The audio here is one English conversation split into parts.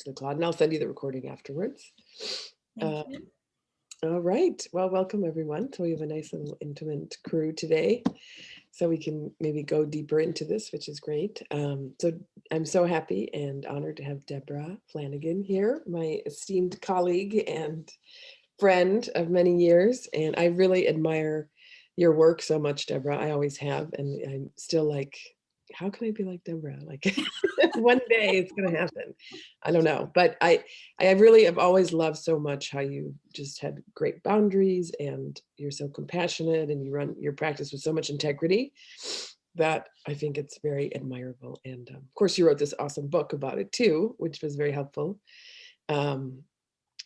the cloud, and I'll send you the recording afterwards. Thank you. All right. Well, welcome everyone. So we have a nice little intimate crew today, so we can maybe go deeper into this, which is great. So I'm so happy and honored to have Deborah Flanagan here, my esteemed colleague and friend of many years. And I really admire your work so much, Deborah. I always have, and I'm still like, how can I be like Deborah? Like one day it's gonna happen. I don't know, but I really have always loved so much how you just had great boundaries and you're so compassionate and you run your practice with so much integrity that I think it's very admirable. And of course, you wrote this awesome book about it too, which was very helpful.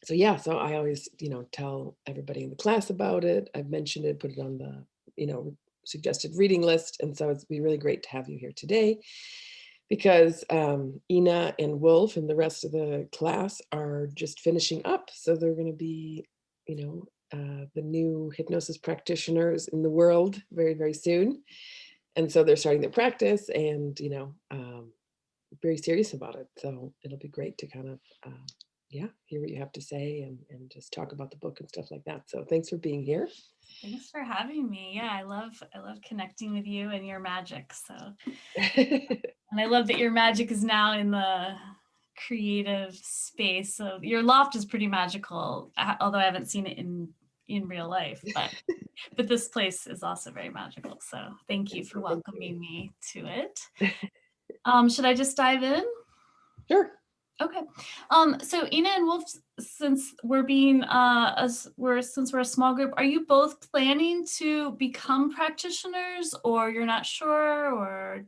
So yeah, so I always, tell everybody in the class about it. I've mentioned it, put it on the, suggested reading list. And so it's be really great to have you here today because Ina and Wolf and the rest of the class are just finishing up. So they're going to be, the new hypnosis practitioners in the world very, very soon. And so they're starting their practice and, very serious about it. So it'll be great to kind of, hear what you have to say and just talk about the book and stuff like that. So thanks for being here. Thanks for having me. Yeah, I love connecting with you and your magic. So, and I love that your magic is now in the creative space. So your loft is pretty magical, although I haven't seen it in real life, but this place is also very magical. So thank you for welcoming me to it. Should I just dive in? Sure. Okay. So Ina and Wolf, since we're since we're a small group, are you both planning to become practitioners, or you're not sure, or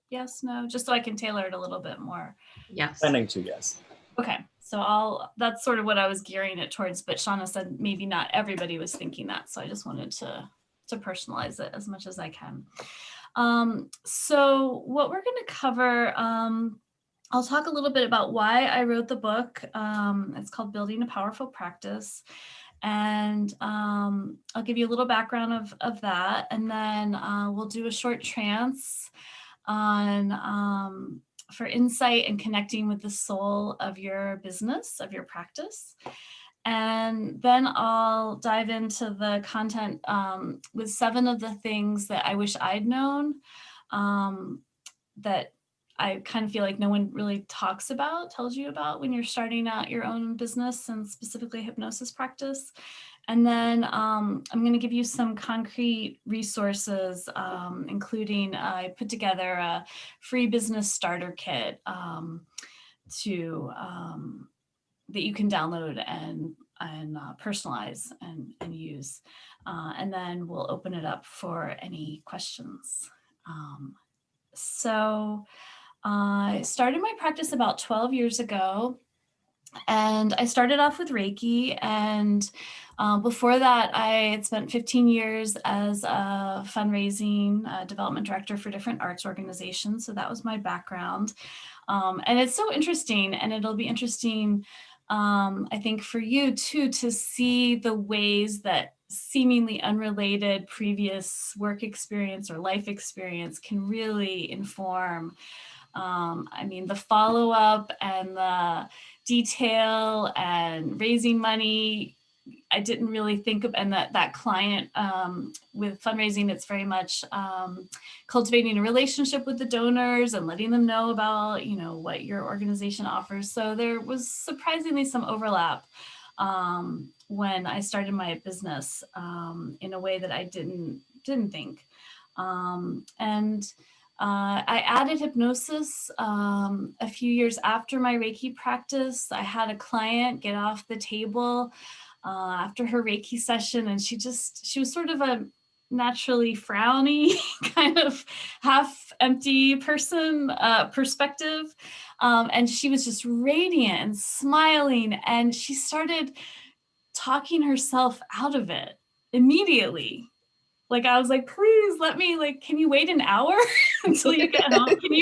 yes, no, just so I can tailor it a little bit more? Yes. Planning to, yes. Okay. So that's sort of what I was gearing it towards, but Shauna said maybe not everybody was thinking that. So I just wanted to personalize it as much as I can. So what we're going to cover, I'll talk a little bit about why I wrote the book. It's called Building a Powerful Practice. And I'll give you a little background of that. And then we'll do a short trance on for insight and connecting with the soul of your business, of your practice. And then I'll dive into the content with 7 of the things that I wish I'd known that I kind of feel like no one really tells you about when you're starting out your own business and specifically hypnosis practice. And then I'm going to give you some concrete resources, including I put together a free business starter kit that you can download and personalize and use. And then we'll open it up for any questions. So I started my practice about 12 years ago, and I started off with Reiki. And before that, I had spent 15 years as a fundraising development director for different arts organizations. So that was my background. And it's so interesting, and it'll be interesting, I think, for you too, to see the ways that seemingly unrelated previous work experience or life experience can really inform. The follow-up and the detail and raising money, I didn't really think of, and that client with fundraising, it's very much cultivating a relationship with the donors and letting them know about, what your organization offers. So there was surprisingly some overlap when I started my business in a way that I didn't think. I added hypnosis a few years after my Reiki practice. I had a client get off the table after her Reiki session, and she was sort of a naturally frowny kind of half empty perspective. And she was just radiant and smiling, and she started talking herself out of it immediately. Like, I was like, please let me, can you wait an hour until you get home? Can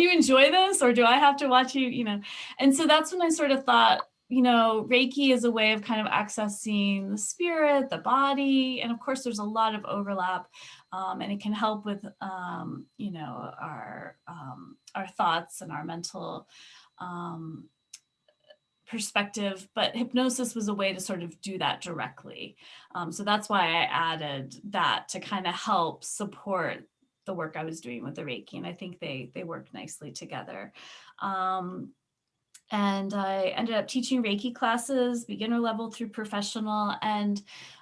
you enjoy this? Or do I have to watch you, And so that's when I sort of thought, Reiki is a way of kind of accessing the spirit, the body. And of course, there's a lot of overlap, and it can help with, our thoughts and our mental perspective, but hypnosis was a way to sort of do that directly. So that's why I added that to kind of help support the work I was doing with the Reiki. And I think they work nicely together. And I ended up teaching Reiki classes, beginner level through professional. And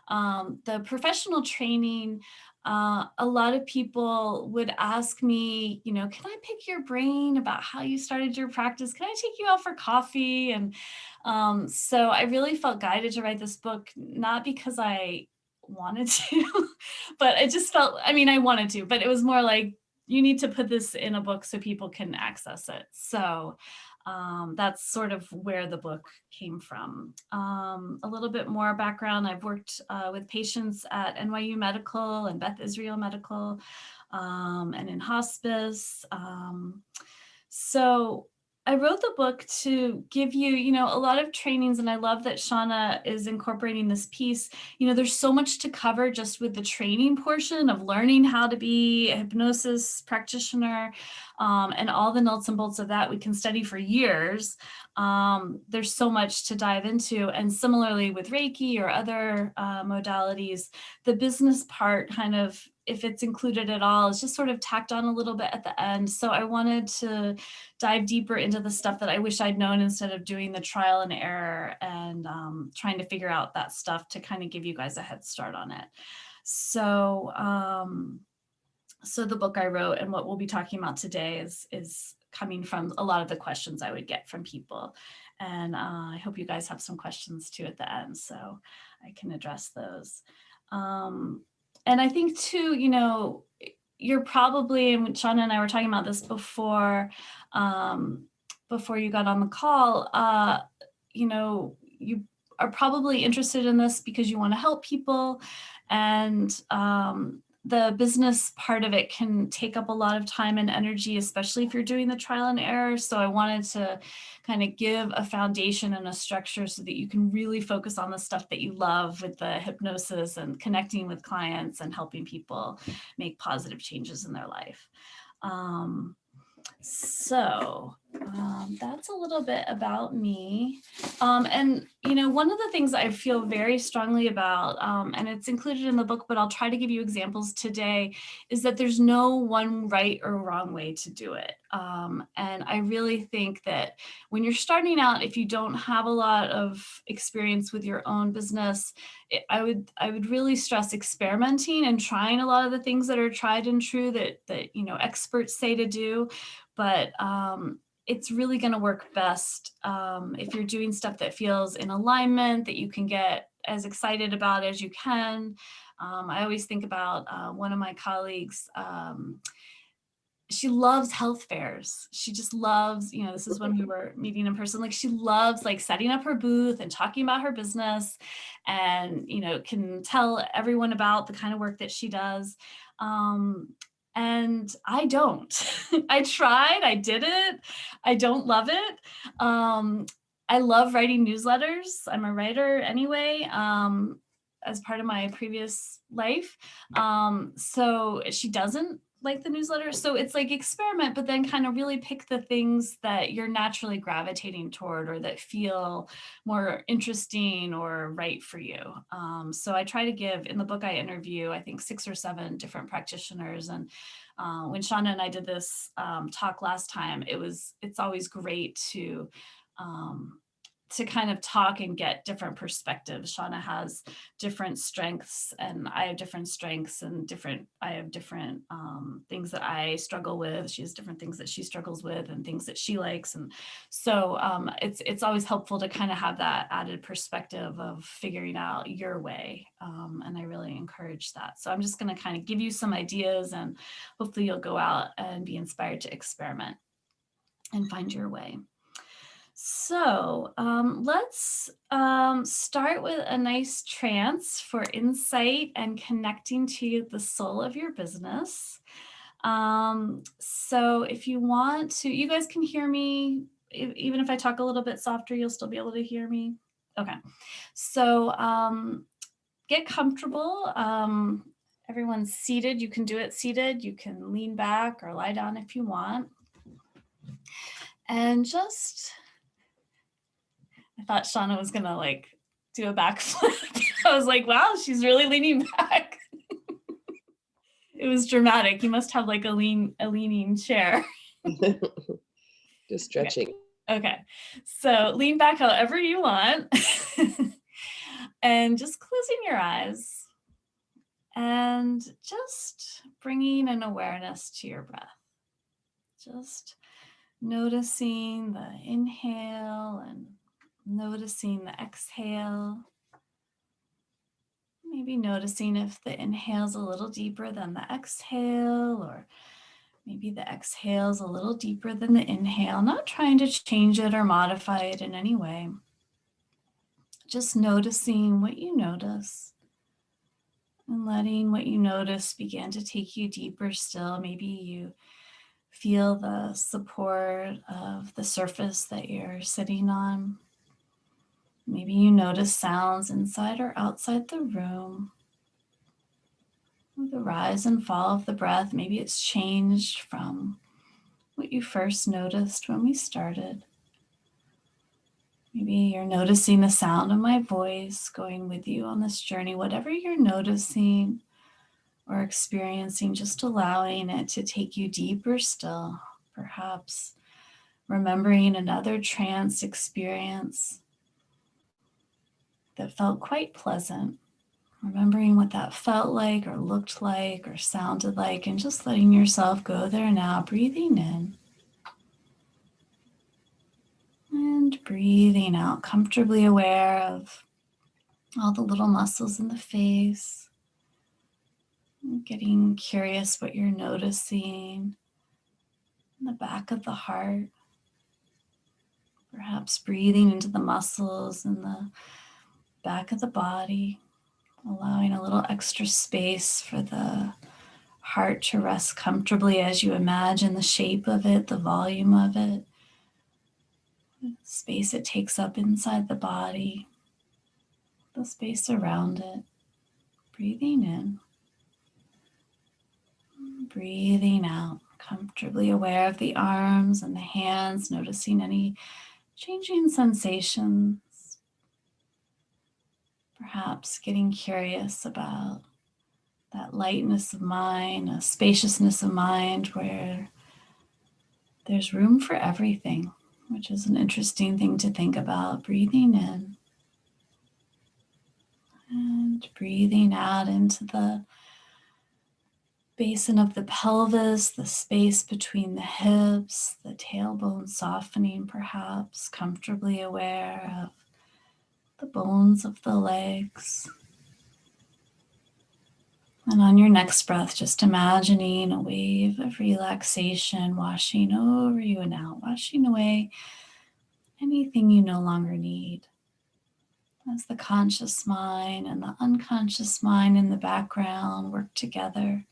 the professional training, a lot of people would ask me, can I pick your brain about how you started your practice? Can I take you out for coffee? And so I really felt guided to write this book, not because I wanted to, but I just felt, I wanted to, but it was more like, you need to put this in a book so people can access it. So that's sort of where the book came from. A little bit more background. I've worked with patients at NYU Medical and Beth Israel Medical, and in hospice. So I wrote the book to give you, a lot of trainings, and I love that Shauna is incorporating this piece. There's so much to cover just with the training portion of learning how to be a hypnosis practitioner, and all the nuts and bolts of that we can study for years. There's so much to dive into. And similarly with Reiki or other modalities, the business part kind of, if it's included at all, is just sort of tacked on a little bit at the end. So I wanted to dive deeper into the stuff that I wish I'd known instead of doing the trial and error and trying to figure out that stuff to kind of give you guys a head start on it. So, so the book I wrote and what we'll be talking about today is coming from a lot of the questions I would get from people. And I hope you guys have some questions too at the end, so I can address those. And I think too, you're probably, and Shauna and I were talking about this before you got on the call, you are probably interested in this because you want to help people, and the business part of it can take up a lot of time and energy, especially if you're doing the trial and error. So I wanted to kind of give a foundation and a structure so that you can really focus on the stuff that you love with the hypnosis and connecting with clients and helping people make positive changes in their life. So that's a little bit about me. And, one of the things I feel very strongly about, and it's included in the book, but I'll try to give you examples today, is that there's no one right or wrong way to do it. And I really think that when you're starting out, if you don't have a lot of experience with your own business, I would really stress experimenting and trying a lot of the things that are tried and true that experts say to do. But it's really going to work best if you're doing stuff that feels in alignment, that you can get as excited about as you can. I always think about one of my colleagues. She loves health fairs. She just loves, this is when we were meeting in person, like she loves like setting up her booth and talking about her business and, can tell everyone about the kind of work that she does. And I don't. I tried, I did it. I don't love it. I love writing newsletters. I'm a writer anyway, as part of my previous life. So she doesn't like the newsletter. So it's like experiment, but then kind of really pick the things that you're naturally gravitating toward or that feel more interesting or right for you. So I try to give, in the book I interview, I think 6 or 7 different practitioners. And when Shauna and I did this talk last time, it's always great to kind of talk and get different perspectives. Shauna has different strengths and I have different strengths and I have different things that I struggle with. She has different things that she struggles with and things that she likes. And so it's always helpful to kind of have that added perspective of figuring out your way. And I really encourage that. So I'm just going to kind of give you some ideas and hopefully you'll go out and be inspired to experiment and find your way. So let's start with a nice trance for insight and connecting to the soul of your business. So if you want to, you guys can hear me. Even if I talk a little bit softer, you'll still be able to hear me. Okay. So get comfortable. Everyone's seated. You can do it seated. You can lean back or lie down if you want. And just... I I thought Shauna was gonna like do a backflip. I was like, wow, she's really leaning back. It was dramatic. You must have like a leaning chair. Just stretching. Okay. So lean back however you want. And just closing your eyes and just bringing an awareness to your breath. Just noticing the inhale and noticing the exhale. Maybe noticing if the inhale's a little deeper than the exhale, or maybe the exhale's a little deeper than the inhale. Not trying to change it or modify it in any way. Just noticing what you notice and letting what you notice begin to take you deeper still. Maybe you feel the support of the surface that you're sitting on. Maybe you notice sounds inside or outside the room. The rise and fall of the breath. Maybe it's changed from what you first noticed when we started. Maybe you're noticing the sound of my voice going with you on this journey. Whatever you're noticing or experiencing, just allowing it to take you deeper still. Perhaps remembering another trance experience that felt quite pleasant. Remembering what that felt like or looked like or sounded like, and just letting yourself go there now, breathing in. And breathing out, comfortably aware of all the little muscles in the face. Getting curious what you're noticing in the back of the heart. Perhaps breathing into the muscles in the back of the body, allowing a little extra space for the heart to rest comfortably as you imagine the shape of it, the volume of it, the space it takes up inside the body, the space around it. Breathing in, breathing out, comfortably aware of the arms and the hands, noticing any changing sensations. Perhaps getting curious about that lightness of mind, a spaciousness of mind where there's room for everything, which is an interesting thing to think about. Breathing in and breathing out into the basin of the pelvis, the space between the hips, the tailbone softening, perhaps comfortably aware of the bones of the legs. And on your next breath, just imagining a wave of relaxation washing over you and out, washing away anything you no longer need. As the conscious mind and the unconscious mind in the background work together,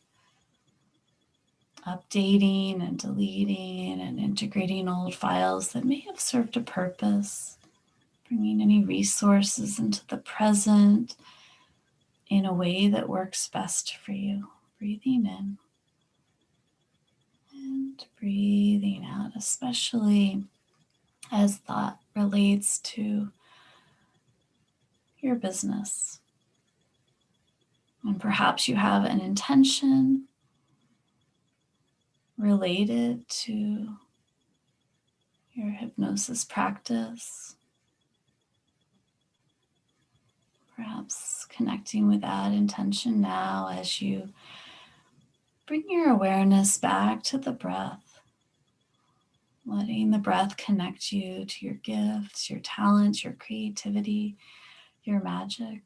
updating and deleting and integrating old files that may have served a purpose, bringing any resources into the present in a way that works best for you. Breathing in and breathing out, especially as thought relates to your business. And perhaps you have an intention related to your hypnosis practice. Perhaps connecting with that intention now as you bring your awareness back to the breath, letting the breath connect you to your gifts, your talents, your creativity, your magic,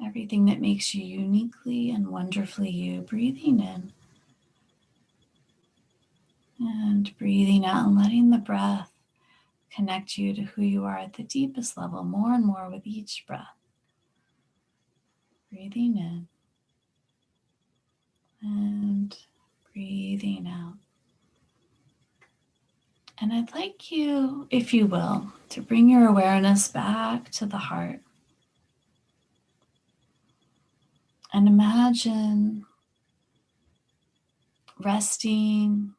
everything that makes you uniquely and wonderfully you. Breathing in and breathing out and letting the breath connect you to who you are at the deepest level, more and more with each breath. Breathing in and breathing out. And I'd like you, if you will, to bring your awareness back to the heart. And imagine resting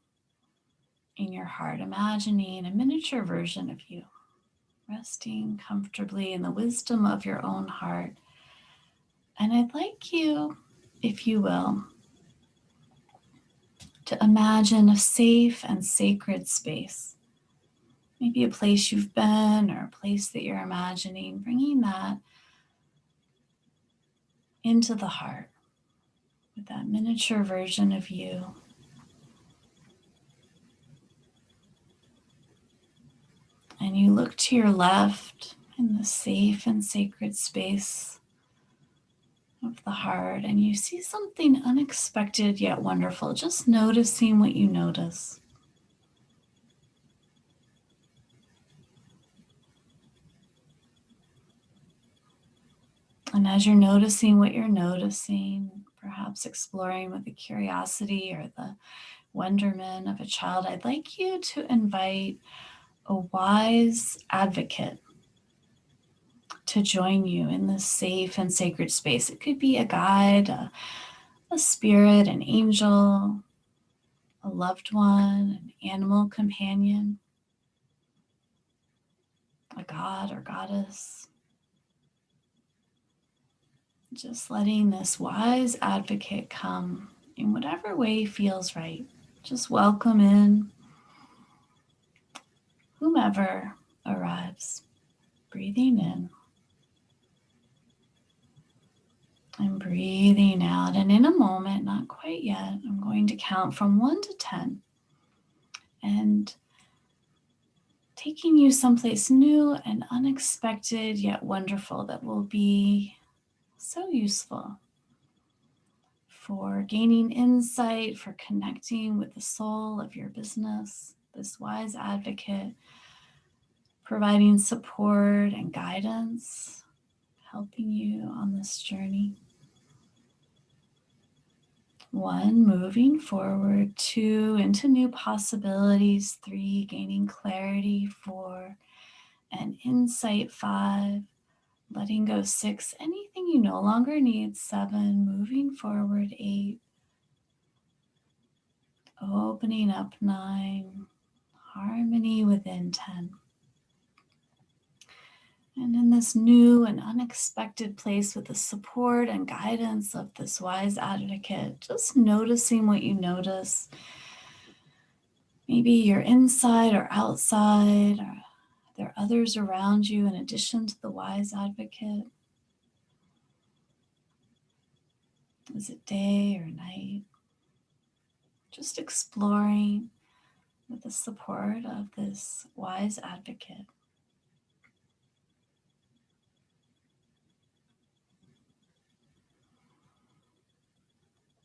in your heart, imagining a miniature version of you resting comfortably in the wisdom of your own heart. And I'd like you, if you will, to imagine a safe and sacred space. Maybe a place you've been or a place that you're imagining, bringing that into the heart with that miniature version of you. And you look to your left in the safe and sacred space of the heart, and you see something unexpected yet wonderful, just noticing what you notice. And as you're noticing what you're noticing, perhaps exploring with the curiosity or the wonderment of a child, I'd like you to invite a wise advocate to join you in this safe and sacred space. It could be a guide, a spirit, an angel, a loved one, an animal companion, a god or goddess. Just letting this wise advocate come in whatever way feels right. Just welcome in whomever arrives. Breathing in and breathing out. And in a moment, not quite yet, I'm going to count from 1 to 10. And taking you someplace new and unexpected yet wonderful that will be so useful for gaining insight, for connecting with the soul of your business, this wise advocate, providing support and guidance, helping you on this journey. 1, moving forward. 2, into new possibilities. 3, gaining clarity. 4, and insight. 5, letting go. 6, anything you no longer need. 7, moving forward. 8, opening up. 9, harmony within. 10. And in this new and unexpected place with the support and guidance of this wise advocate, just noticing what you notice. Maybe you're inside or outside, or there are others around you in addition to the wise advocate. Is it day or night? Just exploring with the support of this wise advocate.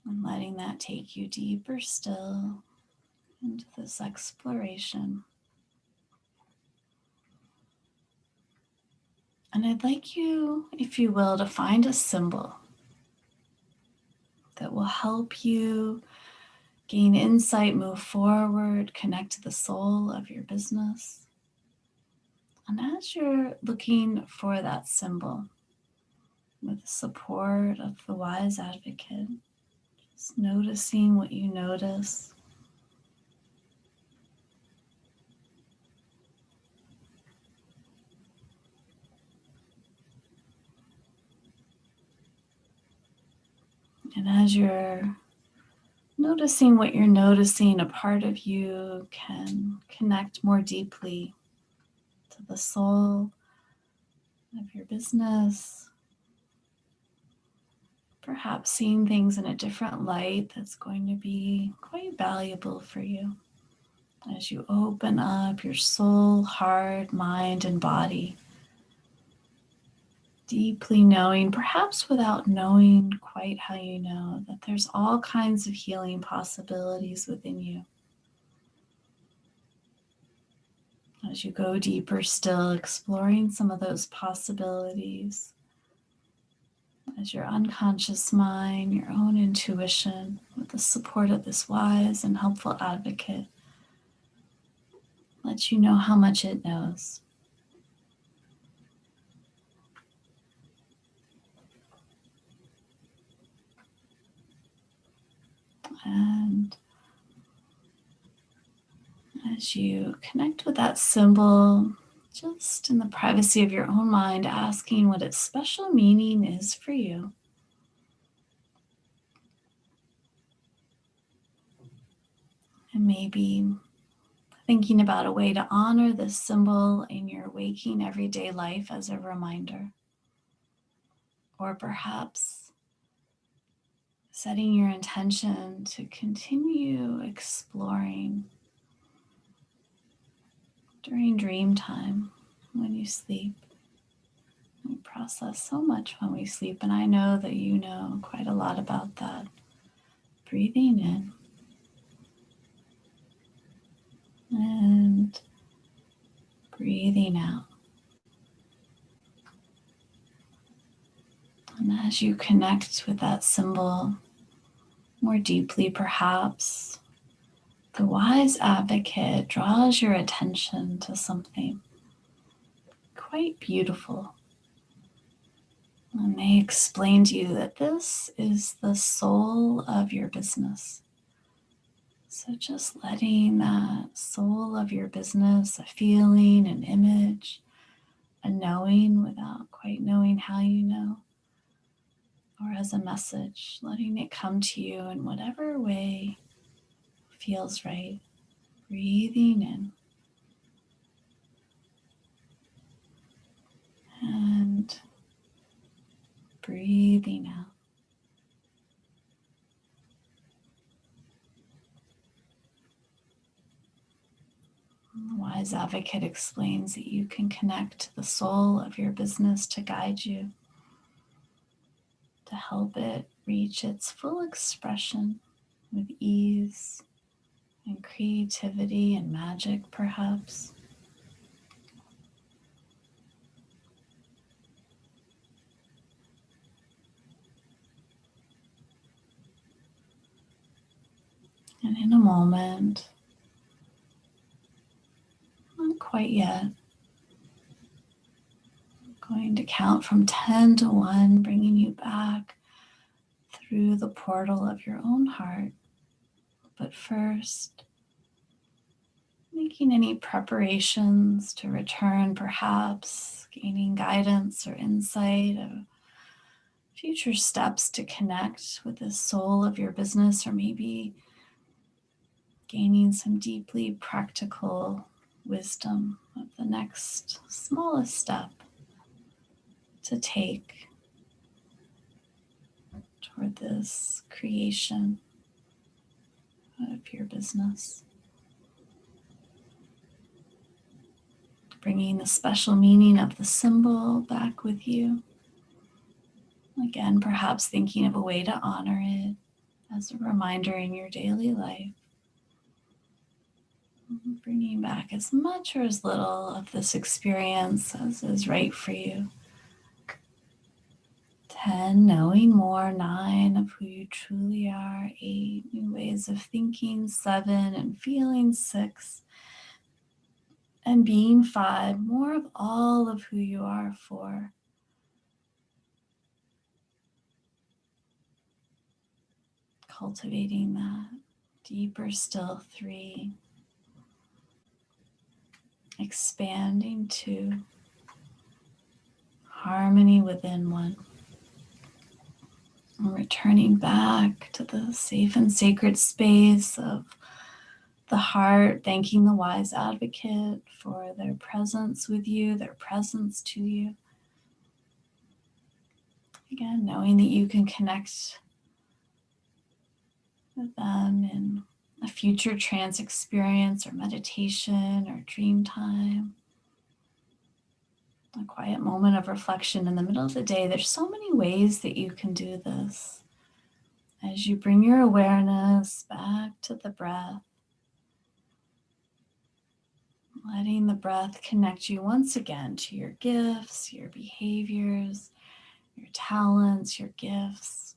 And letting that take you deeper still into this exploration. And I'd like you, if you will, to find a symbol that will help you gain insight, move forward, connect to the soul of your business. And as you're looking for that symbol with the support of the wise advocate, just noticing what you notice. And as you're noticing what you're noticing, a part of you can connect more deeply to the soul of your business. Perhaps seeing things in a different light that's going to be quite valuable for you as you open up your soul, heart, mind, and body. Deeply knowing, perhaps without knowing quite how you know, that there's all kinds of healing possibilities within you. As you go deeper still, exploring some of those possibilities, as your unconscious mind, your own intuition, with the support of this wise and helpful advocate, lets you know how much it knows. And as you connect with that symbol, just in the privacy of your own mind, asking what its special meaning is for you. And maybe thinking about a way to honor this symbol in your waking everyday life as a reminder. Or perhaps setting your intention to continue exploring during dream time when you sleep. We process so much when we sleep, and I know that you know quite a lot about that. Breathing in and breathing out. And as you connect with that symbol more deeply, perhaps, the wise advocate draws your attention to something quite beautiful. And they explain to you that this is the soul of your business. So just letting that soul of your business, a feeling, an image, a knowing without quite knowing how you know, or as a message, letting it come to you in whatever way feels right. Breathing in and breathing out. The wise advocate explains that you can connect to the soul of your business to guide you, to help it reach its full expression with ease and creativity and magic, perhaps. And in a moment, not quite yet, I'm going to count from 10 to 1, bringing you back through the portal of your own heart. But first, making any preparations to return, perhaps gaining guidance or insight of future steps to connect with the soul of your business, or maybe gaining some deeply practical wisdom of the next smallest step to take toward this creation of your business. Bringing the special meaning of the symbol back with you. Again, perhaps thinking of a way to honor it as a reminder in your daily life. Bringing back as much or as little of this experience as is right for you. 10, knowing more. 9, of who you truly are. 8, new ways of thinking. 7, and feeling. 6, and being. 5, more of all of who you are. 4, cultivating that deeper still. 3, expanding. 2, harmony within. 1, and returning back to the safe and sacred space of the heart, thanking the wise advocate for their presence with you, their presence to you. Again, knowing that you can connect with them in a future trance experience or meditation or dream time, a quiet moment of reflection in the middle of the day. There's so many ways that you can do this. As you bring your awareness back to the breath, letting the breath connect you once again to your gifts, your behaviors, your talents, your gifts.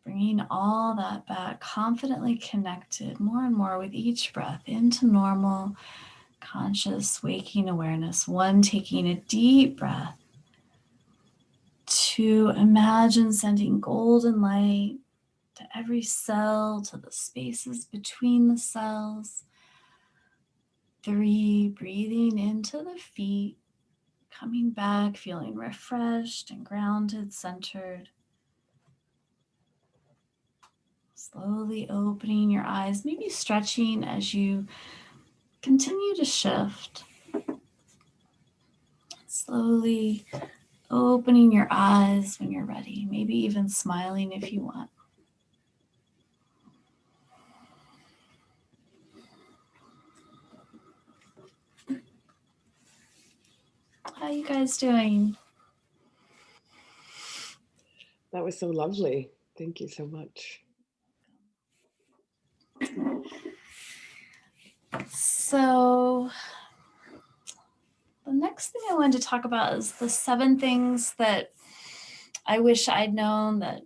Bringing all that back, confidently connected more and more with each breath into normal, conscious, waking awareness. 1, taking a deep breath. 2, imagine sending golden light to every cell, to the spaces between the cells. 3, breathing into the feet, coming back, feeling refreshed and grounded, centered. Slowly opening your eyes, maybe stretching as you continue to shift. Slowly opening your eyes when you're ready, maybe even smiling if you want. How are you guys doing? That was so lovely. Thank you so much. So the next thing I wanted to talk about is the 7 things that I wish I'd known that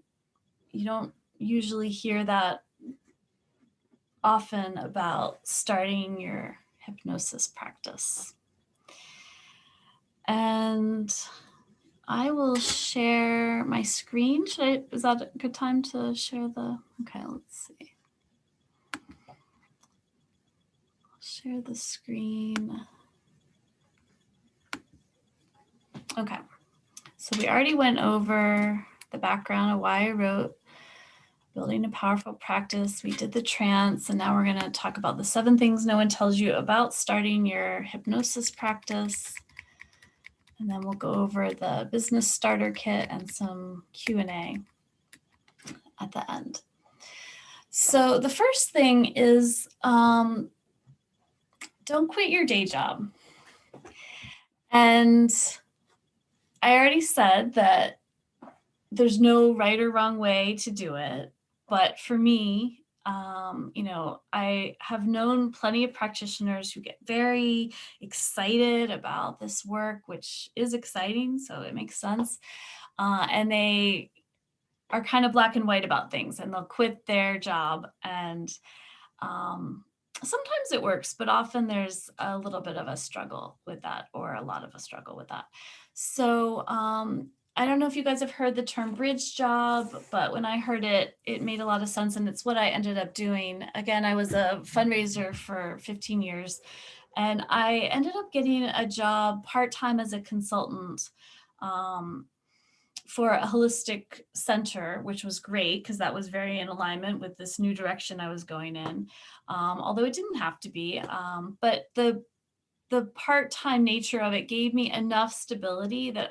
you don't usually hear that often about starting your hypnosis practice. And I will share my screen. Is that a good time to share okay, let's see. I'll share the screen. Okay, so we already went over the background of why I wrote Building a Powerful Practice. We did the trance, and now we're going to talk about the 7 things no one tells you about starting your hypnosis practice. And then we'll go over the business starter kit and some Q&A at the end. So the first thing is don't quit your day job. And I already said that there's no right or wrong way to do it. But for me, I have known plenty of practitioners who get very excited about this work, which is exciting, so it makes sense. And they are kind of black and white about things, and they'll quit their job. And sometimes it works, but often there's a little bit of a struggle with that, or a lot of a struggle with that. So I don't know if you guys have heard the term bridge job, but when I heard it, it made a lot of sense, and it's what I ended up doing. Again, I was a fundraiser for 15 years, and I ended up getting a job part-time as a consultant for a holistic center, which was great because that was very in alignment with this new direction I was going in, although it didn't have to be. But the part-time nature of it gave me enough stability that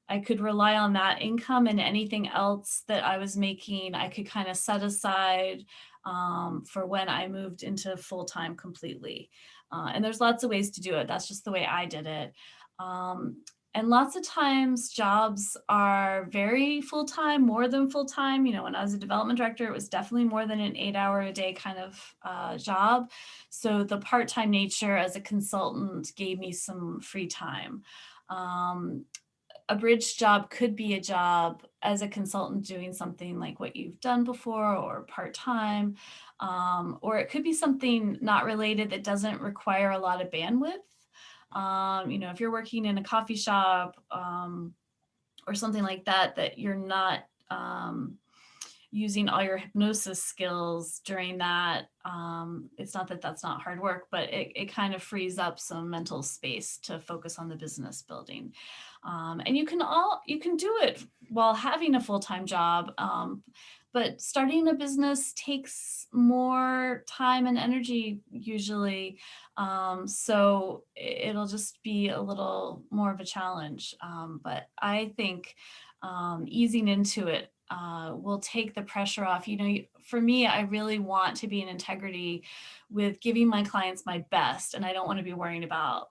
I could rely on that income, and anything else that I was making, I could kind of set aside for when I moved into full-time completely. And there's lots of ways to do it. That's just the way I did it. And lots of times jobs are very full-time, more than full-time. When I was a development director, it was definitely more than an 8-hour-a-day kind of job. So the part-time nature as a consultant gave me some free time. A bridge job could be a job as a consultant doing something like what you've done before, or part-time, or it could be something not related that doesn't require a lot of bandwidth. If you're working in a coffee shop or something like that, that you're not using all your hypnosis skills during that. It's not that that's not hard work, but it kind of frees up some mental space to focus on the business building. And you can do it while having a full-time job. But starting a business takes more time and energy usually. So it'll just be a little more of a challenge. But I think easing into it will take the pressure off. For me, I really want to be in integrity with giving my clients my best. And I don't want to be worrying about,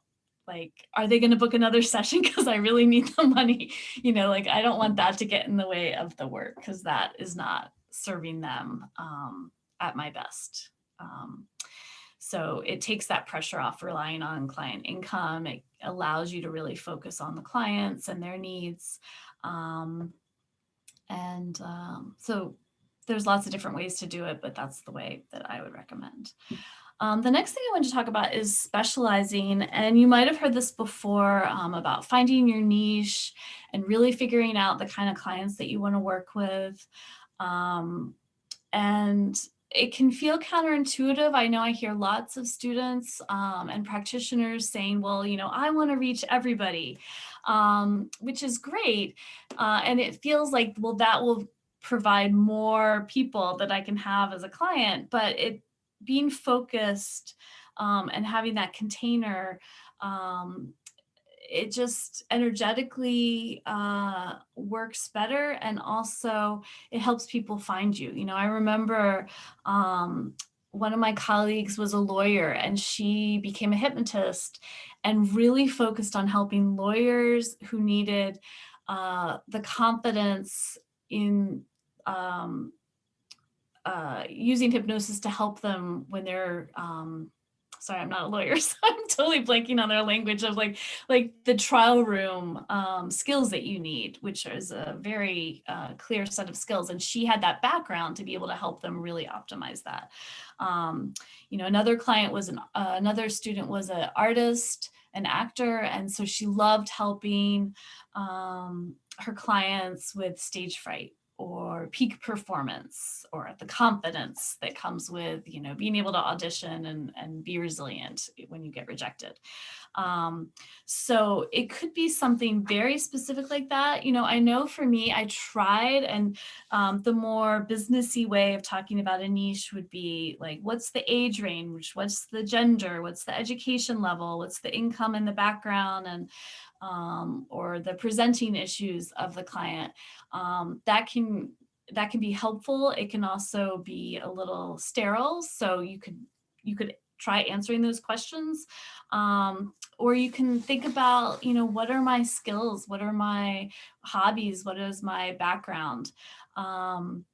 are they going to book another session because I really need the money? I don't want that to get in the way of the work, because that is not serving them at my best. So it takes that pressure off relying on client income. It allows you to really focus on the clients and their needs. So there's lots of different ways to do it, but that's the way that I would recommend. The next thing I want to talk about is specializing. And you might have heard this before about finding your niche and really figuring out the kind of clients that you want to work with. And it can feel counterintuitive. I know I hear lots of students and practitioners saying, well, I want to reach everybody, which is great. And it feels like, well, that will provide more people that I can have as a client, but it being focused and having that container, it just energetically works better. And also it helps people find you. I remember one of my colleagues was a lawyer, and she became a hypnotist and really focused on helping lawyers who needed the confidence in using hypnosis to help them when they're sorry, I'm not a lawyer, so I'm totally blanking on their language of like the trial room skills that you need, which is a very clear set of skills. And she had that background to be able to help them really optimize that. Another client was another student was an artist, an actor, and so she loved helping her clients with stage fright or peak performance, or the confidence that comes with, being able to audition and be resilient when you get rejected. So it could be something very specific like that. I know for me, I tried, and the more businessy way of talking about a niche would be like, what's the age range? What's the gender? What's the education level? What's the income and the background? And or the presenting issues of the client. That can be helpful. It can also be a little sterile. So you could try answering those questions. Or you can think about, what are my skills? What are my hobbies? What is my background? For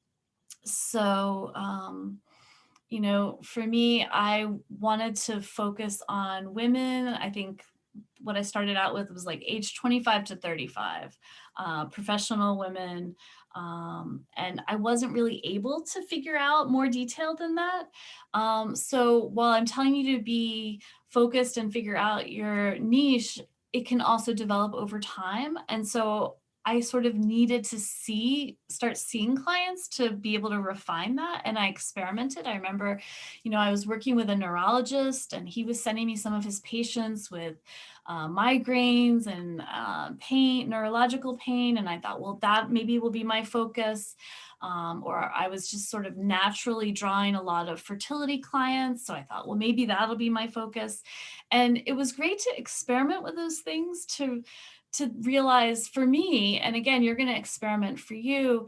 me, I wanted to focus on women. I think what I started out with was like age 25 to 35, professional women. And I wasn't really able to figure out more detail than that. So while I'm telling you to be focused and figure out your niche, it can also develop over time. And so I sort of needed to start seeing clients to be able to refine that. And I experimented. I remember, I was working with a neurologist, and he was sending me some of his patients with migraines and neurological pain. And I thought, well, that maybe will be my focus. Or I was just sort of naturally drawing a lot of fertility clients. So I thought, well, maybe that'll be my focus. And it was great to experiment with those things to realize for me, and again, you're going to experiment for you.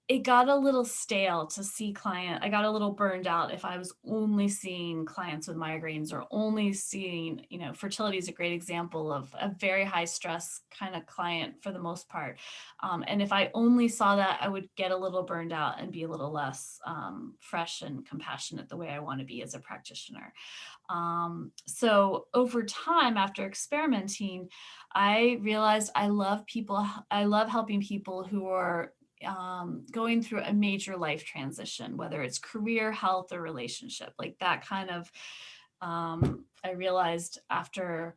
It got a little stale to see I got a little burned out if I was only seeing clients with migraines, or only seeing, fertility is a great example of a very high stress kind of client for the most part. And if I only saw that, I would get a little burned out and be a little less fresh and compassionate the way I want to be as a practitioner. So over time, after experimenting, I realized I love helping people who are going through a major life transition, whether it's career, health, or relationship. Like that kind of, I realized after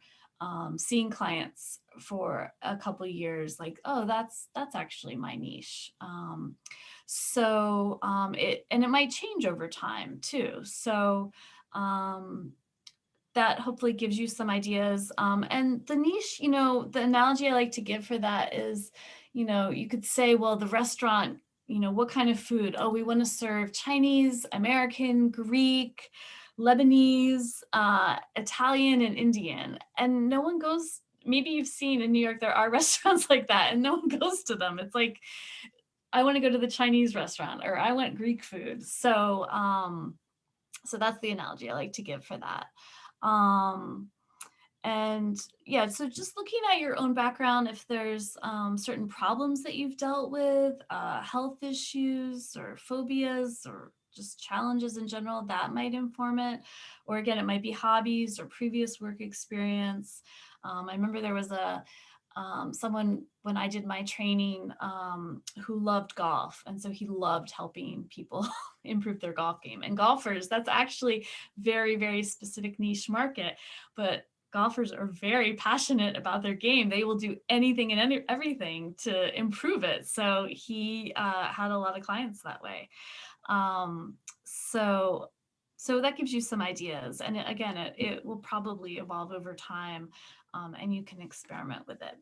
seeing clients for a couple of years, like, oh, that's actually my niche. It might change over time too. So that hopefully gives you some ideas. And the niche, the analogy I like to give for that is, you could say, well, the restaurant, what kind of food? Oh, we want to serve Chinese, American, Greek, Lebanese, Italian, and Indian. And no one goes, maybe you've seen in New York, there are restaurants like that, and no one goes to them. It's like, I want to go to the Chinese restaurant, or I want Greek food. So that's the analogy I like to give for that. And yeah, so just looking at your own background, if there's certain problems that you've dealt with, health issues or phobias or just challenges in general, that might inform it. Or again, it might be hobbies or previous work experience. I remember there was someone when I did my training who loved golf. And so he loved helping people improve their golf game. And golfers, that's actually very, very specific niche market. But golfers are very passionate about their game. They will do anything and everything to improve it. So he had a lot of clients that way. Um, so, so that gives you some ideas. And again, it will probably evolve over time, and you can experiment with it.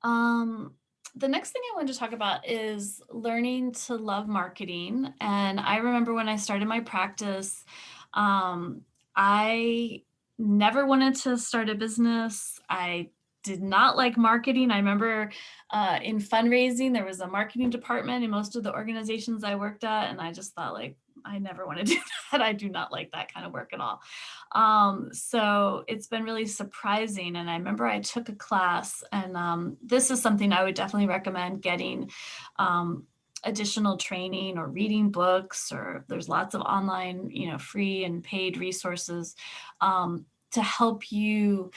Um, the next thing I wanted to talk about is learning to love marketing. And I remember when I started my practice, I never wanted to start a business. I did not like marketing. I remember in fundraising, there was a marketing department in most of the organizations I worked at. And I just thought, like, I never want to do that. I do not like that kind of work at all. So it's been really surprising. And I remember I took a class, and this is something I would definitely recommend getting additional training or reading books, or there's lots of online, free and paid resources to help you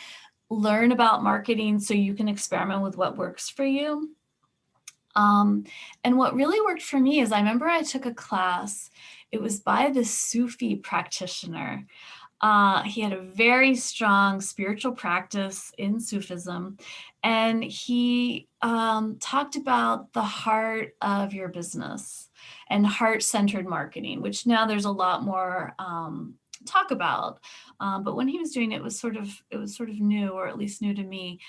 learn about marketing so you can experiment with what works for you. And what really worked for me is I remember I took a class. It was by this Sufi practitioner. He had a very strong spiritual practice in Sufism, and he talked about the heart of your business and heart-centered marketing, which now there's a lot more talk about. But when he was doing it, it was sort of new, or at least new to me.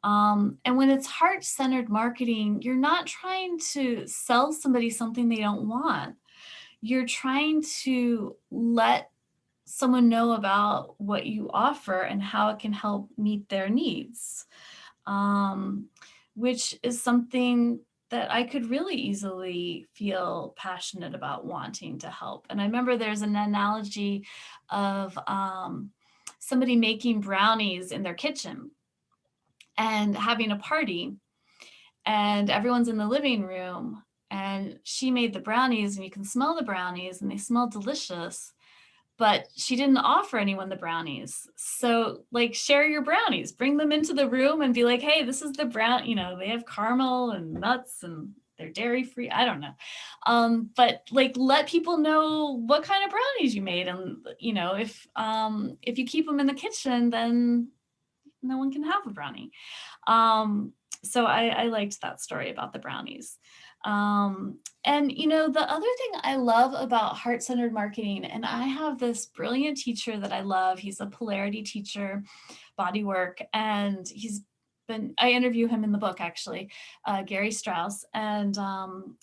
And when it's heart-centered marketing, you're not trying to sell somebody something they don't want. You're trying to let someone know about what you offer and how it can help meet their needs, which is something that I could really easily feel passionate about wanting to help. And I remember there's an analogy of somebody making brownies in their kitchen and having a party, and everyone's in the living room, and she made the brownies, and you can smell the brownies and they smell delicious, but she didn't offer anyone the brownies. So, like, share your brownies, bring them into the room and be like, hey, this is the brown, they have caramel and nuts and they're dairy free. I don't know. But like, let people know what kind of brownies you made. And, if you keep them in the kitchen, then no one can have a brownie. So I liked that story about the brownies. And the other thing I love about heart-centered marketing, and I have this brilliant teacher that I love. He's a Polarity teacher, bodywork, and I interview him in the book, actually, Gary Strauss, and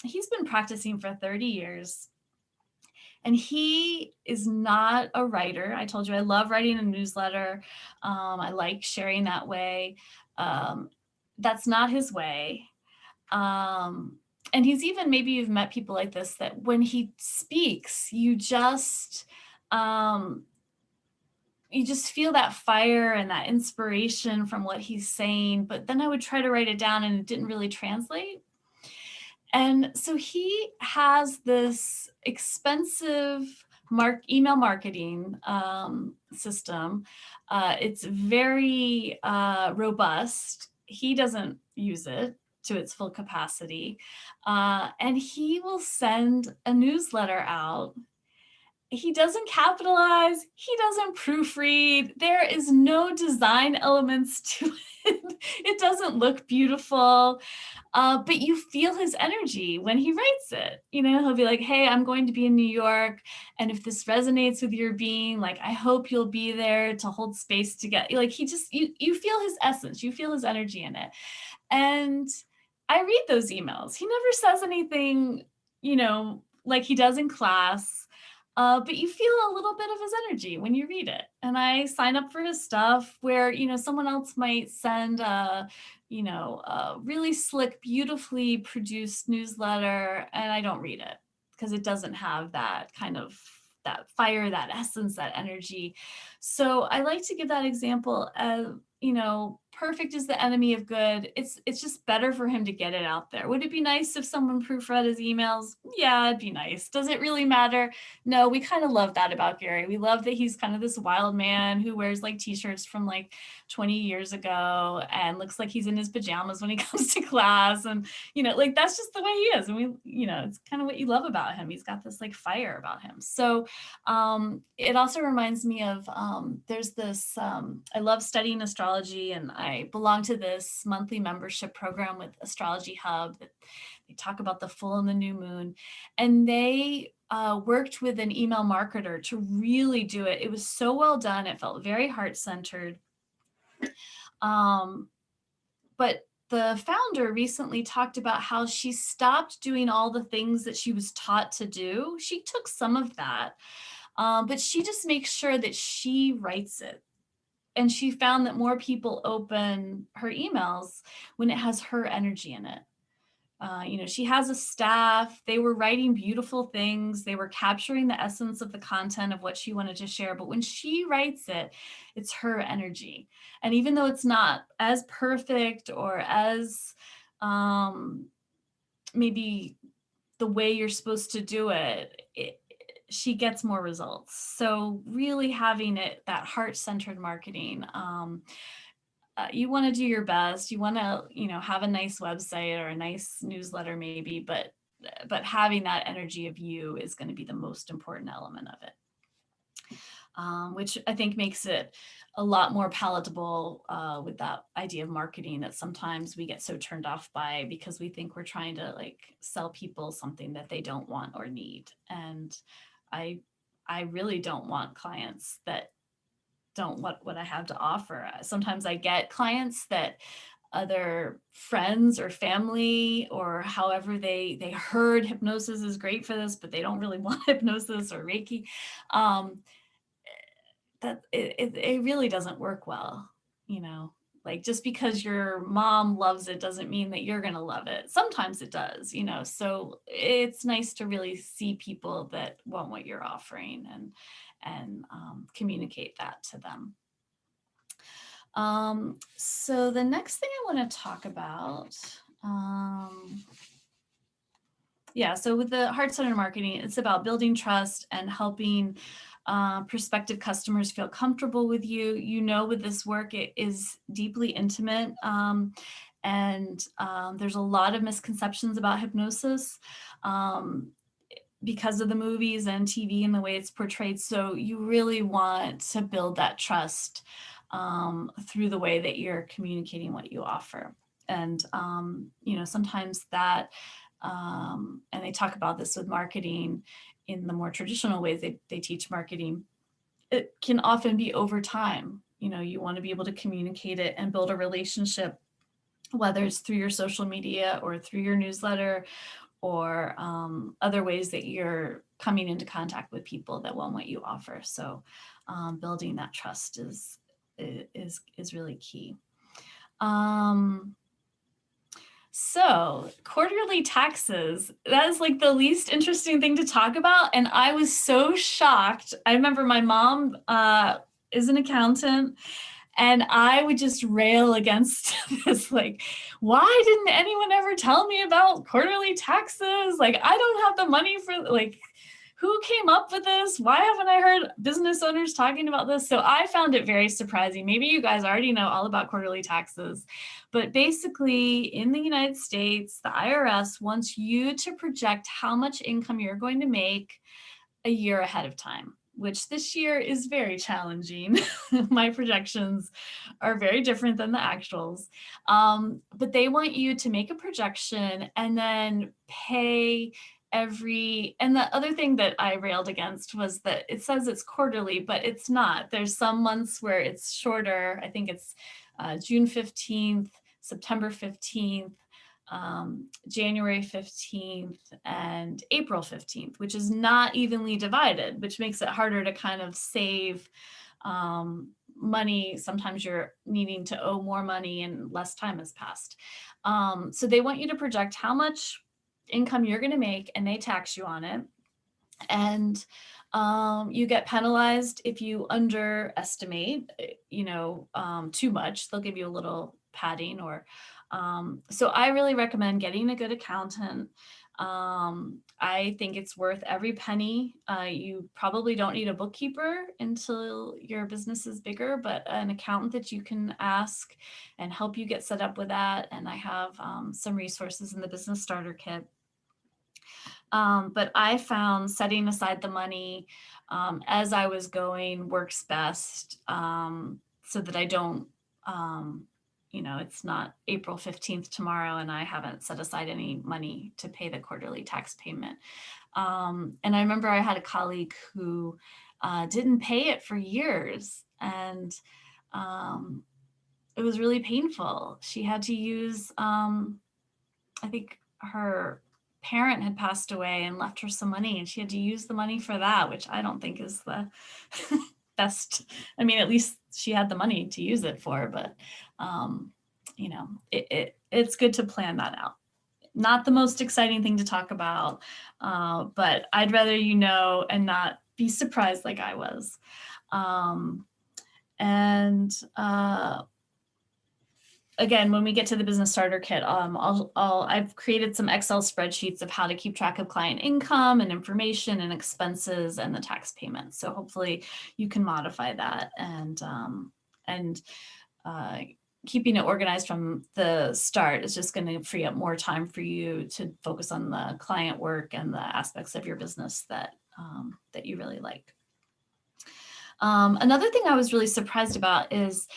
he's been practicing for 30 years. And he is not a writer. I told you I love writing a newsletter. I like sharing that way. That's not his way. And he's even, maybe you've met people like this, that when he speaks, you just feel that fire and that inspiration from what he's saying. But then I would try to write it down and it didn't really translate. And so he has this expensive email marketing system. It's very robust. He doesn't use it to its full capacity. And he will send a newsletter out. He doesn't capitalize. He doesn't proofread. There is no design elements to it. It doesn't look beautiful. But you feel his energy when he writes it. He'll be like, hey, I'm going to be in New York. And if this resonates with your being, like, I hope you'll be there to hold space together. Like, you feel his essence, you feel his energy in it. And I read those emails. He never says anything, like he does in class. But you feel a little bit of his energy when you read it. And I sign up for his stuff where, someone else might send a really slick, beautifully produced newsletter, and I don't read it because it doesn't have that kind of that fire, that essence, that energy. So I like to give that example of, perfect is the enemy of good. It's just better for him to get it out there. Would it be nice if someone proofread his emails? Yeah, it'd be nice. Does it really matter? No, we kind of love that about Gary. We love that he's kind of this wild man who wears like t-shirts from like 20 years ago and looks like he's in his pajamas when he comes to class. And, like, that's just the way he is. And it's kind of what you love about him. He's got this like fire about him. So it also reminds me of, there's this, I love studying astrology, and I belong to this monthly membership program with Astrology Hub that They talk about the full and the new moon, and they worked with an email marketer to really do it. It was so well done. It felt very heart-centered. But the founder recently talked about how she stopped doing all the things that she was taught to do. She took some of that, but she just makes sure that she writes it. And she found that more people open her emails when it has her energy in it. She has a staff. They were writing beautiful things. They were capturing the essence of the content of what she wanted to share. But when she writes it, it's her energy. And even though it's not as perfect or as maybe the way you're supposed to do it, she gets more results. So really having it, that heart-centered marketing, you want to do your best. You want to, have a nice website or a nice newsletter maybe, but having that energy of you is going to be the most important element of it, which I think makes it a lot more palatable with that idea of marketing that sometimes we get so turned off by because we think we're trying to sell people something that they don't want or need. And I really don't want clients that don't want what I have to offer. Sometimes I get clients that other friends or family or however they heard hypnosis is great for this, but they don't really want hypnosis or Reiki. That it really doesn't work well, just because your mom loves it doesn't mean that you're going to love it. Sometimes it does, so it's nice to really see people that want what you're offering and communicate that to them. So the next thing I want to talk about, so with the heart-centered marketing, it's about building trust and helping prospective customers feel comfortable with you. With this work, it is deeply intimate. And there's a lot of misconceptions about hypnosis because of the movies and TV and the way it's portrayed. So you really want to build that trust through the way that you're communicating what you offer. And, sometimes that, and they talk about this with marketing in the more traditional ways they teach marketing, it can often be over time. You want to be able to communicate it and build a relationship, whether it's through your social media or through your newsletter or other ways that you're coming into contact with people that want what you offer. So building that trust is really key. So quarterly taxes, that is the least interesting thing to talk about. And I was so shocked. I remember my mom is an accountant, and I would just rail against this, why didn't anyone ever tell me about quarterly taxes? I don't have the money for, who came up with this? Why haven't I heard business owners talking about this? So I found it very surprising. Maybe you guys already know all about quarterly taxes, but basically in the United States, the IRS wants you to project how much income you're going to make a year ahead of time, which this year is very challenging. My projections are very different than the actuals. But they want you to make a projection and then pay and the other thing that I railed against was that it says it's quarterly, but it's not. There's some months where it's shorter. I think it's June 15th, September 15th, January 15th, and April 15th, which is not evenly divided, which makes it harder to kind of save money. Sometimes you're needing to owe more money and less time has passed. So they want you to project how much income you're going to make, and they tax you on it. And you get penalized if you underestimate, too much. They'll give you a little padding or so I really recommend getting a good accountant. I think it's worth every penny. You probably don't need a bookkeeper until your business is bigger, but an accountant that you can ask and help you get set up with that. And I have some resources in the business starter kit. But I found setting aside the money as I was going works best, so that I don't it's not April 15th tomorrow and I haven't set aside any money to pay the quarterly tax payment. And I remember I had a colleague who didn't pay it for years, and it was really painful. She had to use, I think her parent had passed away and left her some money, and she had to use the money for that, which I don't think is the best. I mean, at least she had the money to use it for, but it's good to plan that out. Not the most exciting thing to talk about, but I'd rather and not be surprised like I was. And again, when we get to the business starter kit, I've created some Excel spreadsheets of how to keep track of client income and information and expenses and the tax payments. So hopefully you can modify that, and keeping it organized from the start is just going to free up more time for you to focus on the client work and the aspects of your business that you really like. Another thing I was really surprised about is,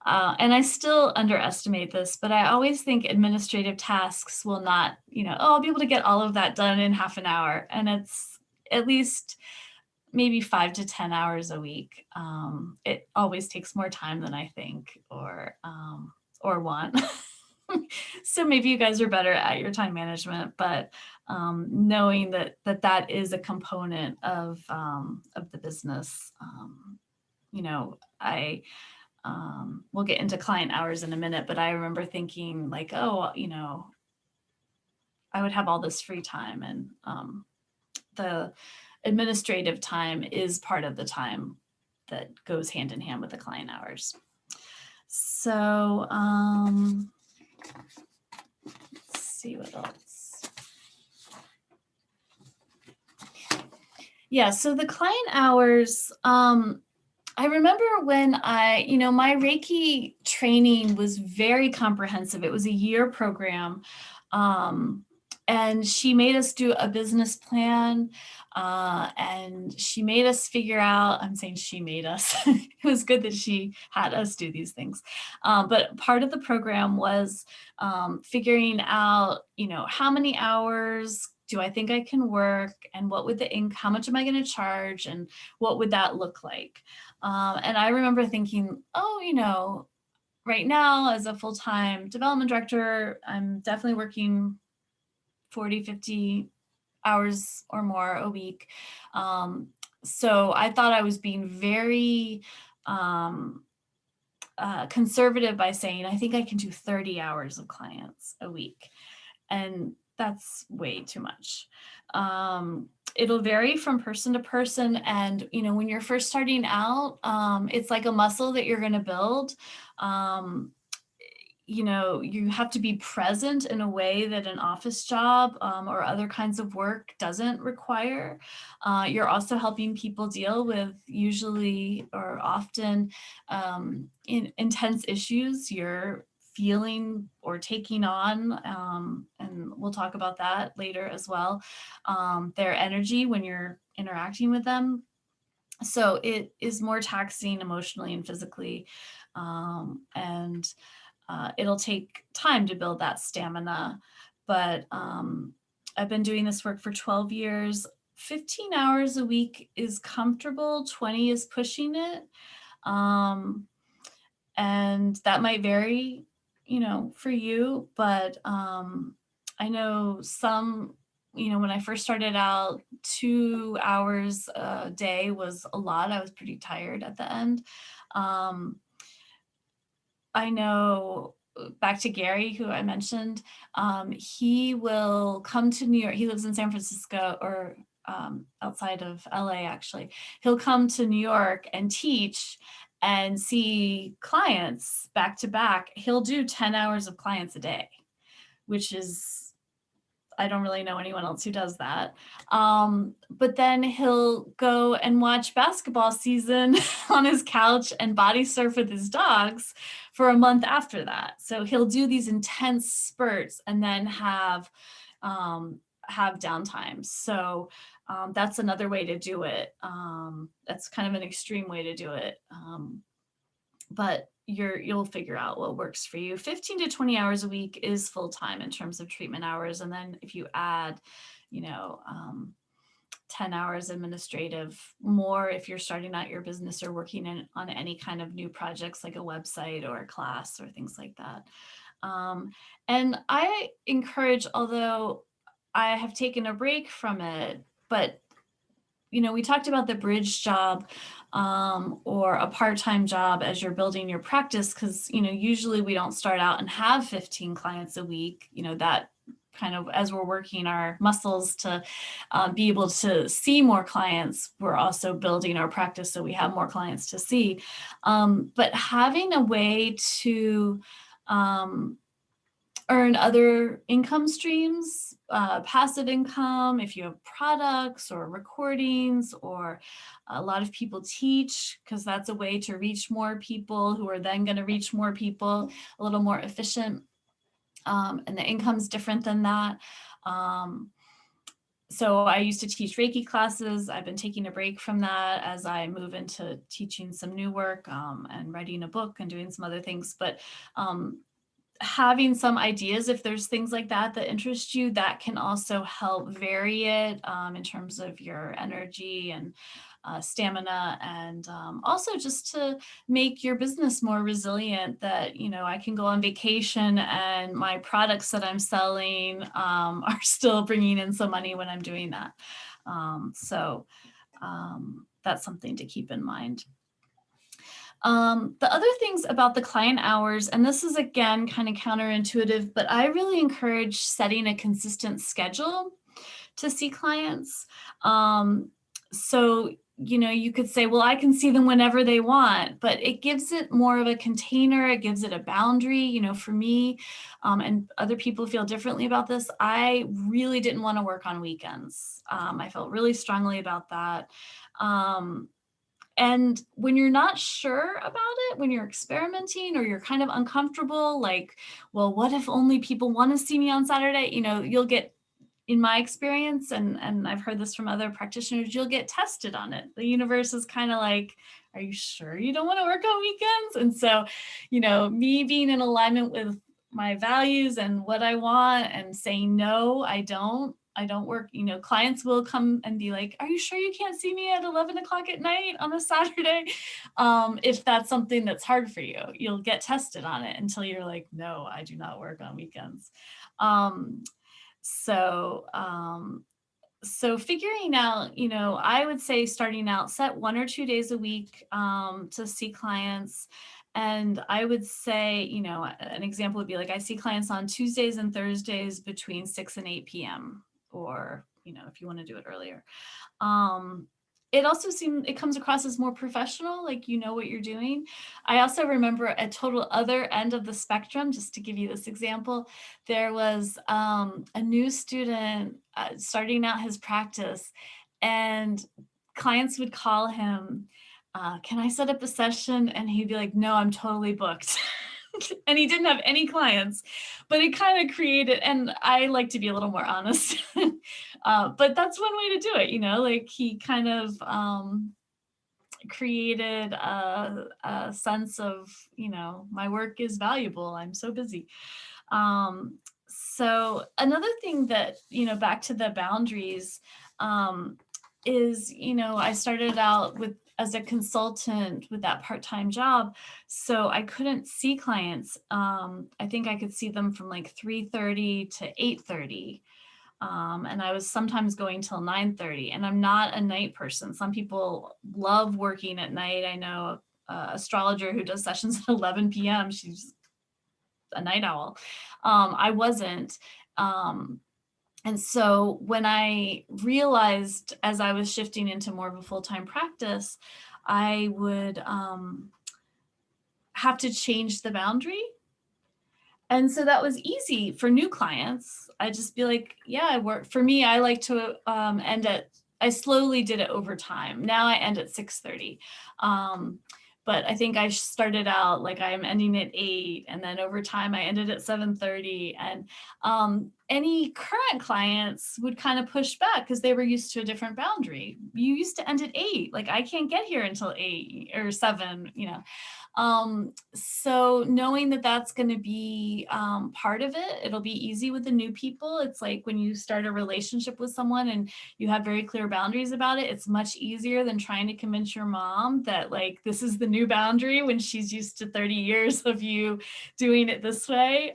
and I still underestimate this, but I always think administrative tasks will not, I'll be able to get all of that done in half an hour. And it's at least maybe 5 to 10 hours a week. It always takes more time than I think or want. So maybe you guys are better at your time management, but knowing that is a component of the business. I we'll get into client hours in a minute, but I remember thinking like, oh, I would have all this free time, and the administrative time is part of the time that goes hand in hand with the client hours. So let's see what else. Yeah, so the client hours, I remember when my Reiki training was very comprehensive. It was a year program. And she made us do a business plan, and she made us figure out, I'm saying she made us, it was good that she had us do these things. But part of the program was figuring out, how many hours do I think I can work, and what would how much am I going to charge, and what would that look like? And I remember thinking, right now as a full-time development director, I'm definitely working 40, 50 hours or more a week. So I thought I was being very conservative by saying, I think I can do 30 hours of clients a week. And that's way too much. It'll vary from person to person. And, when you're first starting out, it's like a muscle that you're going to build. You have to be present in a way that an office job or other kinds of work doesn't require. You're also helping people deal with usually or often intense issues you're feeling or taking on, and we'll talk about that later as well, their energy when you're interacting with them. So it is more taxing emotionally and physically, and it'll take time to build that stamina. But I've been doing this work for 12 years. 15 hours a week is comfortable, 20 is pushing it. And that might vary, for you, but I know some, when I first started out, 2 hours a day was a lot. I was pretty tired at the end. I know, back to Gary, who I mentioned, he will come to New York. He lives in San Francisco, or outside of LA, actually. He'll come to New York and teach and see clients back to back. He'll do 10 hours of clients a day, which is, I don't really know anyone else who does that. But then he'll go and watch basketball season on his couch and body surf with his dogs for a month after that. So he'll do these intense spurts and then have downtime. So that's another way to do it. That's kind of an extreme way to do it. But you'll figure out what works for you. 15 to 20 hours a week is full time in terms of treatment hours. And then if you add, 10 hours administrative, more if you're starting out your business or working on any kind of new projects like a website or a class or things like that. And I encourage, although I have taken a break from it, but we talked about the bridge job or a part-time job as you're building your practice, because usually we don't start out and have 15 clients a week. That kind of, as we're working our muscles to be able to see more clients, we're also building our practice so we have more clients to see. But having a way to earn other income streams, passive income, if you have products or recordings, or a lot of people teach, because that's a way to reach more people who are then going to reach more people a little more efficient. And the income's different than that. So I used to teach Reiki classes. I've been taking a break from that as I move into teaching some new work and writing a book and doing some other things. But having some ideas, if there's things like that interest you, that can also help vary it in terms of your energy and stamina, and also just to make your business more resilient, that I can go on vacation and my products that I'm selling are still bringing in some money when I'm doing that. So that's something to keep in mind. The other things about the client hours, and this is again kind of counterintuitive, but I really encourage setting a consistent schedule to see clients. So you could say, well, I can see them whenever they want, but it gives it more of a container. It gives it a boundary. For me, and other people feel differently about this, I really didn't want to work on weekends. I felt really strongly about that. And when you're not sure about it, when you're experimenting or you're kind of uncomfortable, like, well, what if only people want to see me on Saturday? You'll get, in my experience, and I've heard this from other practitioners, you'll get tested on it. The universe is kind of like, are you sure you don't want to work on weekends? And so, me being in alignment with my values and what I want and saying, no, I don't work, clients will come and be like, are you sure you can't see me at 11 o'clock at night on a Saturday? If that's something that's hard for you, you'll get tested on it until you're like, no, I do not work on weekends. So figuring out, I would say starting out, set 1 or 2 days a week to see clients. And I would say, an example would be like, I see clients on Tuesdays and Thursdays between 6 and 8 p.m. Or, if you want to do it earlier. It also it comes across as more professional, like what you're doing. I also remember a total other end of the spectrum, just to give you this example. There was a new student starting out his practice, and clients would call him, can I set up a session? And he'd be like, no, I'm totally booked. And he didn't have any clients, but it kind of created, and I like to be a little more honest, but that's one way to do it, like he kind of created a sense of, my work is valuable, I'm so busy. So another thing that, back to the boundaries, is, I started out as a consultant with that part-time job. So I couldn't see clients. I think I could see them from like 3:30 to 8:30. And I was sometimes going till 9:30, and I'm not a night person. Some people love working at night. I know an astrologer who does sessions at 11 p.m. She's a night owl. I wasn't. And so when I realized, as I was shifting into more of a full-time practice, I would have to change the boundary. And so that was easy for new clients. I'd just be like, yeah, I work. For me, I like to I slowly did it over time. Now I end at 6:30. But I think I started out like I'm ending at 8, and then over time I ended at 7:30. And any current clients would kind of push back because they were used to a different boundary. You used to end at 8. Like, I can't get here until 8 or 7, you know. So knowing that that's going to be part of it, it'll be easy with the new people. It's like when you start a relationship with someone and you have very clear boundaries about it, it's much easier than trying to convince your mom that like this is the new boundary when she's used to 30 years of you doing it this way.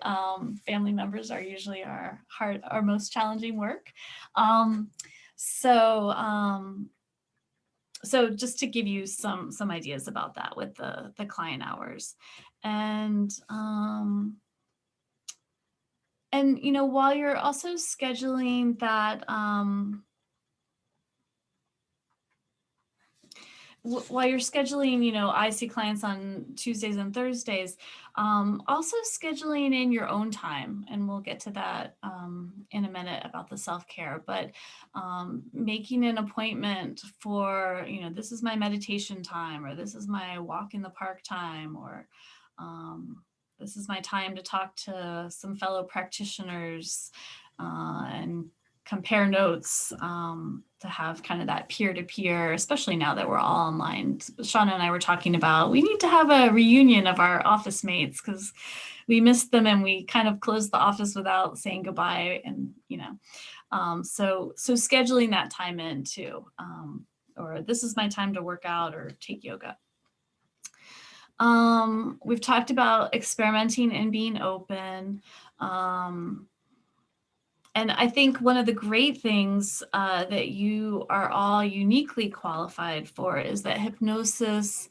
Family members are usually our most challenging work. So so just to give you some ideas about that with the client hours. And you know, while you're also scheduling that while you're scheduling, you know, I see clients on Tuesdays and Thursdays, also scheduling in your own time. And we'll get to that in a minute about the self-care, but making an appointment for, you know, this is my meditation time, or this is my walk in the park time, or this is my time to talk to some fellow practitioners and compare notes, to have kind of that peer-to-peer, especially now that we're all online. Shauna and I were talking about, we need to have a reunion of our office mates because we missed them and we kind of closed the office without saying goodbye. And, you know, so scheduling that time in too, or this is my time to work out or take yoga. We've talked about experimenting and being open. And I think one of the great things that you are all uniquely qualified for is that hypnosis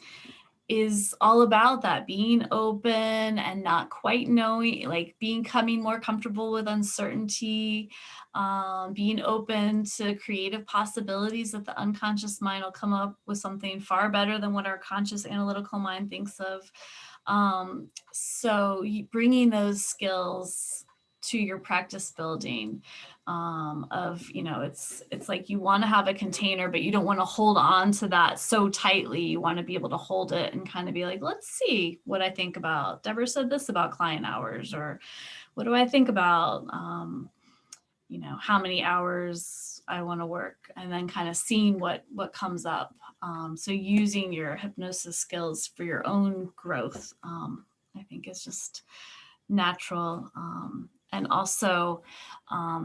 is all about that being open and not quite knowing, like becoming more comfortable with uncertainty, being open to creative possibilities that the unconscious mind will come up with something far better than what our conscious analytical mind thinks of. So bringing those skills to your practice building, of, you know, it's like you want to have a container, but you don't want to hold on to that so tightly. You want to be able to hold it and kind of be like, let's see what I think about, Deborah said this about client hours, or what do I think about, you know, how many hours I want to work, and then kind of seeing what comes up. So using your hypnosis skills for your own growth, I think is just natural. And also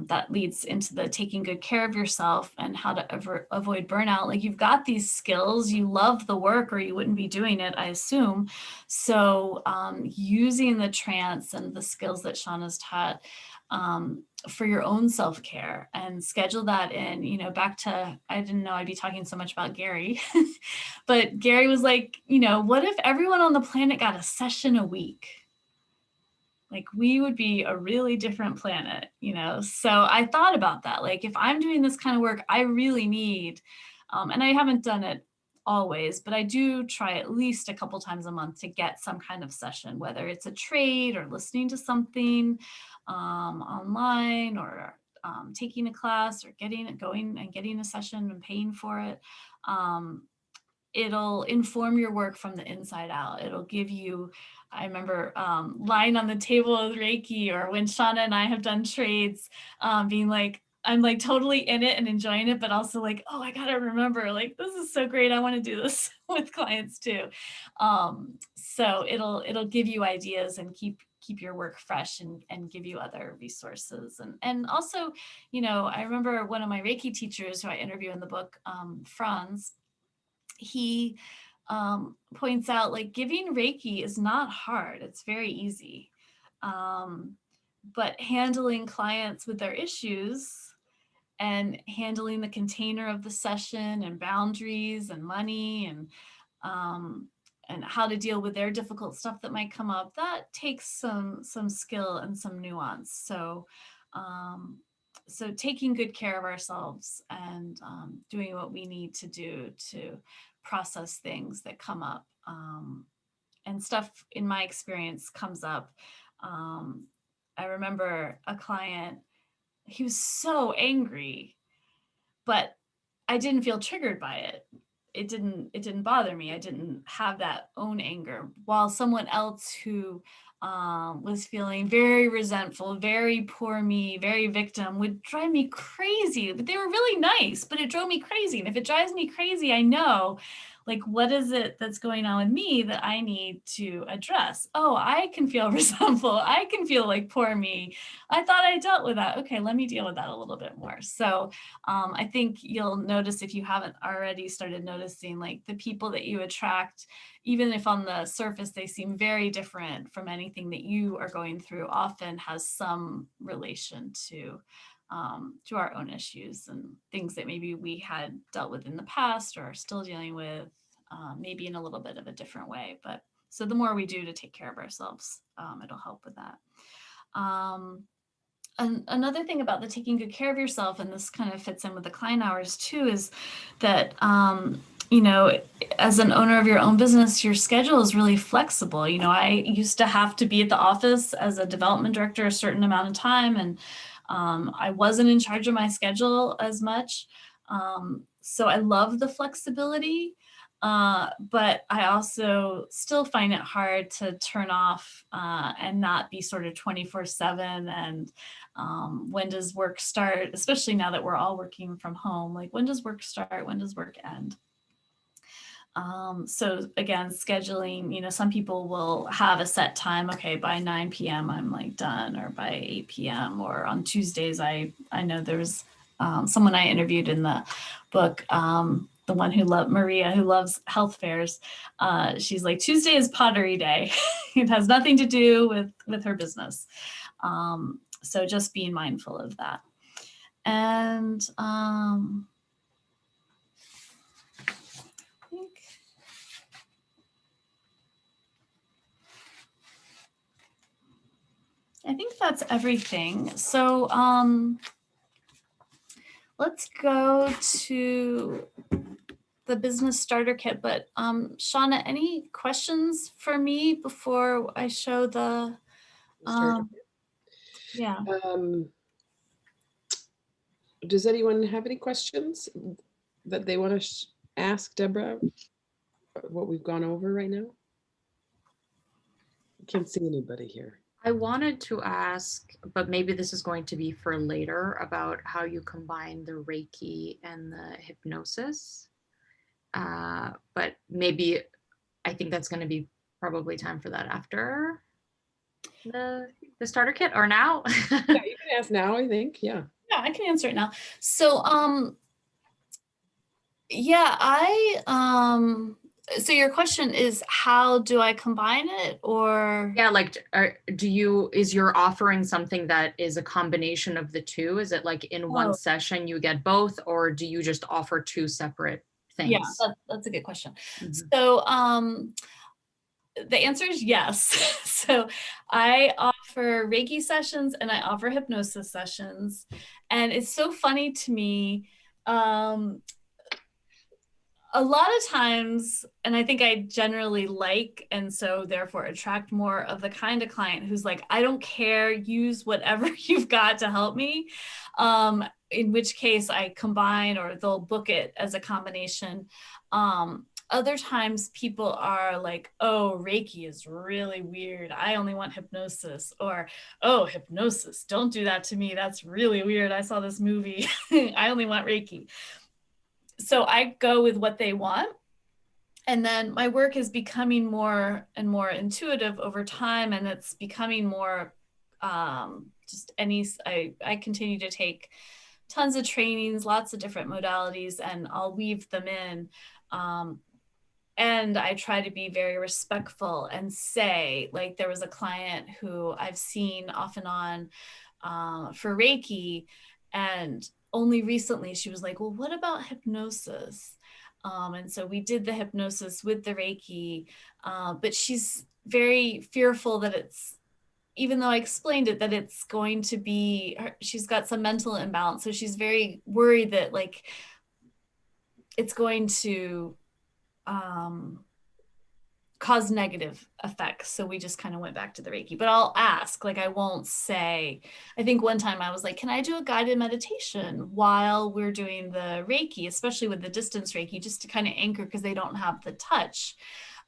that leads into the taking good care of yourself and how to avoid burnout. Like, you've got these skills, you love the work or you wouldn't be doing it, I assume. So using the trance and the skills that Shauna's taught for your own self-care, and schedule that in, you know, back to, I didn't know I'd be talking so much about Gary, but Gary was like, you know, what if everyone on the planet got a session a week? Like, we would be a really different planet, you know? So I thought about that. Like, if I'm doing this kind of work, I really need, and I haven't done it always, but I do try at least a couple times a month to get some kind of session, whether it's a trade or listening to something online, or taking a class, or going and getting a session and paying for it. It'll inform your work from the inside out. It'll give you, I remember lying on the table with Reiki, or when Shauna and I have done trades, being like, I'm like totally in it and enjoying it, but also like, oh, I gotta remember, like, this is so great. I want to do this with clients too. So it'll give you ideas and keep your work fresh, and give you other resources. And also, you know, I remember one of my Reiki teachers who I interview in the book, Franz, he points out, like, giving Reiki is not hard. It's very easy. But handling clients with their issues, and handling the container of the session, and boundaries and money, and how to deal with their difficult stuff that might come up, that takes some skill and some nuance. So so taking good care of ourselves, and doing what we need to do to process things that come up, and stuff, in my experience, comes up. I remember a client, he was so angry, but I didn't feel triggered by it. it didn't bother me. I didn't have that own anger, while someone else who was feeling very resentful, very poor me, very victim, would drive me crazy. But they were really nice, but it drove me crazy. And if it drives me crazy, I know, like, what is it that's going on with me that I need to address? Oh, I can feel resentful. I can feel like poor me. I thought I dealt with that. Okay, let me deal with that a little bit more. So I think you'll notice, if you haven't already started noticing, like, the people that you attract, even if on the surface they seem very different from anything that you are going through, often has some relation to our own issues and things that maybe we had dealt with in the past or are still dealing with, maybe in a little bit of a different way. But so the more we do to take care of ourselves, it'll help with that. And another thing about the taking good care of yourself, and this kind of fits in with the client hours too, is that, you know, as an owner of your own business, your schedule is really flexible. You know, I used to have to be at the office as a development director a certain amount of time, and I wasn't in charge of my schedule as much. So I love the flexibility, but I also still find it hard to turn off and not be sort of 24/7. And when does work start, especially now that we're all working from home? Like, when does work start? When does work end? So again, scheduling, you know, some people will have a set time. Okay, by 9 p.m. I'm like done, or by 8 p.m. Or on Tuesdays, I know there was someone I interviewed in the book, the one who loved Maria, who loves health fairs. She's like, Tuesday is pottery day. It has nothing to do with her business. So just being mindful of that. And I think that's everything. So let's go to the business starter kit. But Shauna, any questions for me before I show the yeah. Does anyone have any questions that they want to ask Deborah? What we've gone over right now? I can't see anybody here. I wanted to ask, but maybe this is going to be for later, about how you combine the Reiki and the hypnosis. But maybe I think that's going to be probably time for that after the starter kit, or now. Yeah, you can ask now, I think. Yeah. Yeah, I can answer it now. So yeah, so your question is, how do I combine it? Or yeah, like, is your offering something that is a combination of the two? Is it like in one session you get both, or do you just offer two separate things? Yeah, that's a good question. So the answer is yes. So I offer Reiki sessions and I offer hypnosis sessions. And it's so funny to me. A lot of times, and I think I generally like, and so therefore attract more of the kind of client who's like, I don't care, use whatever you've got to help me. In which case I combine, or they'll book it as a combination. Other times people are like, oh, Reiki is really weird, I only want hypnosis. Or, oh, hypnosis, don't do that to me, that's really weird, I saw this movie. I only want Reiki. So I go with what they want. And then my work is becoming more and more intuitive over time. And it's becoming more I continue to take tons of trainings, lots of different modalities, and I'll weave them in. And I try to be very respectful and say, like, there was a client who I've seen off and on for Reiki, and only recently she was like, well, what about hypnosis? And so we did the hypnosis with the Reiki, but she's very fearful that it's, even though I explained it, that it's going to be, she's got some mental imbalance. So she's very worried that, like, it's going to cause negative effects. So we just kind of went back to the Reiki, but I'll ask, like, I won't say. I think one time I was like, can I do a guided meditation while we're doing the Reiki, especially with the distance Reiki, just to kind of anchor, because they don't have the touch.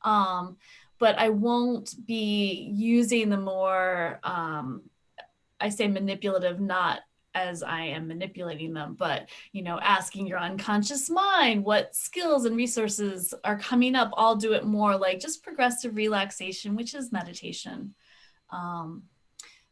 But I won't be using the more, I say manipulative, not as I am manipulating them, but, you know, asking your unconscious mind what skills and resources are coming up. I'll do it more like just progressive relaxation, which is meditation.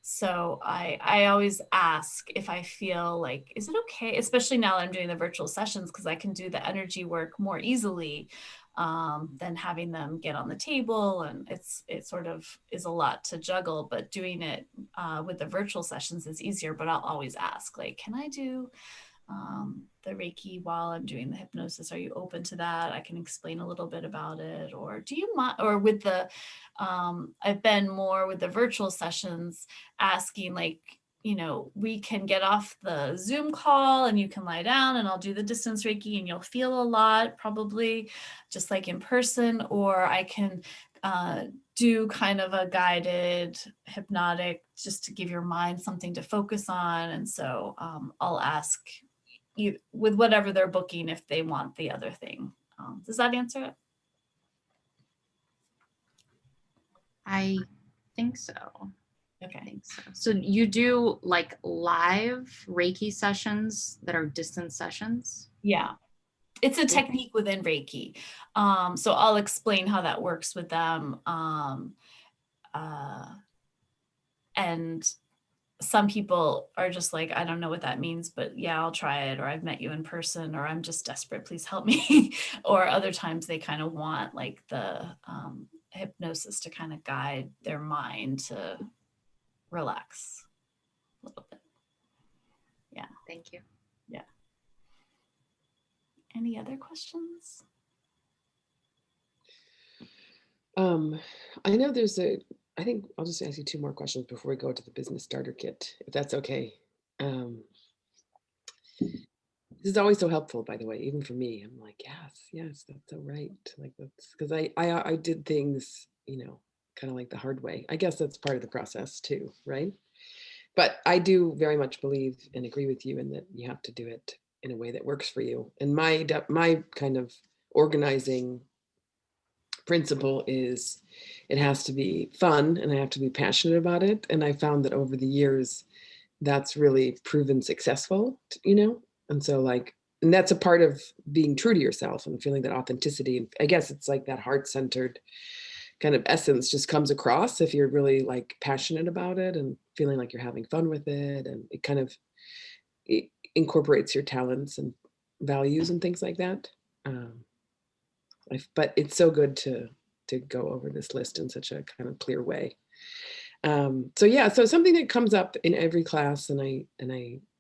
So I always ask if I feel like, is it okay, especially now that I'm doing the virtual sessions, because I can do the energy work more easily than having them get on the table. And it sort of is a lot to juggle, but doing it with the virtual sessions is easier. But I'll always ask, like, can I do the Reiki while I'm doing the hypnosis? Are you open to that? I can explain a little bit about it. Or do you mind, or with the, I've been more with the virtual sessions asking, like, you know, we can get off the Zoom call and you can lie down and I'll do the distance Reiki and you'll feel a lot, probably just like in person, or I can do kind of a guided hypnotic just to give your mind something to focus on. And so I'll ask you with whatever they're booking if they want the other thing. Does that answer it? I think so. Okay. I think so. So you do like live Reiki sessions that are distance sessions? Yeah. It's a technique within Reiki. So I'll explain how that works with them. And some people are just like, I don't know what that means, but yeah, I'll try it. Or I've met you in person, or I'm just desperate, please help me. Or other times they kind of want like the hypnosis to kind of guide their mind to relax a little bit. Yeah. Thank you. Yeah. Any other questions? I know there's I think I'll just ask you two more questions before we go to the business starter kit, if that's okay. This is always so helpful, by the way, even for me. I'm like, yes, that's so right. Like that's because I did things, you know, kind of like the hard way. I guess that's part of the process too, right? But I do very much believe and agree with you in that you have to do it in a way that works for you. And my kind of organizing principle is it has to be fun and I have to be passionate about it. And I found that over the years, that's really proven successful, you know? And so like, and that's a part of being true to yourself and feeling that authenticity. And I guess it's like that heart-centered kind of essence just comes across if you're really like passionate about it and feeling like you're having fun with it. And it kind of it incorporates your talents and values and things like that. But it's so good to go over this list in such a kind of clear way. So yeah, so something that comes up in every class, and I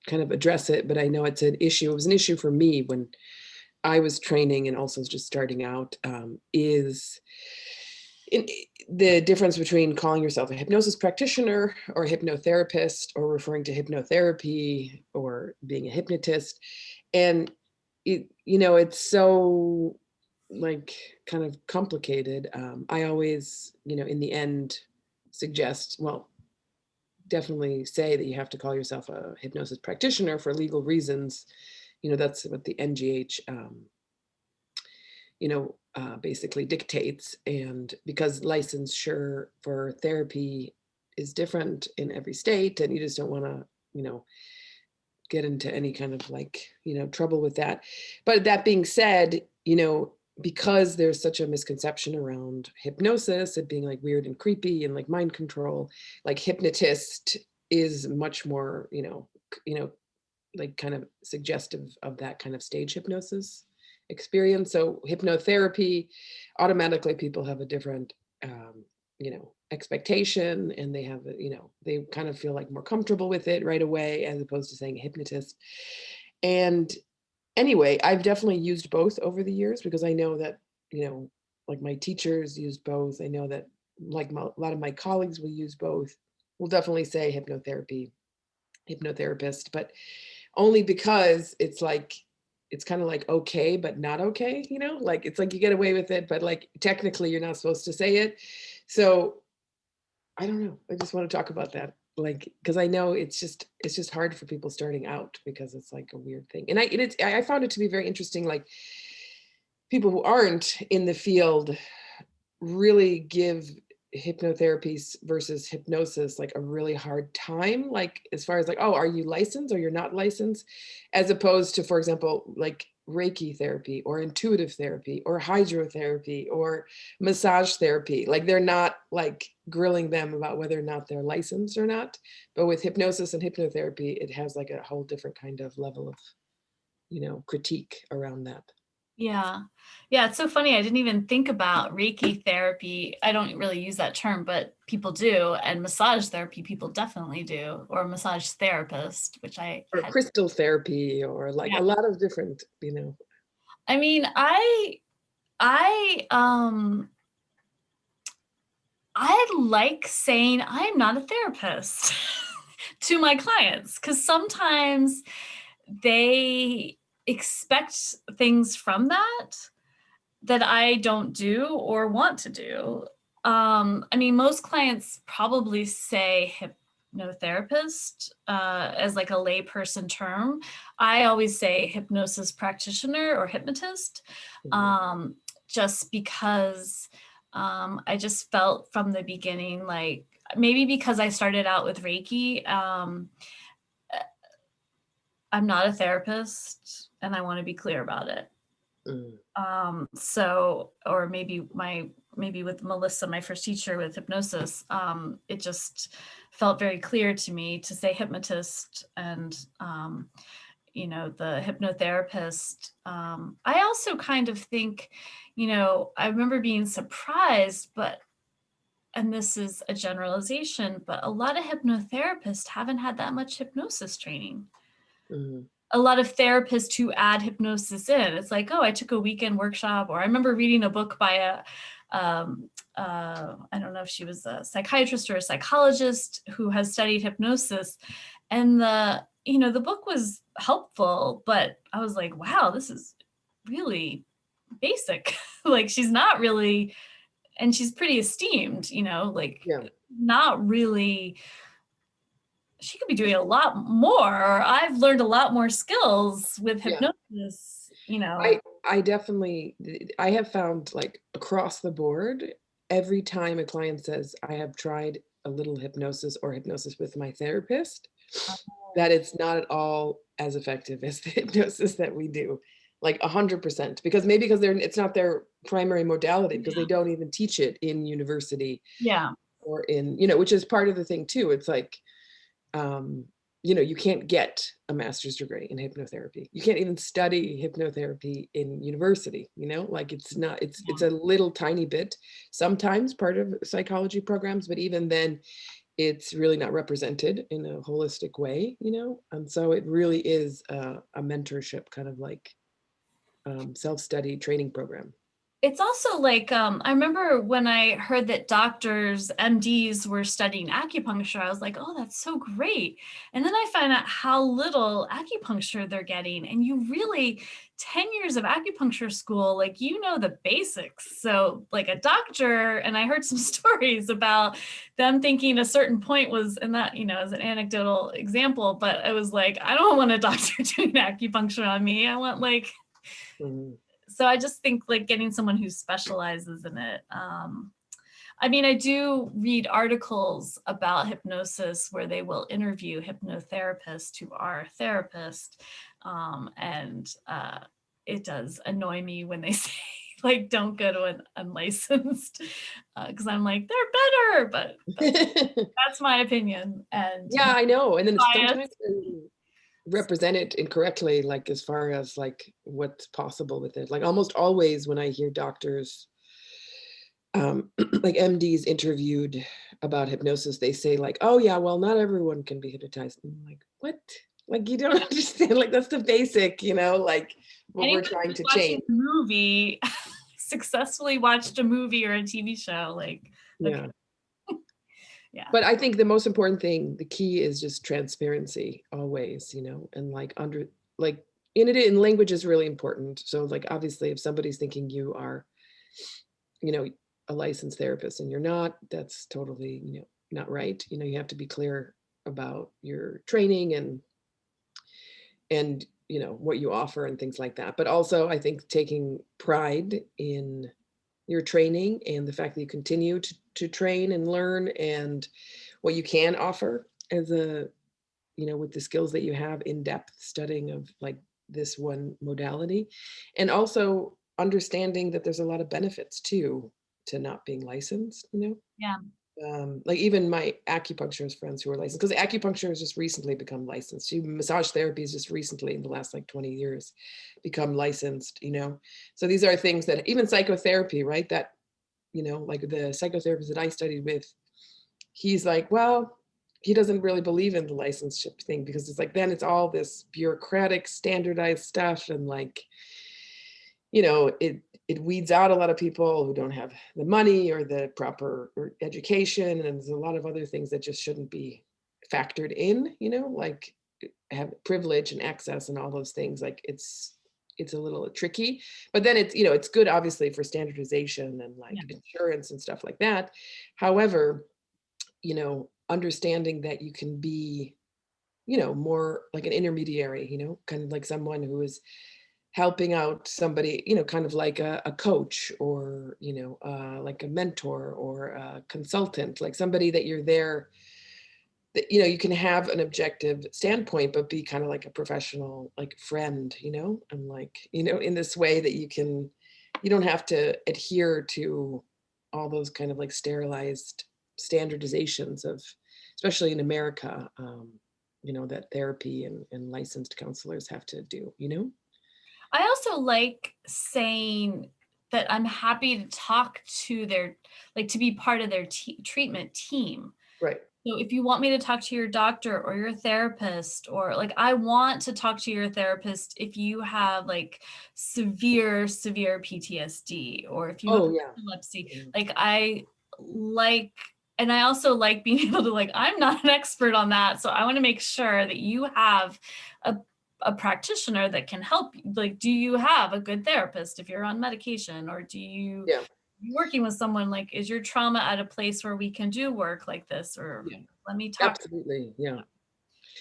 kind of address it, but I know it's an issue. It was an issue for me when I was training and also just starting out, is the difference between calling yourself a hypnosis practitioner or a hypnotherapist or referring to hypnotherapy or being a hypnotist. And it, you know, it's so like kind of complicated. I always, you know, in the end suggest, well, definitely say that you have to call yourself a hypnosis practitioner for legal reasons. You know, that's what the NGH, you know, basically dictates. And because licensure for therapy is different in every state, and you just don't want to, you know, get into any kind of like, you know, trouble with that. But that being said, you know, because there's such a misconception around hypnosis, it being like weird and creepy and like mind control, like hypnotist is much more, you know, like kind of suggestive of that kind of stage hypnosis experience. So hypnotherapy, automatically people have a different, you know, expectation, and they have, you know, they kind of feel like more comfortable with it right away, as opposed to saying hypnotist. And anyway, I've definitely used both over the years because I know that, you know, like my teachers use both. I know that like a lot of my colleagues will use both. We'll definitely say hypnotherapy, hypnotherapist, but only because it's like it's kind of like okay, but not okay, you know, like it's like you get away with it, but like technically you're not supposed to say it. So I don't know. I just want to talk about that. Like, because I know it's just hard for people starting out because it's like a weird thing. And I found it to be very interesting. Like people who aren't in the field really give hypnotherapies versus hypnosis like a really hard time, like as far as like, oh, are you licensed or you're not licensed, as opposed to, for example, like Reiki therapy or intuitive therapy or hydrotherapy or massage therapy. Like they're not like grilling them about whether or not they're licensed or not. But with hypnosis and hypnotherapy, it has like a whole different kind of level of, critique around that. Yeah. Yeah, it's so funny. I didn't even think about Reiki therapy. I don't really use that term, but people do. And massage therapy, people definitely do, or massage therapist, which I Or had. crystal therapy or like Yeah. a lot of different, I mean, I I like saying I'm not a therapist to my clients because sometimes they expect things from that I don't do or want to do. I mean, most clients probably say hypnotherapist as like a layperson term. I always say hypnosis practitioner or hypnotist, Mhm. um, just because I just felt from the beginning, like maybe because I started out with Reiki, I'm not a therapist and I want to be clear about it. Mm. So, or maybe with Melissa, my first teacher with hypnosis, it just felt very clear to me to say hypnotist and, the hypnotherapist. I also kind of think, I remember being surprised, and this is a generalization, but a lot of hypnotherapists haven't had that much hypnosis training. Mhm. A lot of therapists who add hypnosis in. It's like, oh, I took a weekend workshop, or I remember reading a book by I don't know if she was a psychiatrist or a psychologist who has studied hypnosis. And the book was helpful, but I was like, wow, this is really basic. Like she's not really, and she's pretty esteemed, like Yeah. not really, she could be doing a lot more. I've learned a lot more skills with Yeah. hypnosis, I definitely, I have found like across the board, every time a client says, I have tried a little hypnosis or hypnosis with my therapist, that it's not at all as effective as the hypnosis that we do. Like 100%, because maybe because it's not their primary modality, because they don't even teach it in university Yeah. or in, which is part of the thing too. It's like, um, you can't get a master's degree in hypnotherapy. You can't even study hypnotherapy in university, like it's not, it's a little tiny bit, sometimes part of psychology programs, but even then it's really not represented in a holistic way, and so it really is a mentorship kind of like self-study training program. It's also like, I remember when I heard that doctors, MDs were studying acupuncture, I was like, oh, that's so great. And then I find out how little acupuncture they're getting. And you really, 10 years of acupuncture school, like, the basics. So like a doctor, and I heard some stories about them thinking a certain point was, and that, as an anecdotal example, but I was like, I don't want a doctor doing acupuncture on me. I want like, Mhm. so I just think like getting someone who specializes in it. I mean, I do read articles about hypnosis where they will interview hypnotherapists who are therapists. And it does annoy me when they say, like, don't go to an unlicensed, because I'm like, they're better, but that's my opinion. And Yeah, I know, and then bias. sometimes represent it incorrectly, like as far as like what's possible with it. Like almost always when I hear doctors, like MDs interviewed about hypnosis, they say like, oh yeah, well, not everyone can be hypnotized. And I'm like, what? Like you don't understand, like that's the basic, like what we're Anyone trying who's to watching change. a movie successfully watched a movie or a TV show, like, okay, Yeah. yeah. But I think the most important thing, the key is just transparency always, and like And language is really important. So like, obviously, if somebody's thinking you are, a licensed therapist and you're not, that's totally, not right. You have to be clear about your training and what you offer and things like that. But also, I think taking pride in your training and the fact that you continue to train and learn and what you can offer as with the skills that you have, in-depth studying of like this one modality, and also understanding that there's a lot of benefits too to not being licensed. Yeah. Like even my acupuncturist friends who are licensed, because acupuncture has just recently become licensed. Massage therapy is just recently, in the last like 20 years, become licensed. So these are things that even psychotherapy, right? That like the psychotherapist that I studied with, he's like, well, he doesn't really believe in the licenseship thing, because it's like, then it's all this bureaucratic standardized stuff, and like, it weeds out a lot of people who don't have the money or the proper education, and there's a lot of other things that just shouldn't be factored in, like have privilege and access and all those things. Like it's a little tricky, but then it's good obviously for standardization and like insurance and stuff like that. However, understanding that you can be, more like an intermediary, kind of like someone who is helping out somebody, kind of like a coach, or, like a mentor or a consultant, like somebody that you're there, that, you can have an objective standpoint, but be kind of like a professional, like friend, and like, in this way that you don't have to adhere to all those kind of like sterilized standardizations of, especially in America, that therapy and licensed counselors have to do, I also like saying that I'm happy to talk to to be part of their treatment team. Right. So if you want me to talk to your doctor or your therapist, or like, I want to talk to your therapist if you have like severe PTSD, or if you have epilepsy, like and I also like being able to, like, I'm not an expert on that, so I want to make sure that you have a practitioner that can help you. Like, do you have a good therapist if you're on medication, or do you working with someone, like, is your trauma at a place where we can do work like this, or let me talk. Absolutely.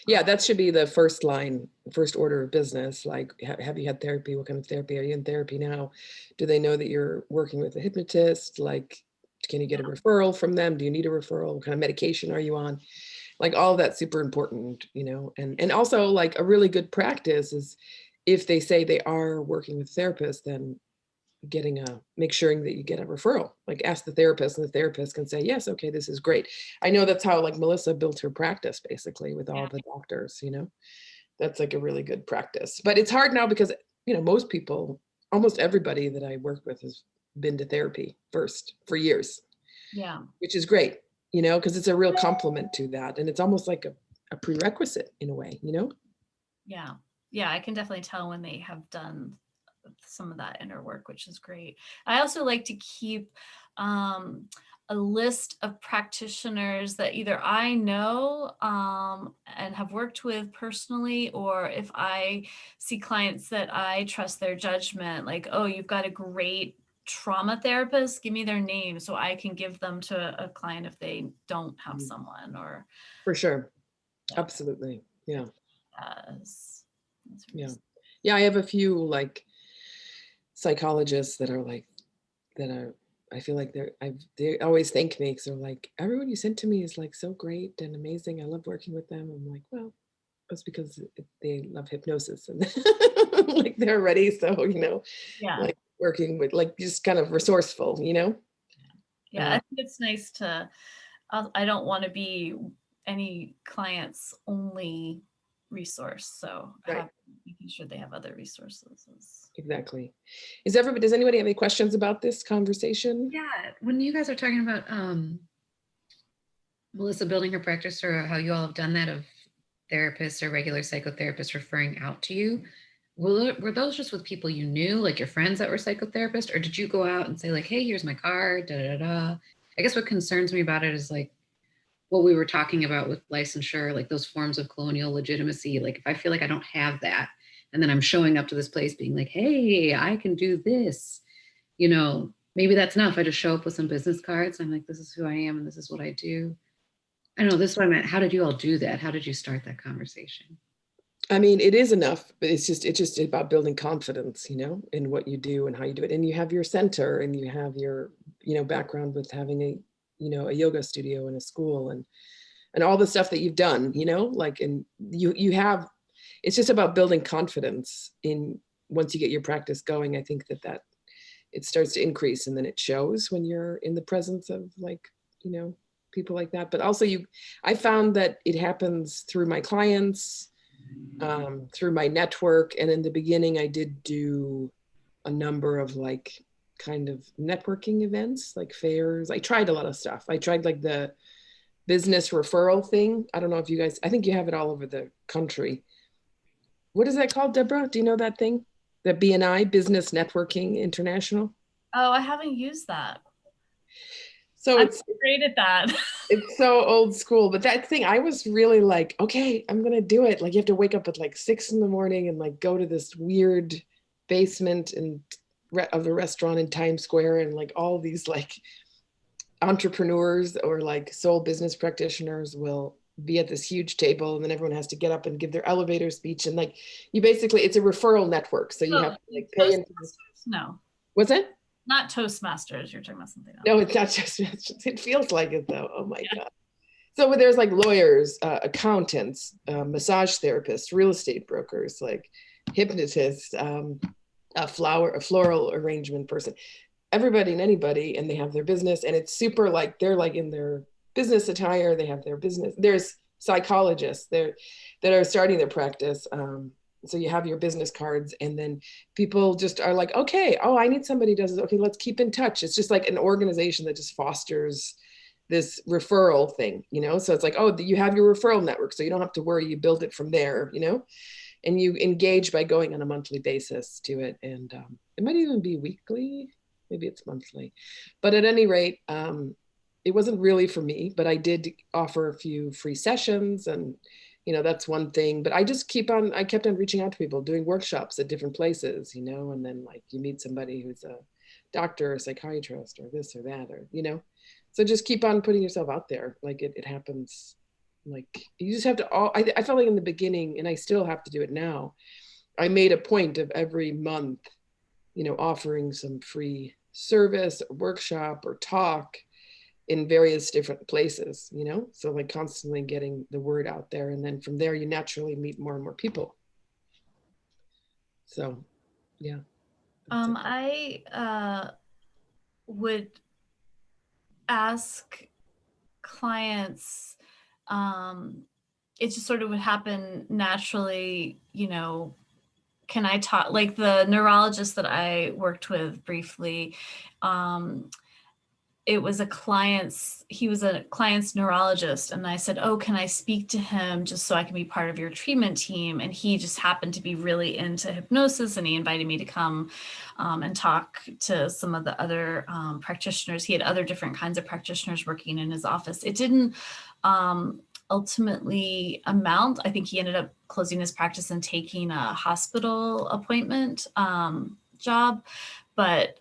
Yeah, that should be the first order of business. Like, have you had therapy? What kind of therapy? Are you in therapy now? Do they know that you're working with a hypnotist? Like, can you get a referral from them? Do you need a referral? What kind of medication are you on? Like, all of that's super important, and also like a really good practice is, if they say they are working with therapists, then make sure that you get a referral, like ask the therapist, and the therapist can say, yes, okay, this is great. I know that's how like Melissa built her practice, basically, with all the doctors, that's like a really good practice. But it's hard now because, most people, almost everybody that I work with has been to therapy first for years. Yeah. Which is great, because it's a real compliment to that. And it's almost like a prerequisite in a way, Yeah. Yeah. I can definitely tell when they have done some of that inner work, which is great. I also like to keep a list of practitioners that either I know and have worked with personally, or if I see clients that I trust their judgment, like, oh, you've got a great trauma therapist, give me their name so I can give them to a client if they don't have someone. Or for sure. Absolutely. Yeah. I have a few like psychologists that are I feel like they always thank me, because they're like, everyone you sent to me is like so great and amazing, I love working with them. I'm like, well, that's because they love hypnosis and like they're ready, so like working with, like, just kind of resourceful, I think it's nice to, I don't want to be any client's only resource, so making sure they have other resources. Exactly. Does anybody have any questions about this conversation? Yeah, when you guys are talking about Melissa building her practice, or how you all have done that, of therapists or regular psychotherapists referring out to you, were those just with people you knew, like your friends that were psychotherapists, or did you go out and say like, hey, here's my card, da da da? I guess what concerns me about it is like what we were talking about with licensure, like those forms of colonial legitimacy. Like, if I feel like I don't have that, And then I'm showing up to this place being like, hey, I can do this. You know, maybe that's enough. I just show up with some business cards. I'm like, this is who I am and this is what I do. I don't know, this is what I meant. How did you all do that? How did you start that conversation? I mean, it is enough, but it's just about building confidence, you know, in what you do and how you do it. And you have your center and you have your, you know, background with having a, you know, a yoga studio and a school and all the stuff that you've done, you know, like, and you have, it's just about building confidence in, once you get your practice going. I think that it starts to increase, and then it shows when you're in the presence of, like, you know, people like that. But also I found that it happens through my clients, through my network. And in the beginning, I did do a number of, like, kind of networking events, like fairs. I tried a lot of stuff. I tried, like, the business referral thing. I don't know if you guys, I think you have it all over the country. What is that called, Deborah? Do you know that thing? The BNI, Business Networking International? Oh, I haven't used that. So I'm it's great at that. it's so old school, but that thing, I was really like, okay, I'm gonna do it. Like, you have to wake up at like 6 in the morning and, like, go to this weird basement of a restaurant in Times Square, and, like, all these, like, entrepreneurs or, like, sole business practitioners will be at this huge table, and then everyone has to get up and give their elevator speech. And, like, you basically, it's a referral network. So you have to, like, pay into this. No. What's it? Not Toastmasters. You're talking about something else. No, it's not just, it feels like it though. Oh my God. So there's, like, lawyers, accountants, massage therapists, real estate brokers, like hypnotists, a floral arrangement person, everybody and anybody, and they have their business, and it's super, like, they're, like, in their business attire, they have their business. There's psychologists there that are starting their practice. So you have your business cards, and then people just are like, okay, oh, I need somebody who does this. Okay, let's keep in touch. It's just like an organization that just fosters this referral thing, you know? So it's like, oh, you have your referral network, so you don't have to worry, you build it from there, you know? And you engage by going on a monthly basis to it. And it might even be weekly, maybe it's monthly. But at any rate, it wasn't really for me, but I did offer a few free sessions, and, you know, that's one thing. But I kept on reaching out to people, doing workshops at different places, you know, and then, like, you meet somebody who's a doctor or a psychiatrist or this or that, or, you know, so just keep on putting yourself out there. Like, it happens. Like, you just have to, I felt like in the beginning, and I still have to do it now, I made a point of every month, you know, offering some free service or workshop or talk in various different places, you know, so, like, constantly getting the word out there. And then from there, you naturally meet more and more people. So, yeah. I would ask clients, it just sort of would happen naturally, you know, can I talk, like the neurologist that I worked with briefly, he was a client's neurologist. And I said, oh, can I speak to him just so I can be part of your treatment team? And he just happened to be really into hypnosis, and he invited me to come and talk to some of the other practitioners. He had other different kinds of practitioners working in his office. It didn't ultimately amount. I think he ended up closing his practice and taking a hospital appointment job. But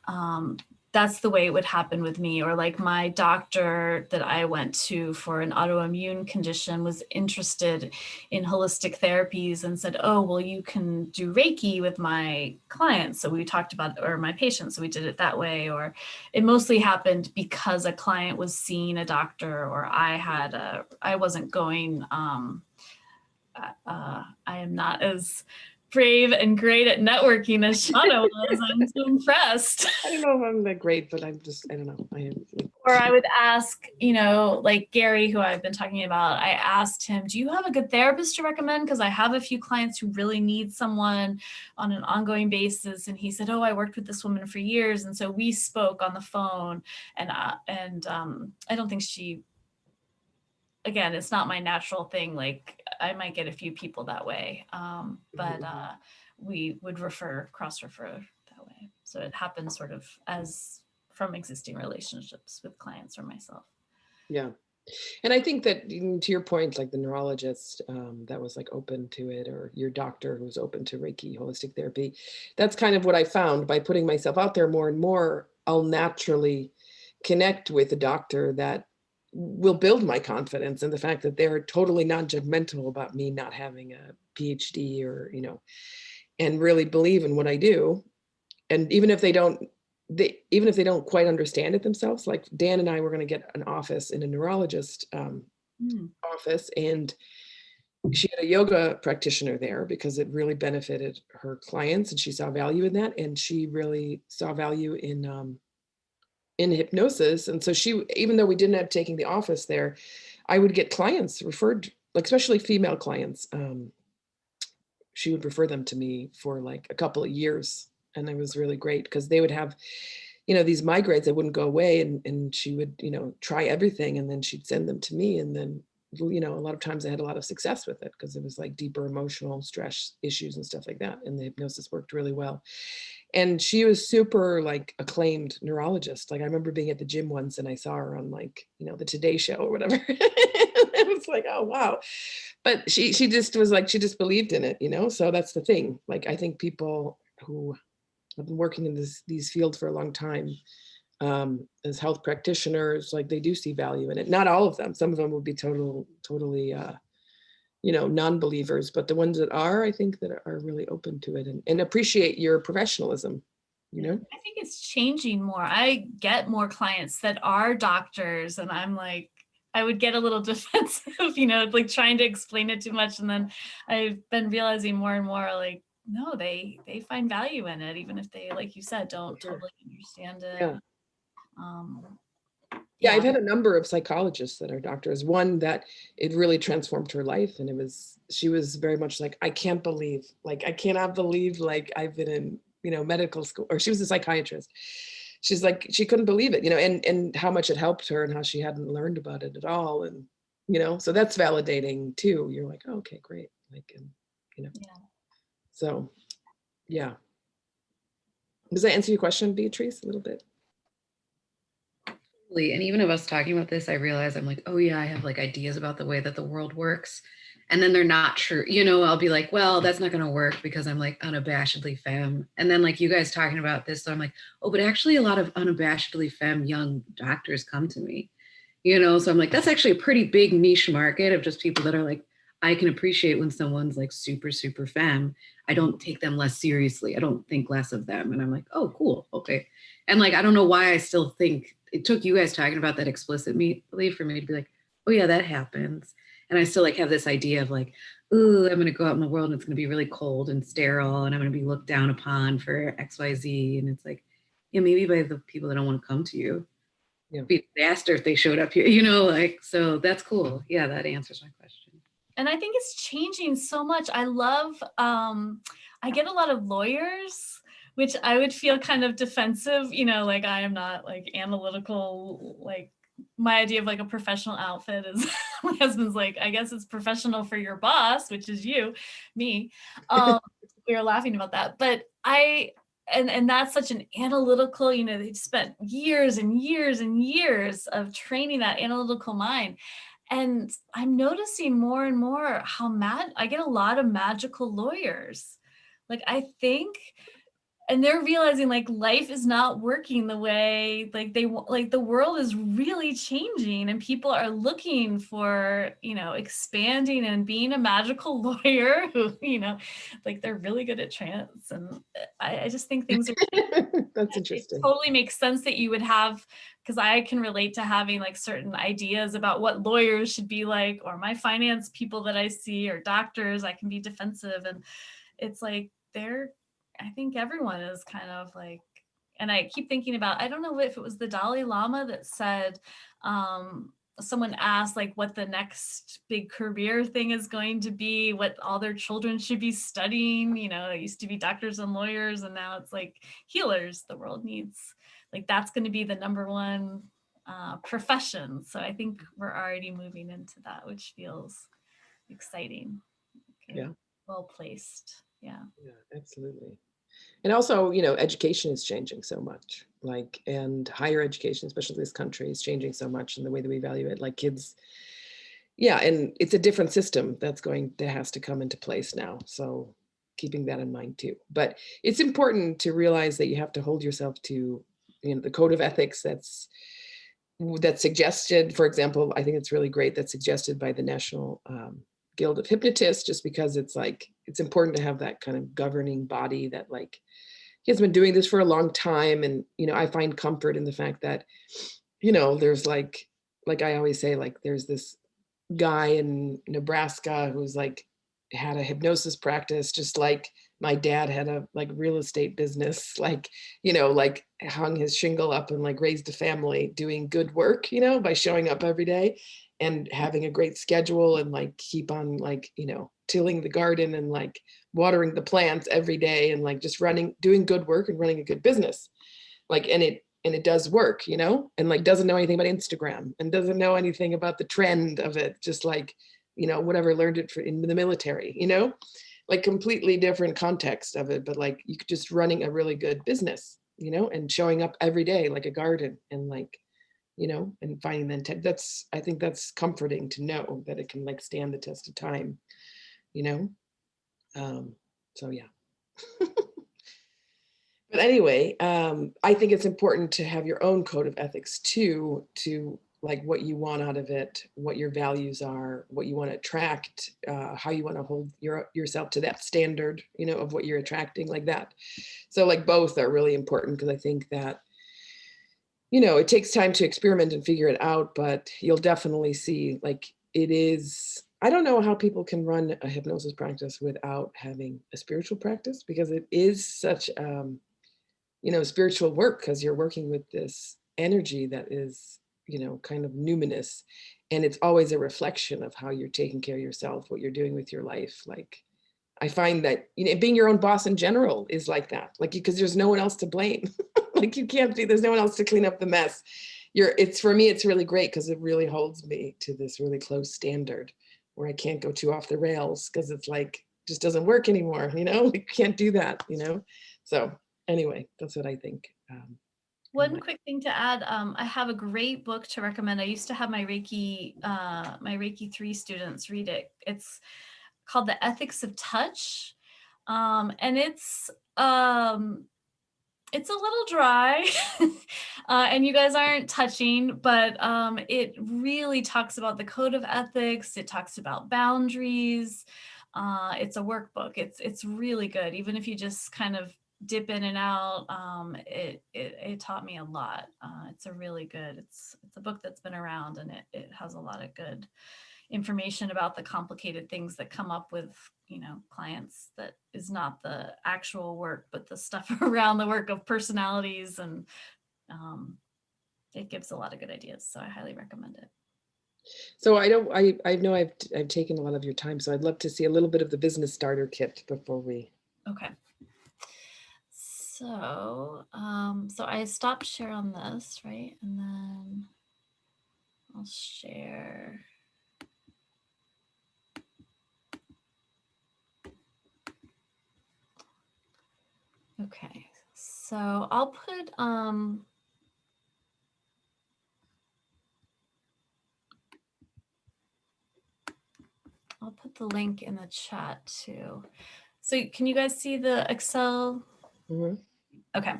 that's the way it would happen with me. Or like my doctor that I went to for an autoimmune condition was interested in holistic therapies and said, oh, well, you can do Reiki with my clients. So we talked about, or my patients, so we did it that way. Or it mostly happened because a client was seeing a doctor, or I wasn't going, I am not as brave and great at networking as Shauna was. I'm so impressed. I don't know if I'm that great, but I don't know. I am. Or I would ask, you know, like Gary, who I've been talking about, I asked him, do you have a good therapist to recommend? Because I have a few clients who really need someone on an ongoing basis. And he said, oh, I worked with this woman for years. And so we spoke on the phone, and I don't think again, it's not my natural thing. Like I might get a few people that way, but we would cross-refer that way. So it happens sort of as from existing relationships with clients or myself. Yeah. And I think that to your point, like the neurologist that was like open to it, or your doctor who was open to Reiki holistic therapy, that's kind of what I found by putting myself out there more and more. I'll naturally connect with a doctor that will build my confidence in the fact that they're totally non-judgmental about me not having a PhD, or, and really believe in what I do. And even if they don't, quite understand it themselves, like Dan and I were going to get an office in a neurologist office, and she had a yoga practitioner there because it really benefited her clients, and she saw value in that, and she really saw value in hypnosis. And so she, even though we didn't have taking the office there, I would get clients referred, like especially female clients. She would refer them to me for like a couple of years, and it was really great because they would have these migraines that wouldn't go away, and she would try everything, and then she'd send them to me, and then a lot of times I had a lot of success with it because it was like deeper emotional stress issues and stuff like that, and the hypnosis worked really well. And she was super like acclaimed neurologist. Like I remember being at the gym once and I saw her on like the Today Show or whatever. It was like, oh wow. But she just was like, she just believed in it, so that's the thing. Like I think people who have been working in these fields for a long time, as health practitioners, like they do see value in it. Not all of them. Some of them would be totally non-believers, but the ones that are, I think that are really open to it and appreciate your professionalism, I think it's changing more. I get more clients that are doctors, and I'm like, I would get a little defensive, like trying to explain it too much. And then I've been realizing more and more, like, no, they find value in it, even if they, like you said, don't totally understand it. Yeah. Yeah. I've had a number of psychologists that are doctors. One that it really transformed her life, and she was very much like, I cannot believe, like I've been in, medical school, or she was a psychiatrist. She's like, she couldn't believe it, and how much it helped her and how she hadn't learned about it at all. And, so that's validating too. You're like, oh, okay, great. Like, and, Yeah. So, yeah. Does that answer your question, Beatrice, a little bit? And even of us talking about this, I realize I'm like, oh yeah, I have like ideas about the way that the world works. And then they're not true. I'll be like, well, that's not going to work because I'm like unabashedly femme. And then like you guys talking about this, so I'm like, oh, but actually a lot of unabashedly femme young doctors come to me, so I'm like, that's actually a pretty big niche market of just people that are like, I can appreciate when someone's like super, super femme. I don't take them less seriously. I don't think less of them. And I'm like, oh, cool. Okay. And like, I don't know why I still think it took you guys talking about that explicitly for me to be like, oh yeah, that happens. And I still like have this idea of like, ooh, I'm going to go out in the world and it's going to be really cold and sterile and I'm going to be looked down upon for XYZ. And it's like, yeah, maybe by the people that don't want to come to you. Yeah. It'd be a disaster if they showed up here, like, so that's cool. Yeah, that answers my question. And I think it's changing so much. I love, I get a lot of lawyers, which I would feel kind of defensive, like I am not like analytical, like my idea of like a professional outfit is my husband's like, I guess it's professional for your boss, which is me. We were laughing about that, but and that's such an analytical, they've spent years and years and years of training that analytical mind. And I'm noticing more and more how I get a lot of magical lawyers. Like, I think, and they're realizing like life is not working the way like the world is really changing and people are looking for, expanding and being a magical lawyer who, like they're really good at trance. And I just think things are that's interesting. It totally makes sense that you would have, because I can relate to having like certain ideas about what lawyers should be like, or my finance people that I see, or doctors. I can be defensive, and it's like I think everyone is kind of like, and I keep thinking about, I don't know if it was the Dalai Lama that said, someone asked like what the next big career thing is going to be, what all their children should be studying. It used to be doctors and lawyers, and now it's like healers. The world needs, like, that's going to be the number one profession. So I think we're already moving into that, which feels exciting. Okay. Yeah. Well placed. Yeah. Yeah, absolutely. And also, education is changing so much. like, and higher education, especially this country, is changing so much in the way that we value it. Like kids, yeah, and it's a different system that has to come into place now. So keeping that in mind too. But it's important to realize that you have to hold yourself to, the code of ethics that's suggested. For example, I think it's really great that's suggested by the National Guild of Hypnotists, just because it's like, it's important to have that kind of governing body that like, he has been doing this for a long time. And, I find comfort in the fact that, there's like I always say, like, there's this guy in Nebraska who's like had a hypnosis practice, just like my dad had a like real estate business, like, like hung his shingle up and like raised a family doing good work, by showing up every day and having a great schedule and like keep on like, tilling the garden and like watering the plants every day and like just doing good work and running a good business. Like, and it does work, and like doesn't know anything about Instagram and doesn't know anything about the trend of it. Just like, whatever, learned it in the military, like completely different context of it, but like you could just running a really good business, and showing up every day like a garden and like, and finding the intent. I think that's comforting to know that it can like stand the test of time, so yeah. But anyway, I think it's important to have your own code of ethics too, to like what you want out of it, what your values are, what you want to attract, how you want to hold yourself to that standard, of what you're attracting, like that. So like both are really important, because I think that, it takes time to experiment and figure it out, but you'll definitely see like it is. I don't know how people can run a hypnosis practice without having a spiritual practice, because it is such spiritual work, because you're working with this energy that is, kind of numinous, and it's always a reflection of how you're taking care of yourself, what you're doing with your life. Like, I find that, being your own boss in general is like that, like, because there's no one else to blame. Like there's no one else to clean up the mess. For me, it's really great, because it really holds me to this really close standard where I can't go too off the rails, because it's like, just doesn't work anymore. You can't do that, so anyway, that's what I think. One quick thing to add, I have a great book to recommend. I used to have my Reiki 3 students read it. It's called The Ethics of Touch. And it's a little dry and you guys aren't touching, but it really talks about the code of ethics. It talks about boundaries. It's a workbook. It's really good. Even if you just kind of dip in and out, it taught me a lot. It's a book that's been around, and it has a lot of good information about the complicated things that come up with, clients, that is not the actual work, but the stuff around the work of personalities, and it gives a lot of good ideas. So I highly recommend it. So I know I've taken a lot of your time, so I'd love to see a little bit of the business starter kit before we. Okay. So, so I stopped share on this, right? And then I'll share. Okay, so I'll put the link in the chat too. So can you guys see the Excel? Mm-hmm. Okay,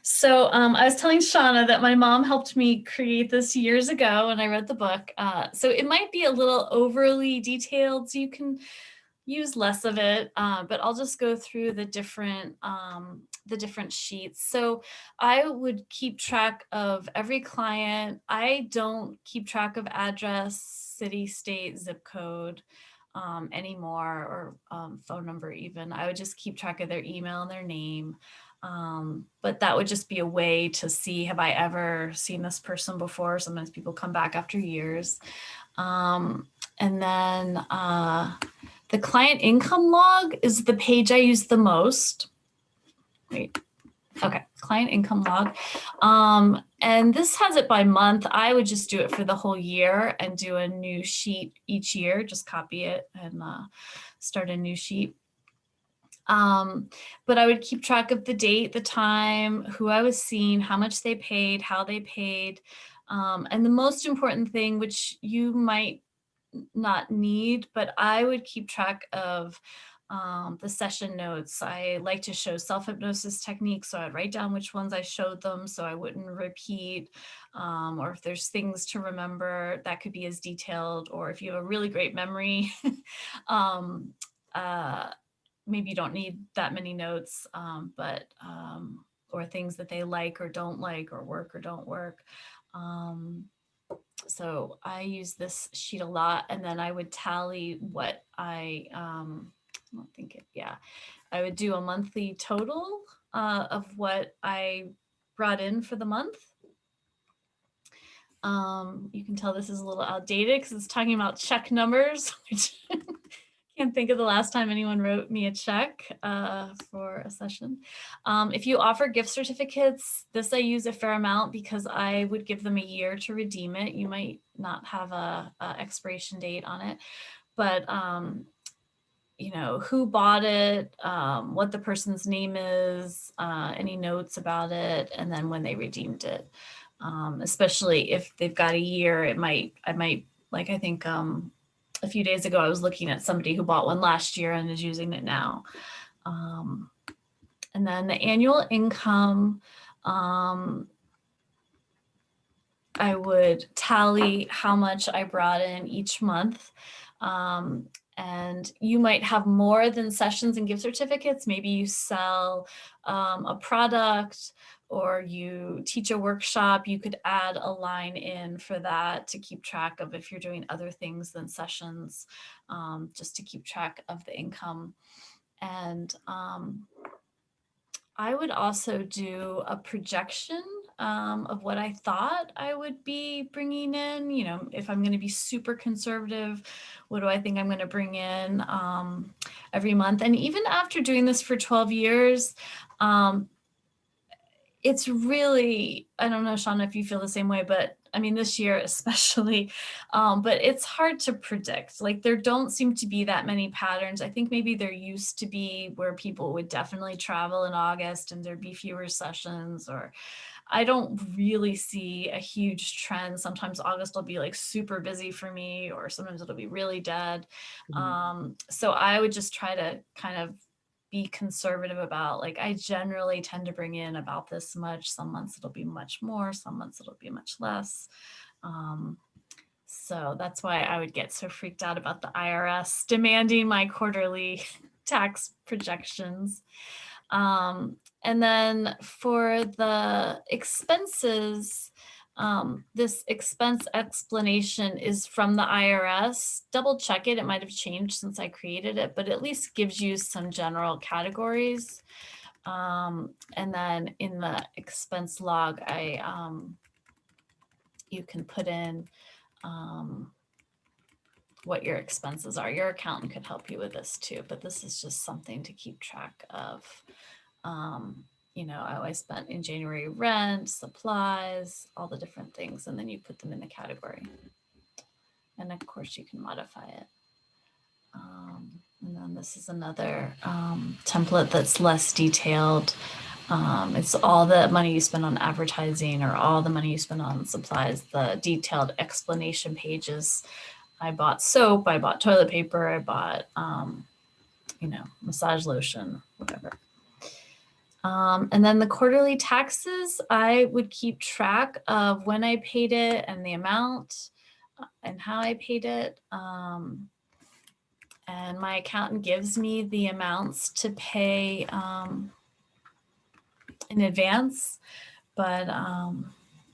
so I was telling Shauna that my mom helped me create this years ago when I read the book. So it might be a little overly detailed, so you can use less of it, but I'll just go through the different sheets. So I would keep track of every client. I don't keep track of address, city, state, zip code anymore, or phone number even. I would just keep track of their email and their name. But that would just be a way to see, have I ever seen this person before? Sometimes people come back after years. And then the client income log is the page I use the most. Wait. Okay, client income log. And this has it by month. I would just do it for the whole year and do a new sheet each year, just copy it and start a new sheet. But I would keep track of the date, the time, who I was seeing, how much they paid, how they paid. And the most important thing, which you might not need, but I would keep track of the session notes. I like to show self-hypnosis techniques, so I'd write down which ones I showed them so I wouldn't repeat, or if there's things to remember, that could be as detailed, or if you have a really great memory, maybe you don't need that many notes, or things that they like or don't like, or work or don't work. So I use this sheet a lot, and then I would tally what I don't think it, yeah, I would do a monthly total of what I brought in for the month. You can tell this is a little outdated because it's talking about check numbers, which can't think of the last time anyone wrote me a check for a session. If you offer gift certificates, this I use a fair amount because I would give them a year to redeem it. You might not have a expiration date on it, but you know, who bought it, what the person's name is, any notes about it, and then when they redeemed it. Especially if they've got a year, I might, like, I think a few days ago, I was looking at somebody who bought one last year and is using it now. And then the annual income, I would tally how much I brought in each month. And you might have more than sessions and gift certificates. Maybe you sell a product or you teach a workshop. You could add a line in for that to keep track of if you're doing other things than sessions, just to keep track of the income. And I would also do a projection of what I thought I would be bringing in. You know, if I'm going to be super conservative, what do I think I'm going to bring in every month? And even after doing this for 12 years, it's really, I don't know, Shauna, if you feel the same way, but I mean, this year especially, but it's hard to predict. Like, there don't seem to be that many patterns. I think maybe there used to be where people would definitely travel in August and there'd be fewer sessions, or I don't really see a huge trend. Sometimes August will be like super busy for me, or sometimes it'll be really dead. So I would just try to kind of be conservative about, like, I generally tend to bring in about this much. Some months it'll be much more, some months it'll be much less. So that's why I would get so freaked out about the IRS demanding my quarterly tax projections. And then for the expenses, this expense explanation is from the IRS. Double check it. It might have changed since I created it, but at least gives you some general categories. And then in the expense log, you can put in what your expenses are. Your accountant could help you with this too, but this is just something to keep track of. You know, I spent in January rent, supplies, all the different things, and then you put them in the category. And of course you can modify it. And then this is another template that's less detailed. It's all the money you spend on advertising or all the money you spend on supplies, the detailed explanation pages. I bought soap, I bought toilet paper, I bought, you know, massage lotion, whatever. And then the quarterly taxes, I would keep track of when I paid it and the amount and how I paid it. And my accountant gives me the amounts to pay in advance, but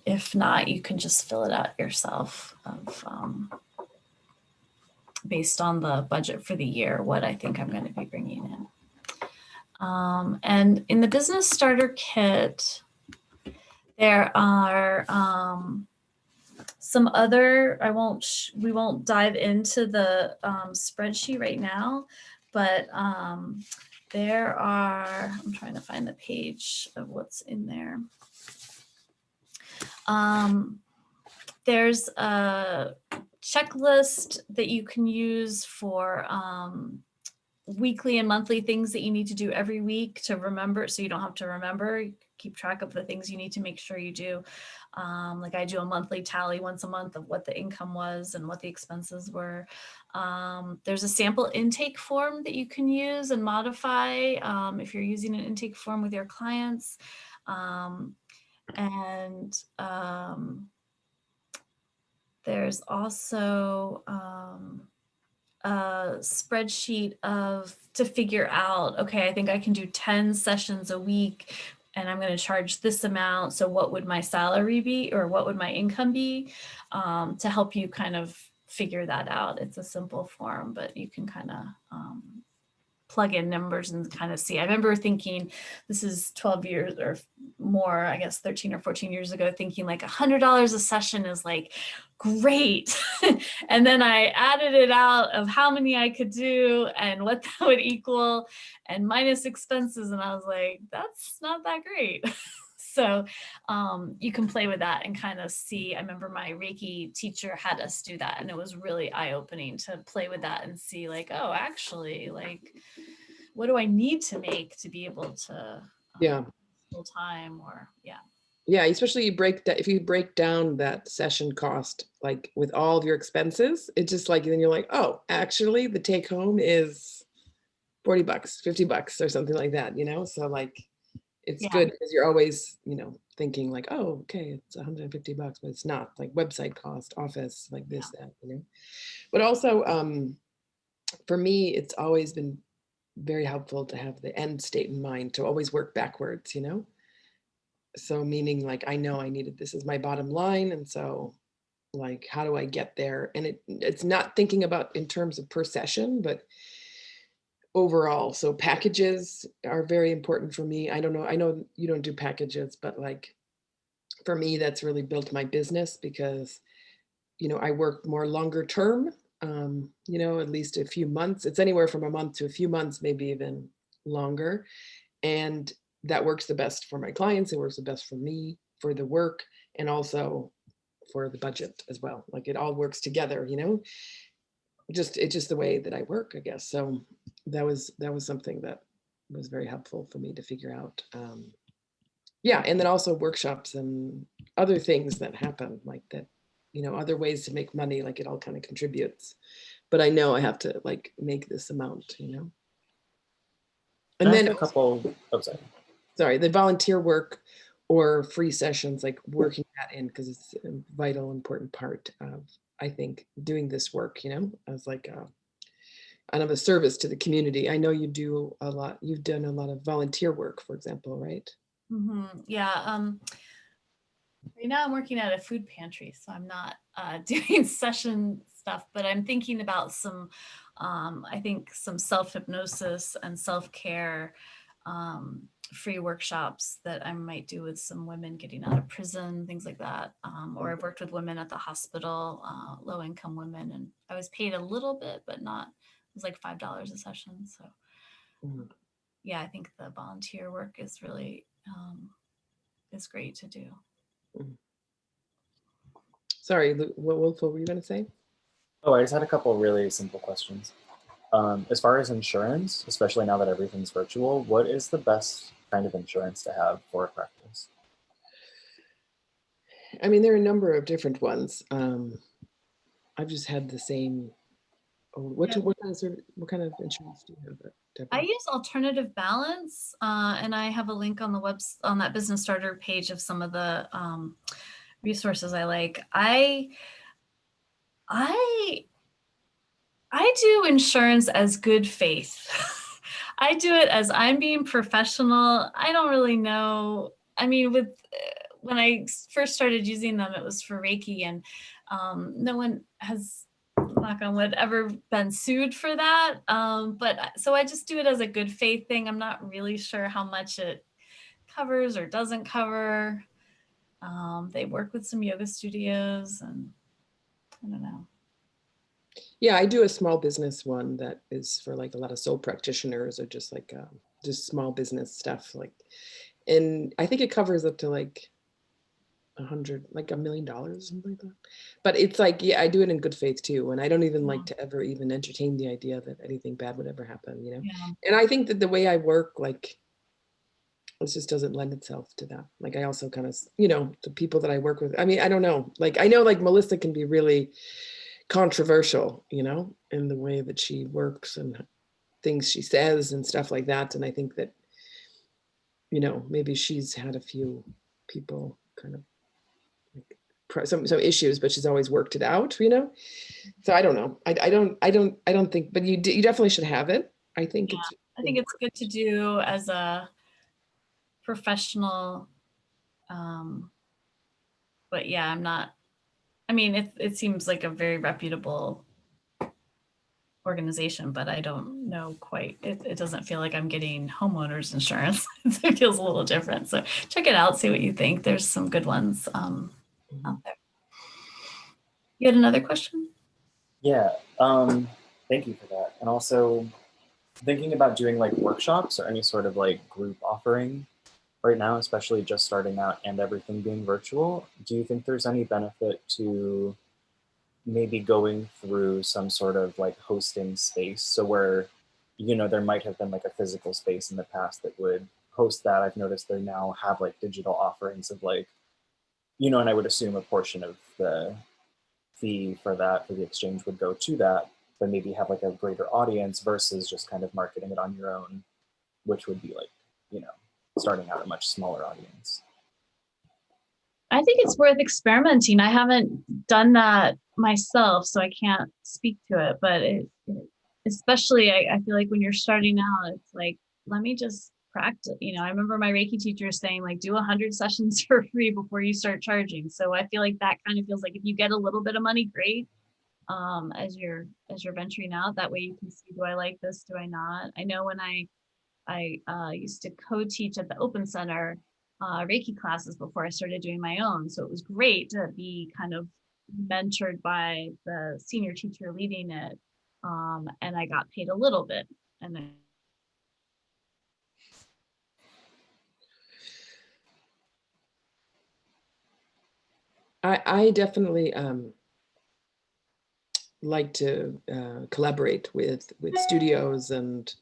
if not, you can just fill it out yourself based on the budget for the year, what I think I'm going to be bringing in. And in the business starter kit, there are some other, we won't dive into the spreadsheet right now, but there are, I'm trying to find the page of what's in there. There's a checklist that you can use for weekly and monthly things that you need to do every week to remember, so you don't have to remember. Keep track of the things you need to make sure you do. Like I do a monthly tally once a month of what the income was and what the expenses were. There's a sample intake form that you can use and modify if you're using an intake form with your clients. There's also a spreadsheet to figure out, okay, I think I can do 10 sessions a week and I'm going to charge this amount. So what would my salary be, or what would my income be, to help you kind of figure that out. It's a simple form, but you can kind of plug in numbers and kind of see. I remember thinking, this is 12 years or more, I guess 13 or 14 years ago, thinking like $100 a session is like great. And then I added it out of how many I could do and what that would equal and minus expenses. And I was like, that's not that great. So you can play with that and kind of see. I remember my Reiki teacher had us do that, and it was really eye-opening to play with that and see like, oh, actually, like, what do I need to make to be able to full time, or Yeah, especially if you break down that session cost, like with all of your expenses, it's just like, then you're like, oh, actually the take home is $40, $50 or something like that, So like, it's good because you're always, thinking like, oh, okay, it's $150, but it's not, like website cost, office, like this, that, But also, for me, it's always been very helpful to have the end state in mind, to always work backwards, So meaning like, I know this is my bottom line. And so like, how do I get there? And it's not thinking about in terms of per session, but overall. So packages are very important for me. I don't know. I know you don't do packages, but like for me, that's really built my business because, I work more longer term, at least a few months. It's anywhere from a month to a few months, maybe even longer. And that works the best for my clients. It works the best for me, for the work, and also for the budget as well. Like it all works together, it's just the way that I work, I guess. So that was something that was very helpful for me to figure out. And then also workshops and other things that happen like that, other ways to make money, like it all kind of contributes. But I know I have to like make this amount, And then a couple, sorry, the volunteer work or free sessions, like working that in, because it's a vital, important part of, I think, doing this work, as like kind of a service to the community. I know you do a lot. You've done a lot of volunteer work, for example, right? Mm-hmm. Yeah. Right now I'm working at a food pantry, so I'm not doing session stuff, but I'm thinking about some, I think some self-hypnosis and self-care free workshops that I might do with some women getting out of prison, things like that. Or I've worked with women at the hospital, low-income women, and I was paid a little bit, but not, it was like $5 a session. So yeah, I think the volunteer work is really, is great to do. Sorry, what were you going to say? Oh, I just had a couple really simple questions. As far as insurance, especially now that everything's virtual, what is the best kind of insurance to have for a practice? I mean, there are a number of different ones. I've just had the same. What kind of insurance do you have, Deborah? I use Alternative Balance, and I have a link on the on that business starter page of some of the resources I like. I do insurance as good faith. I do it as I'm being professional. I don't really know. I mean, when I first started using them, it was for Reiki, and no one has, knock on wood, ever been sued for that. But so I just do it as a good faith thing. I'm not really sure how much it covers or doesn't cover. They work with some yoga studios, and I don't know. Yeah, I do a small business one that is for like a lot of sole practitioners, or just like just small business stuff. Like, and I think it covers up to like like $1 million or something like that. But it's like, yeah, I do it in good faith too. And I don't even like to ever even entertain the idea that anything bad would ever happen, you know? Yeah. And I think that the way I work, like, it just doesn't lend itself to that. Like, I also kind of, you know, the people that I work with, I mean, I don't know, like, I know like Melissa can be really controversial, you know, in the way that she works and things she says and stuff like that. And I think that, you know, maybe she's had a few people kind of like some issues, but she's always worked it out, you know? So I don't know. I don't think, but you definitely should have it. I think Yeah, it's, I think it's good to do as a professional. But yeah, I'm not, I mean, it seems like a very reputable organization, but I don't know quite. It doesn't feel like I'm getting homeowners insurance. It feels a little different. So check it out, see what you think. There's some good ones out there. You had another question? Yeah, thank you for that. And also thinking about doing like workshops or any sort of like group offering right now, especially just starting out and everything being virtual, do you think there's any benefit to maybe going through some sort of like hosting space? So where, you know, there might have been like a physical space in the past that would host that. I've noticed they now have like digital offerings of like, you know, and I would assume a portion of the fee for that, for the exchange, would go to that, but maybe have like a greater audience versus just kind of marketing it on your own, which would be like, you know, starting out a much smaller audience. I think it's worth experimenting. I haven't done that myself, so I can't speak to it, but especially I feel like when you're starting out, it's like, let me just practice. You know, I remember my Reiki teacher saying like, do 100 sessions for free before you start charging. So I feel like that kind of feels like if you get a little bit of money, great. As you're venturing out, that way you can see, do I like this? Do I not? I know when I used to co-teach at the Open Center Reiki classes before I started doing my own. So it was great to be kind of mentored by the senior teacher leading it. And I got paid a little bit. And then I definitely like to collaborate with studios and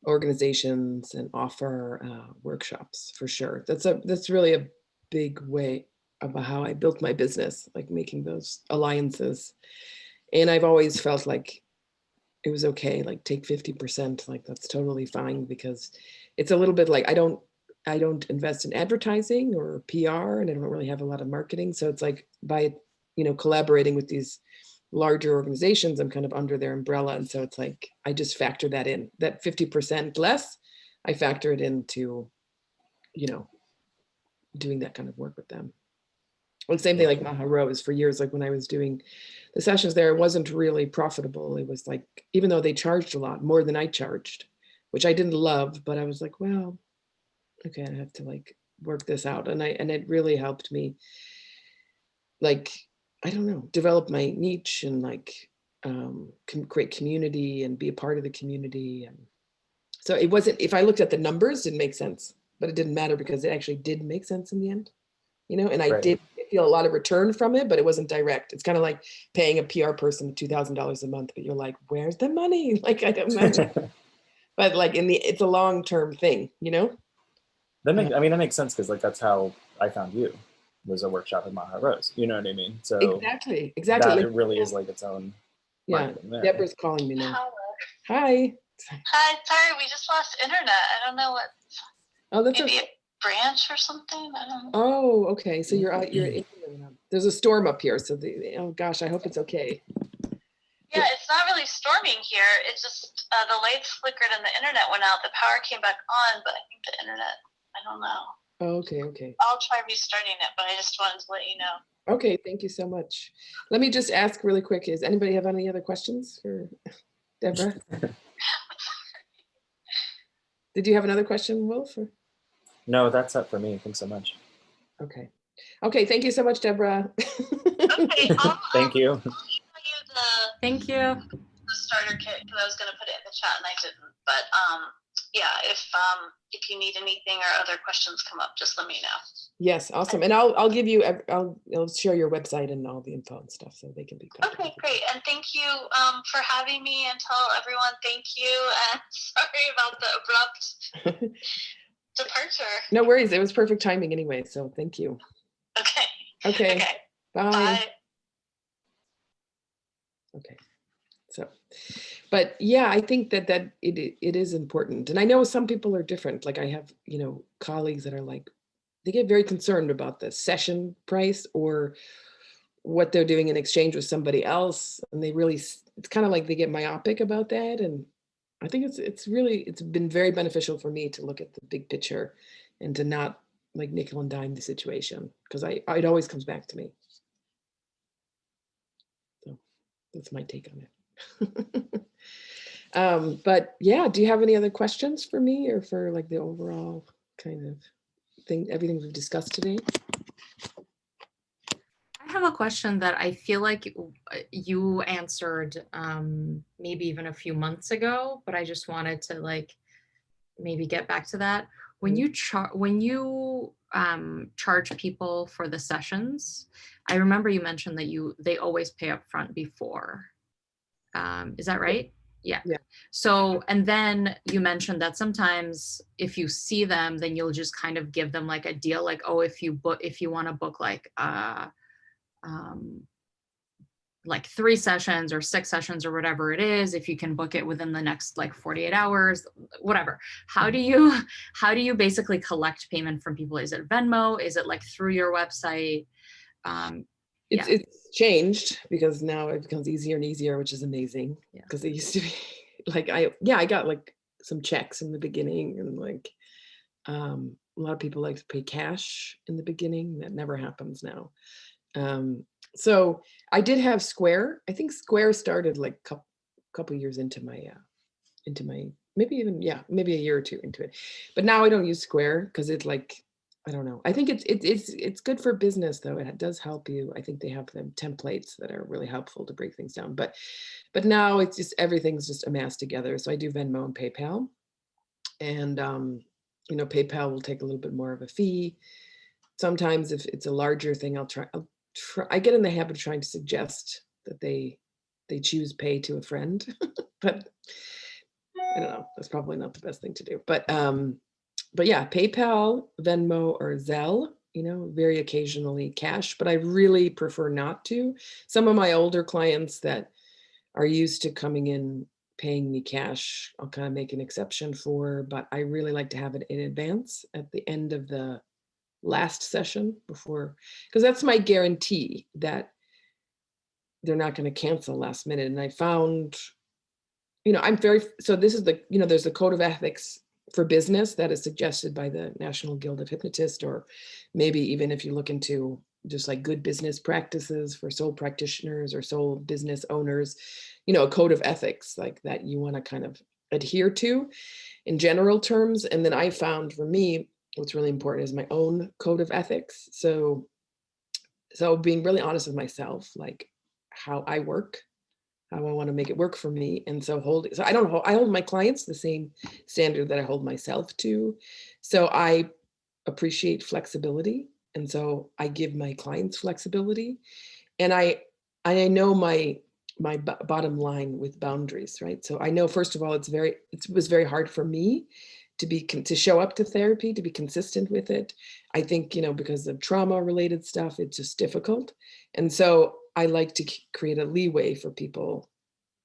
organizations and offer workshops for sure. That's really a big way about how I built my business, like making those alliances. And I've always felt like it was okay, like take 50%, like that's totally fine, because it's a little bit like I don't invest in advertising or PR, and I don't really have a lot of marketing. So it's like by, you know, collaborating with these larger organizations, I'm kind of under their umbrella. And so it's like, I just factor that in, that 50% less, I factor it into, you know, doing that kind of work with them. Well, same thing like Maha Rose for years, like when I was doing the sessions there, it wasn't really profitable. It was like, even though they charged a lot more than I charged, which I didn't love, but I was like, well, okay, I have to like work this out. And it really helped me, like, I don't know, develop my niche and like create community and be a part of the community. And so it wasn't, if I looked at the numbers, it didn't make sense, but it didn't matter because it actually did make sense in the end, you know, and I did feel a lot of return from it, but it wasn't direct. It's kind of like paying a PR person $2,000 a month, but you're like, where's the money? Like, I don't know. But like it's a long-term thing, you know? I mean, that makes sense, because like that's how I found you, was a workshop with Maha Rose. You know what I mean? So exactly. that Like, it really is like its own marketing there. Deborah's calling me now. Hello. Hi. Hi, sorry, we just lost internet. I don't know what. Oh, that's maybe okay. a branch or something. I don't know. Oh, okay. So you're out. There's a storm up here. So oh gosh, I hope it's okay. Yeah, it's not really storming here. It's just the lights flickered and the internet went out. The power came back on, but I think the internet, I don't know. Oh, okay. I'll try restarting it, but I just wanted to let you know. Okay, thank you so much. Let me just ask really quick, does anybody have any other questions for Deborah? Did you have another question, Wolf? Or? No, that's it for me. Thanks so much. Okay. Thank you so much, Deborah. Okay, Thank you. I'll email you Thank you. the starter kit, because I was going to put it in the chat and I didn't. But if you need anything or other questions come up, just let me know. Yes, awesome. And I'll give you, I'll share your website and all the info and stuff so they can be contacted. Okay, great. And thank you for having me, and tell everyone thank you. And sorry about the abrupt departure. No worries. It was perfect timing anyway. So thank you. Okay. Okay. Okay. Bye. Bye. Okay. So, but yeah, I think that it is important. And I know some people are different. Like I have, colleagues that are like, they get very concerned about the session price or what they're doing in exchange with somebody else. And it's kind of like they get myopic about that. And I think it's been very beneficial for me to look at the big picture and to not like nickel and dime the situation, because it always comes back to me. So that's my take on it. But yeah, do you have any other questions for me or for like the overall kind of thing, everything we've discussed today? I have a question that I feel like you answered maybe even a few months ago, but I just wanted to like maybe get back to that. When you charge people for the sessions, I remember you mentioned that they always pay up front before. Is that right? Yeah. So, and then you mentioned that sometimes if you see them, then you'll just kind of give them like a deal, like, oh, if you want to book like 3 sessions or 6 sessions or whatever it is, if you can book it within the next like 48 hours, whatever. How do you basically collect payment from people? Is it Venmo? Is it like through your website? It's changed because now it becomes easier and easier, which is amazing. Because it used to be like, I got like some checks in the beginning, and like a lot of people like to pay cash in the beginning. That never happens now. So I did have Square. I think Square started like a couple years into my maybe a year or two into it. But now I don't use Square because it's like, I don't know. I think it's good for business though. It does help you. I think they have them templates that are really helpful to break things down. But now it's just everything's just amassed together. So I do Venmo and PayPal, and PayPal will take a little bit more of a fee. Sometimes if it's a larger thing, I get in the habit of trying to suggest that they choose pay to a friend, but I don't know. That's probably not the best thing to do. But yeah, PayPal, Venmo, or Zelle. Very occasionally cash, but I really prefer not to. Some of my older clients that are used to coming in paying me cash, I'll kind of make an exception for. But I really like to have it in advance at the end of the last session before, because that's my guarantee that they're not going to cancel last minute. And I found, so this is there's a code of ethics for business that is suggested by the National Guild of Hypnotists, or maybe even if you look into just like good business practices for sole practitioners or sole business owners, a code of ethics like that you want to kind of adhere to in general terms. And then I found for me, what's really important is my own code of ethics. So being really honest with myself, like how I work, how I want to make it work for me. And so I hold my clients the same standard that I hold myself to. So I appreciate flexibility. And so I give my clients flexibility. And I know my bottom line with boundaries, right? So I know, first of all, it was very hard for me to show up to therapy, to be consistent with it. I think, because of trauma related stuff, it's just difficult. And so I like to create a leeway for people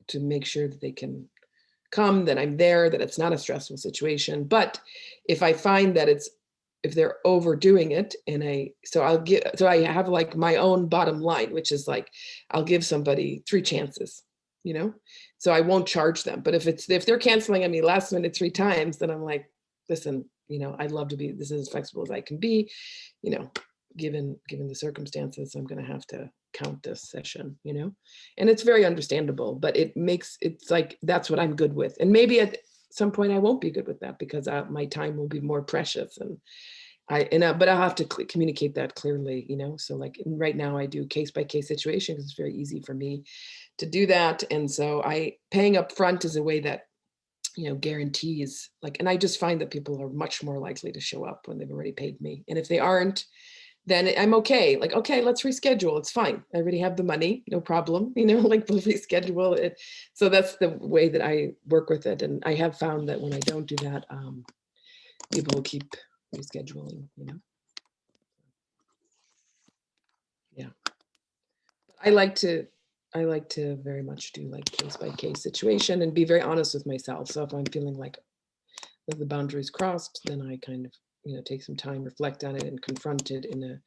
to make sure that they can come, that I'm there, that it's not a stressful situation. But if I find that if they're overdoing it, and I have like my own bottom line, which is like, I'll give somebody 3 chances, so I won't charge them. But if they're canceling on me last minute 3 times, then I'm like, listen, I'd love to be this is as flexible as I can be, given the circumstances, I'm going to have to count this session, and it's very understandable, but it's like, that's what I'm good with. And maybe at some point I won't be good with that because my time will be more precious, but I'll have to communicate that clearly, so like right now I do case by case situation because it's very easy for me to do that. And so paying up front is a way that guarantees, like, and I just find that people are much more likely to show up when they've already paid me. And if they aren't, then I'm okay. Like, okay, let's reschedule. It's fine. I already have the money, no problem. Like we'll reschedule it. So that's the way that I work with it. And I have found that when I don't do that, people will keep rescheduling, Yeah. I like to very much do like case by case situation and be very honest with myself. So if I'm feeling like the boundaries crossed, then I kind of, take some time, reflect on it, and confront it in a,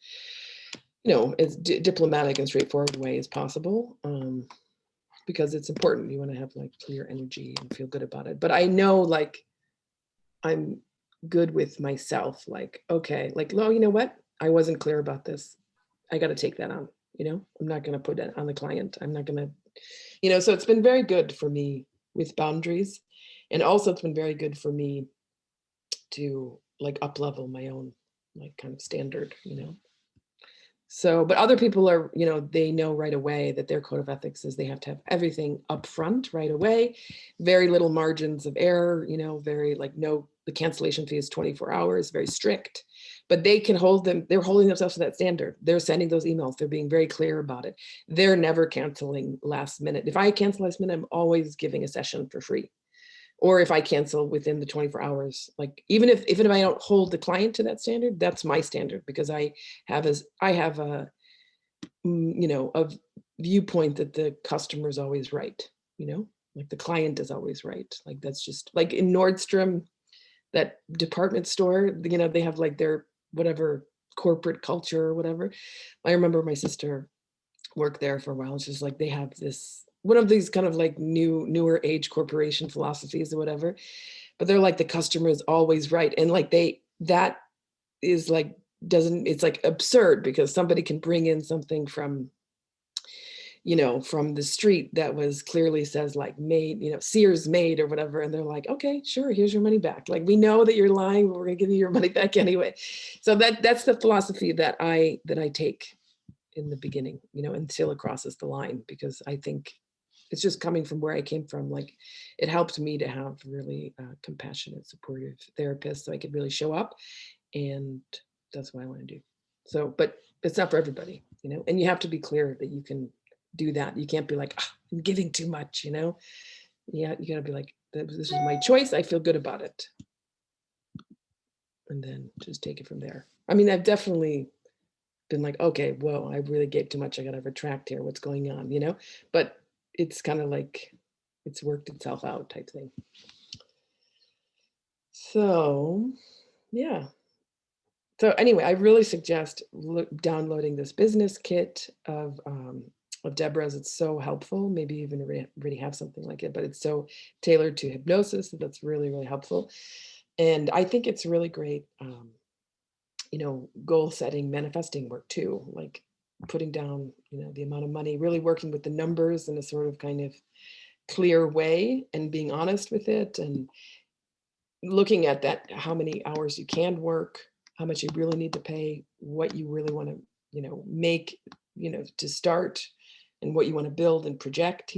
as diplomatic and straightforward way as possible. Because it's important. You want to have like clear energy and feel good about it. But I know, like, I'm good with myself. Like, okay, like, no, you know what? I wasn't clear about this. I got to take that on. I'm not going to put it on the client. I'm not going to, so it's been very good for me with boundaries. And also it's been very good for me to like up level my own like kind of standard, So, but other people are, they know right away that their code of ethics is they have to have everything up front right away, very little margins of error, very like the cancellation fee is 24 hours, very strict, but they're holding themselves to that standard. They're sending those emails. They're being very clear about it. They're never canceling last minute. If I cancel last minute, I'm always giving a session for free. Or if I cancel within the 24 hours, like even if I don't hold the client to that standard, that's my standard, because I have a viewpoint that the customer is always right, like the client is always right. Like that's just like in Nordstrom, that department store, they have like their whatever corporate culture or whatever. I remember my sister worked there for a while. She's like, they have this one of these kind of like newer age corporation philosophies or whatever, but they're like, the customer is always right. And like that is like, it's like absurd, because somebody can bring in something from the street that was clearly says like made, Sears made or whatever. And they're like, okay, sure, here's your money back. Like, we know that you're lying, but we're gonna give you your money back anyway. So that's the philosophy that I take in the beginning, until it crosses the line, because I think it's just coming from where I came from. Like, it helped me to have really compassionate, supportive therapists, so I could really show up, and that's what I want to do. So, but it's not for everybody, and you have to be clear that you can do that. You can't be like, oh, I'm giving too much, Yeah, you gotta be like, this is my choice. I feel good about it. And then just take it from there. I mean, I've definitely been like, okay, whoa, I really gave too much. I gotta retract here. What's going on, But it's kind of like it's worked itself out type thing. So, yeah. So anyway, I really suggest downloading this business kit of Deborah's. It's so helpful. Maybe even already have something like it, but it's so tailored to hypnosis. That's really, really helpful. And I think it's really great, goal setting, manifesting work too, like putting down, the amount of money, really working with the numbers in a sort of kind of clear way, and being honest with it, and looking at that, how many hours you can work, how much you really need to pay, what you really want to, make, to start, and what you want to build and project,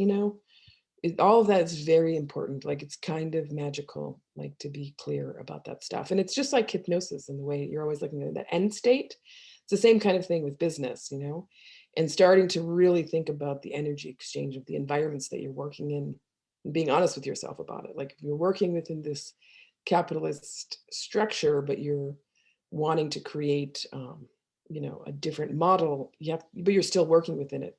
all of that is very important. Like, it's kind of magical, like, to be clear about that stuff. And it's just like hypnosis in the way you're always looking at that end state. It's the same kind of thing with business, and starting to really think about the energy exchange of the environments that you're working in, and being honest with yourself about it. Like, if you're working within this capitalist structure, but you're wanting to create, a different model, but you're still working within it.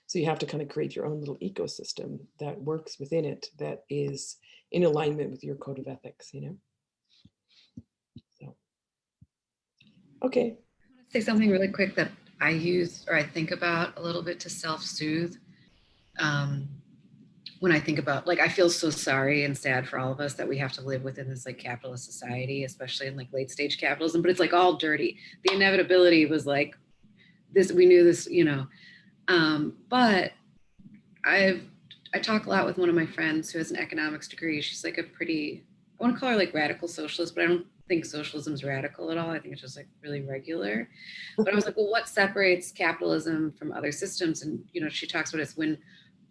So you have to kind of create your own little ecosystem that works within it, that is in alignment with your code of ethics, So, okay. I want to say something really quick that I use, or I think about a little bit to self-soothe. When I think about, like, I feel so sorry and sad for all of us that we have to live within this like capitalist society, especially in like late stage capitalism, but it's like all dirty. The inevitability was like this, we knew this, but I talk a lot with one of my friends who has an economics degree. She's like I want to call her like radical socialist, but I don't think socialism is radical at all. I think it's just like really regular. But I was like, well, what separates capitalism from other systems? And, she talks about it's when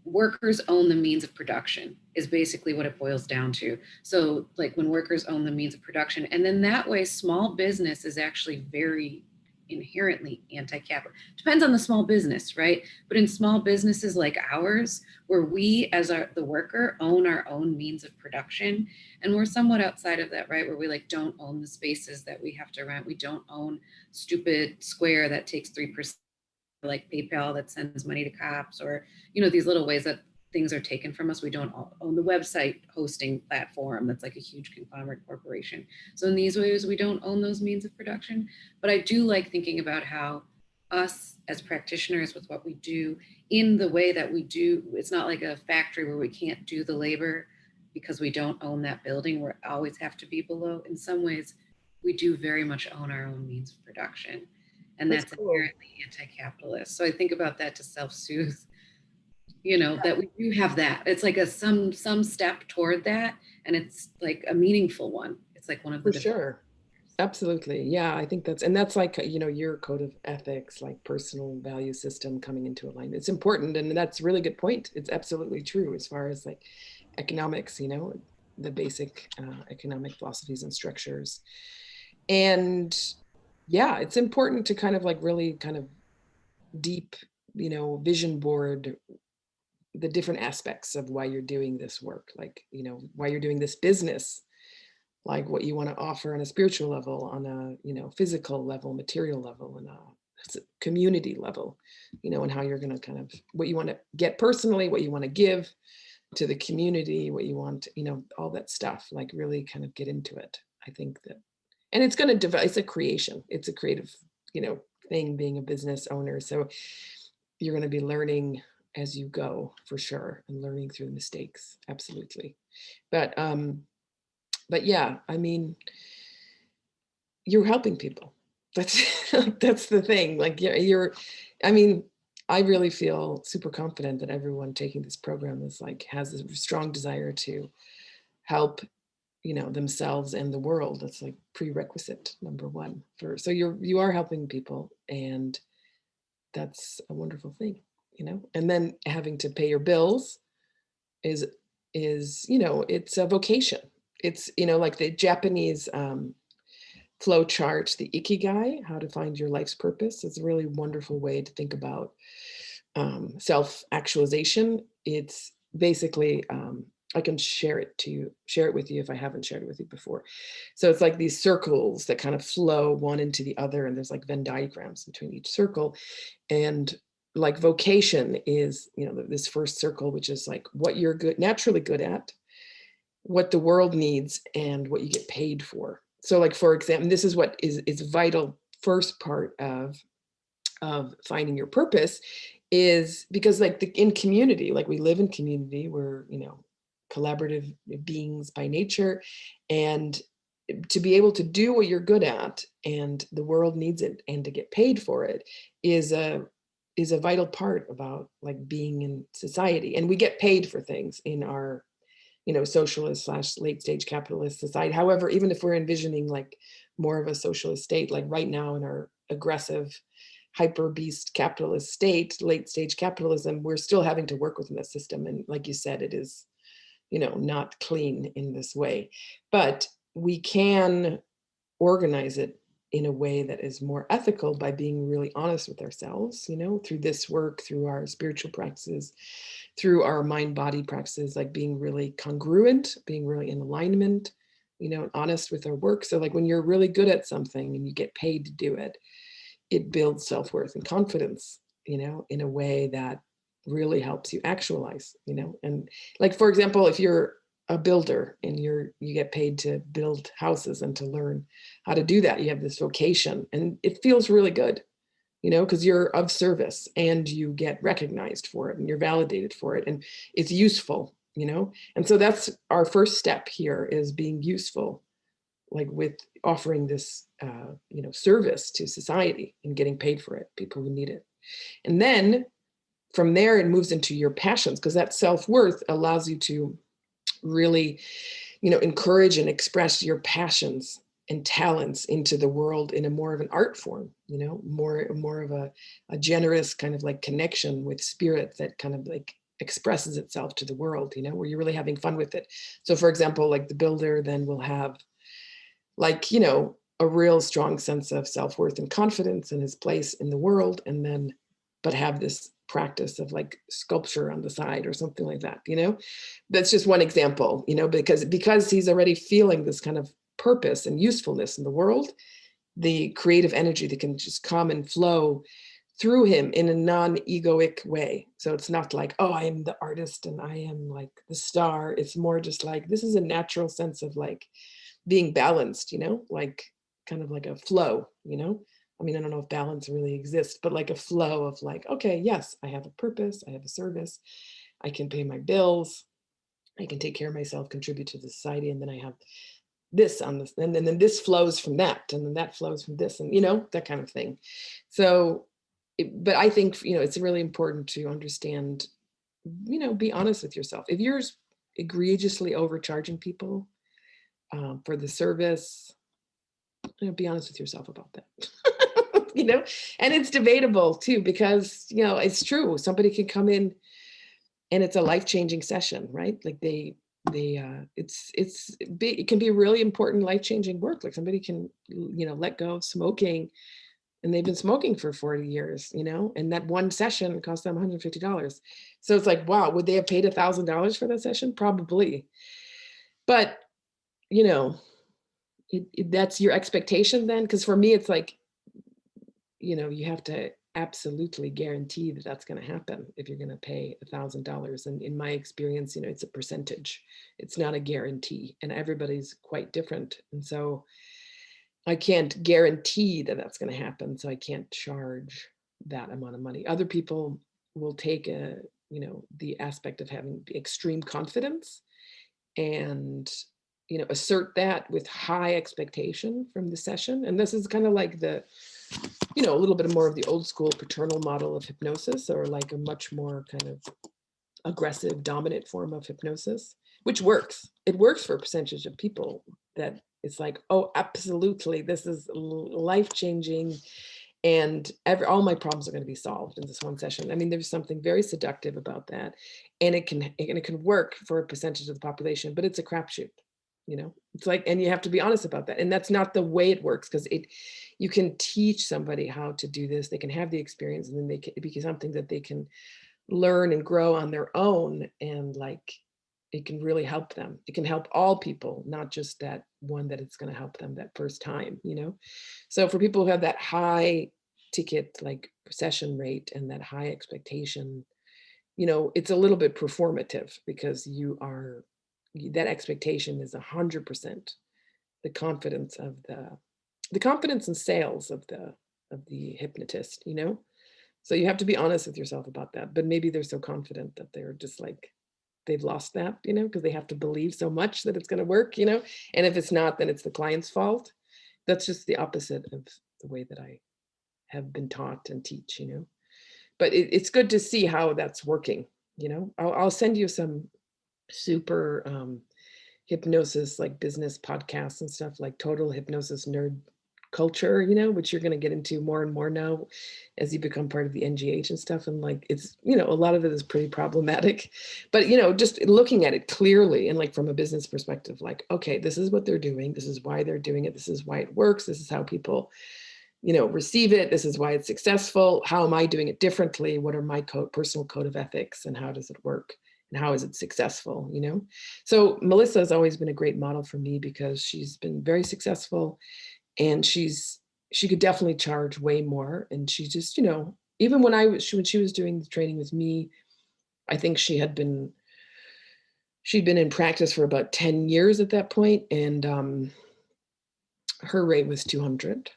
workers own the means of production is basically what it boils down to. So like when workers own the means of production, and then that way small business is actually very inherently anti-capital. Depends on the small business, right? But in small businesses like ours, where we as the worker own our own means of production, and we're somewhat outside of that, right? Where we like don't own the spaces that we have to rent. We don't own stupid Square that takes 3%, like PayPal that sends money to cops, or, you know, these little ways that things are taken from us. We don't own the website hosting platform that's like a huge conglomerate corporation. So in these ways, we don't own those means of production. But I do like thinking about how us as practitioners with what we do in the way that we do, it's not like a factory where we can't do the labor because we don't own that building. We always have to be below. In some ways, we do very much own our own means of production. And that's cool. inherently anti-capitalist. So I think about that to self-soothe, you know, that we do have that. It's like a some step toward that, and it's like a meaningful one. It's like one of the For sure. Absolutely. Yeah, I think that's like, you know, your code of ethics, like personal value system coming into alignment. It's important. And that's a really good point. It's absolutely true as far as like economics, you know, the basic economic philosophies and structures. And yeah, it's important to kind of like really kind of deep, you know, vision board the different aspects of why you're doing this work, like, you know, why you're doing this business, like what you want to offer on a spiritual level, on a, you know, physical level, material level, and a community level, you know, and how you're going to kind of, what you want to get personally, what you want to give to the community, what you want, you know, all that stuff, like really kind of get into it. I think that, and it's going to develop, it's a creation, it's a creative, you know, thing, being a business owner. So you're going to be learning as you go, for sure, and learning through mistakes. Absolutely. But yeah, I mean, you're helping people. That's that's the thing. Like you're, I mean, I really feel super confident that everyone taking this program is like, has a strong desire to help, you know, themselves and the world. That's like prerequisite number one for, so you are helping people, and that's a wonderful thing, you know. And then having to pay your bills is, you know, it's a vocation. It's, you know, like the Japanese flow chart, the ikigai, how to find your life's purpose, is a really wonderful way to think about self-actualization. It's basically, I can share it with you if I haven't shared it with you before. So it's like these circles that kind of flow one into the other, and there's like Venn diagrams between each circle. And like vocation is, you know, this first circle, which is like what you're naturally good at, what the world needs, and what you get paid for. So like, for example, this is what is vital first part of finding your purpose, is because like in community, like we live in community, we're, you know, collaborative beings by nature, and to be able to do what you're good at and the world needs it and to get paid for it is a vital part about like being in society. And we get paid for things in our, you know, socialist / late stage capitalist society. However, even if we're envisioning like more of a socialist state, like right now in our aggressive hyper beast capitalist state, late stage capitalism, we're still having to work within the system. And like you said, it is, you know, not clean in this way, but we can organize it in a way that is more ethical by being really honest with ourselves, you know, through this work, through our spiritual practices, through our mind-body practices, like being really congruent, being really in alignment, you know, honest with our work. So like when you're really good at something and you get paid to do it, it builds self-worth and confidence, you know, in a way that really helps you actualize, you know. And like, for example, if you're a builder and you get paid to build houses and to learn how to do that, you have this vocation and it feels really good, you know, because you're of service and you get recognized for it and you're validated for it and it's useful, you know. And so that's our first step here, is being useful, like with offering this, you know, service to society and getting paid for it, people who need it. And then from there, it moves into your passions, because that self-worth allows you to really, you know, encourage and express your passions and talents into the world in a more of an art form, you know, more of a generous kind of like connection with spirit that kind of like expresses itself to the world, you know, where you're really having fun with it. So for example, like the builder then will have like, you know, a real strong sense of self-worth and confidence in his place in the world, and then but have this practice of like sculpture on the side or something like that, you know. That's just one example, you know, because he's already feeling this kind of purpose and usefulness in the world, the creative energy that can just come and flow through him in a non-egoic way. So it's not like, oh, I am the artist and I am like the star. It's more just like, this is a natural sense of like being balanced, you know, like kind of like a flow, you know. I mean, I don't know if balance really exists, but like a flow of like, okay, yes, I have a purpose, I have a service, I can pay my bills, I can take care of myself, contribute to the society, and then I have this on this, and then this flows from that, and then that flows from this, and you know, that kind of thing. So, but I think, you know, it's really important to understand, you know, be honest with yourself. If you're egregiously overcharging people for the service, you know, be honest with yourself about that. You know, and it's debatable too, because, you know, it's true. Somebody can come in and it's a life-changing session, right? Like it can be really important life-changing work. Like somebody can, you know, let go of smoking and they've been smoking for 40 years, you know, and that one session cost them $150. So it's like, wow, would they have paid $1,000 for that session? Probably. But, you know, that's your expectation then? Because for me, it's like, you know, you have to absolutely guarantee that that's going to happen if you're going to pay $1,000. And in my experience, you know, it's a percentage. It's not a guarantee, and everybody's quite different. And so I can't guarantee that that's going to happen. So I can't charge that amount of money. Other people will take you know, the aspect of having extreme confidence and, you know, assert that with high expectation from the session. And this is kind of like the, you know, a little bit more of the old school paternal model of hypnosis, or like a much more kind of aggressive, dominant form of hypnosis, which works. It works for a percentage of people that it's like, oh, absolutely, this is life-changing, and all my problems are going to be solved in this one session. I mean, there's something very seductive about that, and it can work for a percentage of the population, but it's a crapshoot. You know, it's like, and you have to be honest about that. And that's not the way it works, because you can teach somebody how to do this. They can have the experience, and then it becomes something that they can learn and grow on their own. And like, it can really help them. It can help all people, not just that one that it's going to help them that first time, you know? So for people who have that high ticket, like session rate and that high expectation, you know, it's a little bit performative, because that expectation is 100% the confidence of the confidence and sales of the hypnotist, you know? So you have to be honest with yourself about that. But maybe they're so confident that they're just like, they've lost that, you know, because they have to believe so much that it's going to work, you know? And if it's not, then it's the client's fault. That's just the opposite of the way that I have been taught and teach, you know? But it's good to see how that's working, you know? I'll send you some super hypnosis, like business podcasts and stuff, like Total Hypnosis Nerd Culture, you know, which you're going to get into more and more now as you become part of the NGH and stuff. And like, it's, you know, a lot of it is pretty problematic, but, you know, just looking at it clearly and like from a business perspective, like, okay, this is what they're doing. This is why they're doing it. This is why it works. This is how people, you know, receive it. This is why it's successful. How am I doing it differently? What are my personal code of ethics, and how does it work? And how is it successful, you know? So Melissa has always been a great model for me, because she's been very successful, and she could definitely charge way more. And she just, you know, even when she was doing the training with me, I think she'd been in practice for about 10 years at that point. And her rate was 200,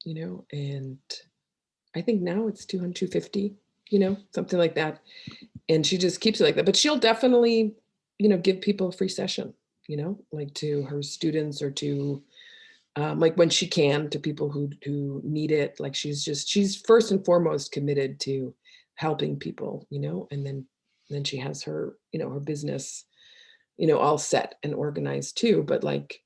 you know, and I think now it's 200, 250, you know, something like that. And she just keeps it like that. But she'll definitely, you know, give people a free session, you know, like to her students, or to like when she can, to people who need it. Like she's first and foremost committed to helping people, you know, and then she has her, you know, her business, you know, all set and organized too. But like,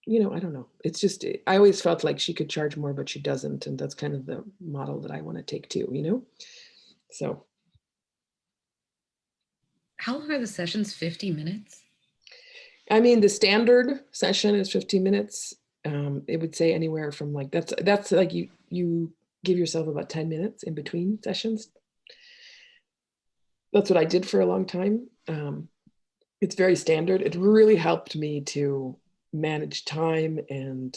you know, I don't know. It's just, I always felt like she could charge more, but she doesn't. And that's kind of the model that I want to take too, you know? So. How long are the sessions? 50 minutes? I mean, the standard session is 15 minutes. It would say anywhere from like, that's like you give yourself about 10 minutes in between sessions. That's what I did for a long time. It's very standard. It really helped me to manage time and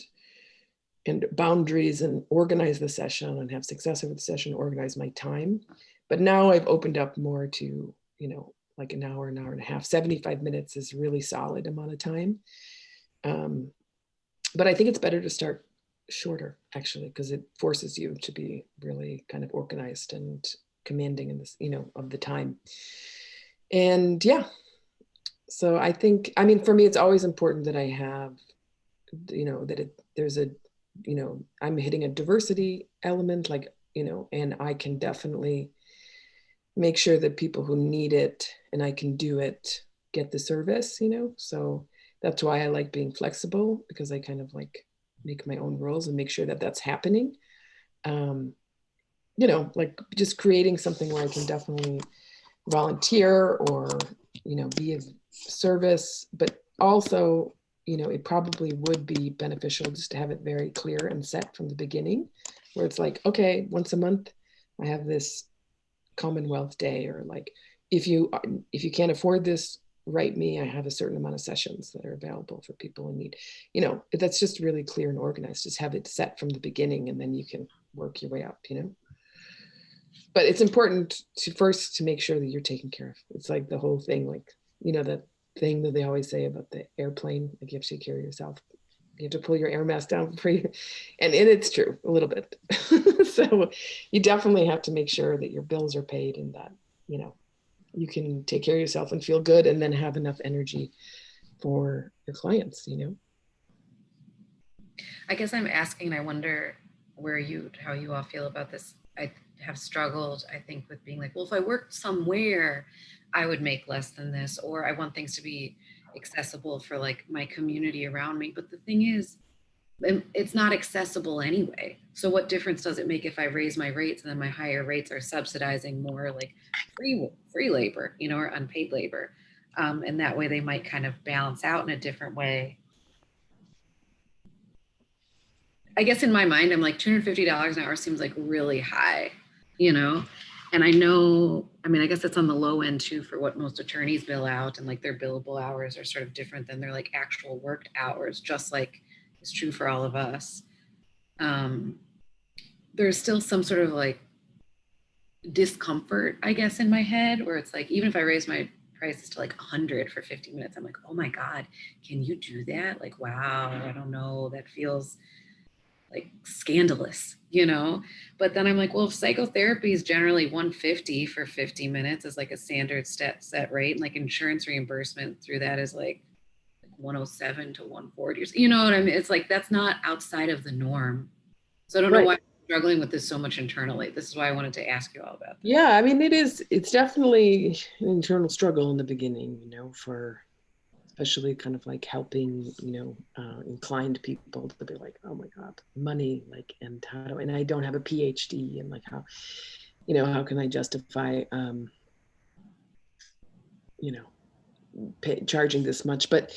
boundaries and organize the session and have success over the session, organize my time. But now I've opened up more to, like an hour and a half. 75 minutes is really solid amount of time. But I think it's better to start shorter, actually, because it forces you to be really kind of organized and commanding in this, of the time. And yeah, so I think, I mean, for me, it's always important that I have, there's a, I'm hitting a diversity element, like, and I can definitely make sure that people who need it and I can do it get the service, so that's why I like being flexible, because I kind of like make my own rules and make sure that that's happening. Like just creating something where I can definitely volunteer or, be of service, but also, it probably would be beneficial just to have it very clear and set from the beginning, where it's like, okay, once a month, I have this Commonwealth Day, or like, if you can't afford this, write me, I have a certain amount of sessions that are available for people in need. That's just really clear and organized. Just have it set from the beginning, and then you can work your way up, but it's important to first to make sure that you're taken care of. It's like the whole thing, like, that thing that they always say about the airplane, like you have to take care of yourself. You have to pull your air mask down before you, and it's true a little bit. So you definitely have to make sure that your bills are paid and that, you can take care of yourself and feel good, and then have enough energy for your clients, I guess I'm asking, I wonder how you all feel about this. I have struggled, I think, with being like, well, if I worked somewhere, I would make less than this, or I want things to be accessible for like my community around me. But the thing is, it's not accessible anyway. So what difference does it make if I raise my rates and then my higher rates are subsidizing more like free labor, or unpaid labor? And that way they might kind of balance out in a different way. I guess in my mind, I'm like $250 an hour seems like really high, and I know, I mean, I guess it's on the low end too for what most attorneys bill out, and like their billable hours are sort of different than their like actual worked hours, just like it's true for all of us. There's still some sort of like discomfort, I guess, in my head, where it's like, even if I raise my prices to like 100 for 50 minutes, I'm like, oh my God, can you do that? Like, wow, I don't know, that feels like scandalous, but then I'm like, well, if psychotherapy is generally 150 for 50 minutes is like a standard set rate, and like insurance reimbursement through that is like 107 to 140, you know what I mean? It's like, that's not outside of the norm. So I don't know why I'm struggling with this so much internally. This is why I wanted to ask you all about that. Yeah, I mean, it's definitely an internal struggle in the beginning, for especially kind of like helping, inclined people to be like, oh my God, money, like, and and I don't have a PhD, and like how can I justify, charging this much? But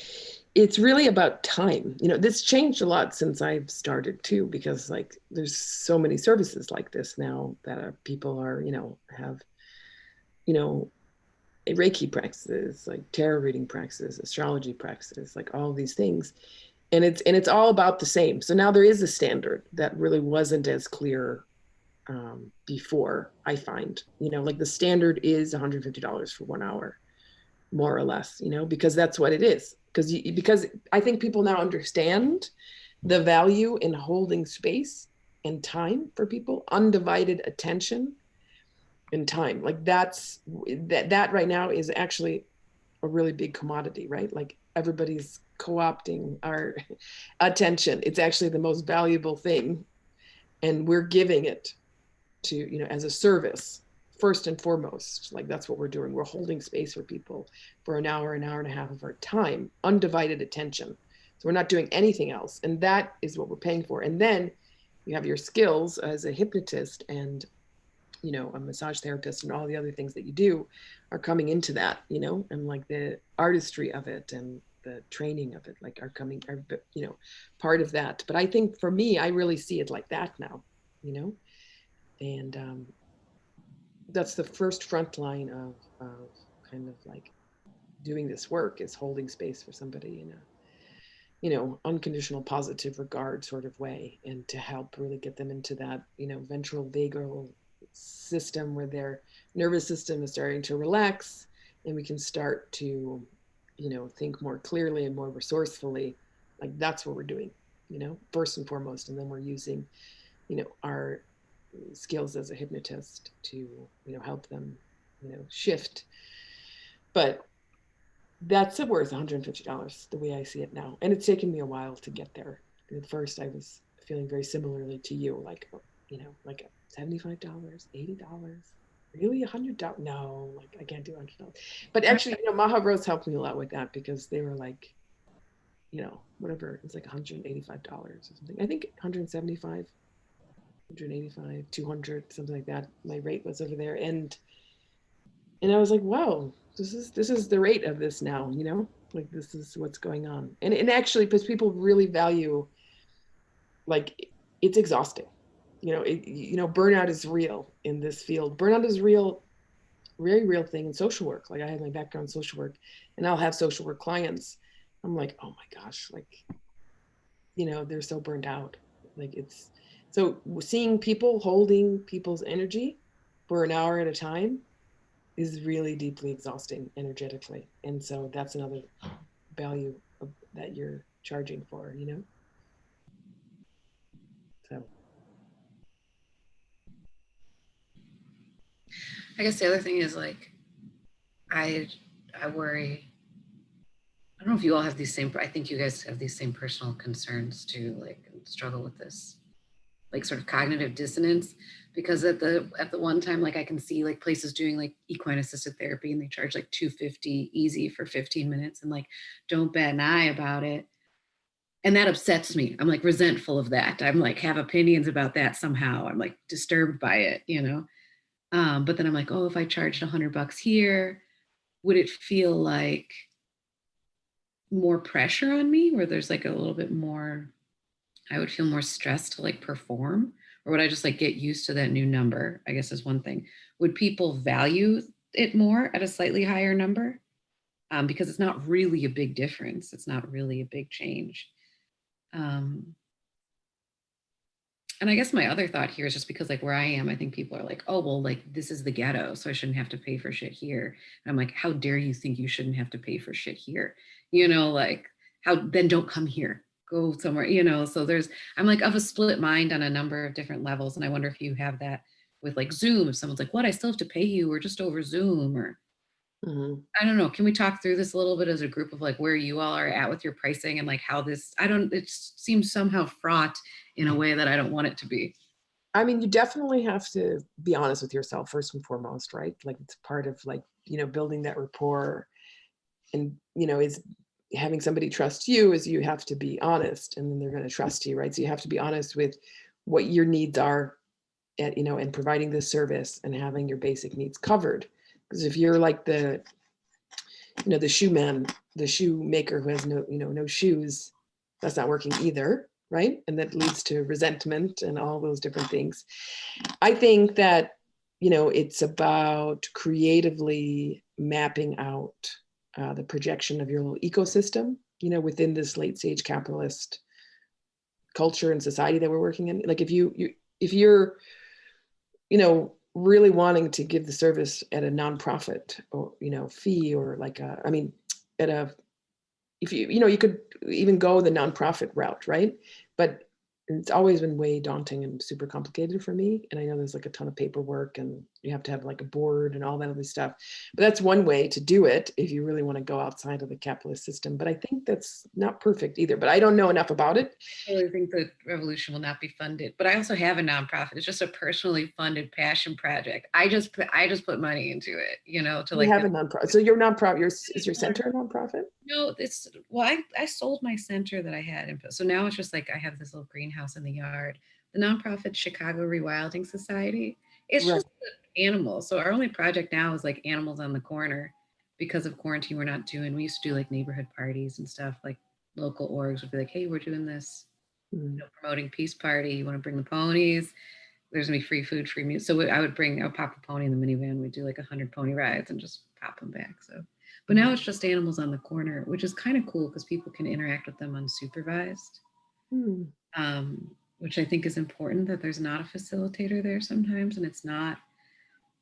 it's really about time. This changed a lot since I've started too, because like there's so many services like this now that people are, have, Reiki practices, like tarot reading practices, astrology practices, like all these things. And it's all about the same. So now there is a standard that really wasn't as clear before, I find, like the standard is $150 for 1 hour, more or less, because that's what it is. Because I think people now understand the value in holding space and time for people, undivided attention and time. Like that right now is actually a really big commodity, right? Like everybody's co-opting our attention. It's actually the most valuable thing, and we're giving it to, as a service first and foremost. Like that's what we're doing. We're holding space for people for an hour and a half of our time, undivided attention. So we're not doing anything else, and that is what we're paying for. And then you have your skills as a hypnotist and you know, a massage therapist and all the other things that you do are coming into that, you know, and like the artistry of it and the training of it, like are, you know, part of that. But I think for me, I really see it like that now, you know, and that's the first front line of kind of like doing this work, is holding space for somebody in a, you know, unconditional positive regard sort of way, and to help really get them into that, you know, ventral vagal system where their nervous system is starting to relax, and we can start to, you know, think more clearly and more resourcefully. Like that's what we're doing, you know, first and foremost. And then we're using, you know, our skills as a hypnotist to, you know, help them, you know, shift. But that's worth $150 the way I see it now. And it's taken me a while to get there. At first I was feeling very similarly to you, like, you know, like $75, $80, really $100? No, like I can't do $100. But actually, you know, Maha Rose helped me a lot with that, because they were like, you know, whatever, it's like $185 or something. I think 175, 185, 200, something like that. My rate was over there. And I was like, wow, this is the rate of this now, you know, like this is what's going on. And actually, because people really value, like, it's exhausting, you know, you know, burnout is real in this field. Burnout is real, very real thing in social work. Like I have my background in social work, and I'll have social work clients. I'm like, oh my gosh, like, you know, they're so burned out. Like it's, so seeing people holding people's energy for an hour at a time is really deeply exhausting energetically. And so that's another value that you're charging for, you know? So. I guess the other thing is like, I worry, I don't know if you all have these same, I think you guys have these same personal concerns too, like struggle with this, like sort of cognitive dissonance, because at the one time, like I can see like places doing like equine assisted therapy and they charge like $250 easy for 15 minutes and like don't bat an eye about it. And that upsets me. I'm like resentful of that. I'm like have opinions about that somehow. I'm like disturbed by it, you know? But then I'm like, oh, if I charged $100 here, would it feel like more pressure on me, where there's like a little bit more, I would feel more stressed to like perform? Or would I just like get used to that new number? I guess is one thing. Would people value it more at a slightly higher number? Because it's not really a big difference. It's not really a big change. And I guess my other thought here is just because like where I am, I think people are like, oh, well, like this is the ghetto, so I shouldn't have to pay for shit here. And I'm like, how dare you think you shouldn't have to pay for shit here? You know, like how, then don't come here, go somewhere, you know? So I'm like of a split mind on a number of different levels. And I wonder if you have that with like Zoom, if someone's like, what, I still have to pay you, or just over Zoom, or I don't know. Can we talk through this a little bit as a group of like where you all are at with your pricing and like how this, it seems somehow fraught in a way that I don't want it to be. I mean, you definitely have to be honest with yourself first and foremost, right? Like it's part of like, you know, building that rapport, and, you know, is having somebody trust you, is you have to be honest, and then they're going to trust you, right? So you have to be honest with what your needs are, at, you know, and providing this service and having your basic needs covered. Because if you're like the, you know, the shoemaker who has no, you know, no shoes, that's not working either, right? And that leads to resentment and all those different things. I think that, you know, it's about creatively mapping out the projection of your little ecosystem, you know, within this late stage capitalist culture and society that we're working in. Like if you're, you know, really wanting to give the service at a nonprofit or, you know, fee, or like a, I mean, at a, if you know, you could even go the nonprofit route, right? But it's always been way daunting and super complicated for me. And I know there's like a ton of paperwork and you have to have like a board and all that other stuff. But that's one way to do it if you really want to go outside of the capitalist system. But I think that's not perfect either. But I don't know enough about it. I think the revolution will not be funded. But I also have a nonprofit. It's just a personally funded passion project. I just put money into it, you know, to like have a nonprofit. So your nonprofit, is your center a nonprofit? No, it's, well, I sold my center that I had. So now it's just like I have this little greenhouse in the yard. The nonprofit Chicago Rewilding Society. It's Right. just the animals. So our only project now is like animals on the corner. Because of quarantine, we used to do like neighborhood parties and stuff. Like local orgs would be like, hey, we're doing this, Mm. promoting peace party. You want to bring the ponies? There's gonna be free food, free music. So I would pop a pony in the minivan. We'd do like 100 pony rides and just pop them back. So, but now it's just animals on the corner, which is kind of cool because people can interact with them unsupervised. Mm. Which I think is important, that there's not a facilitator there sometimes, and it's not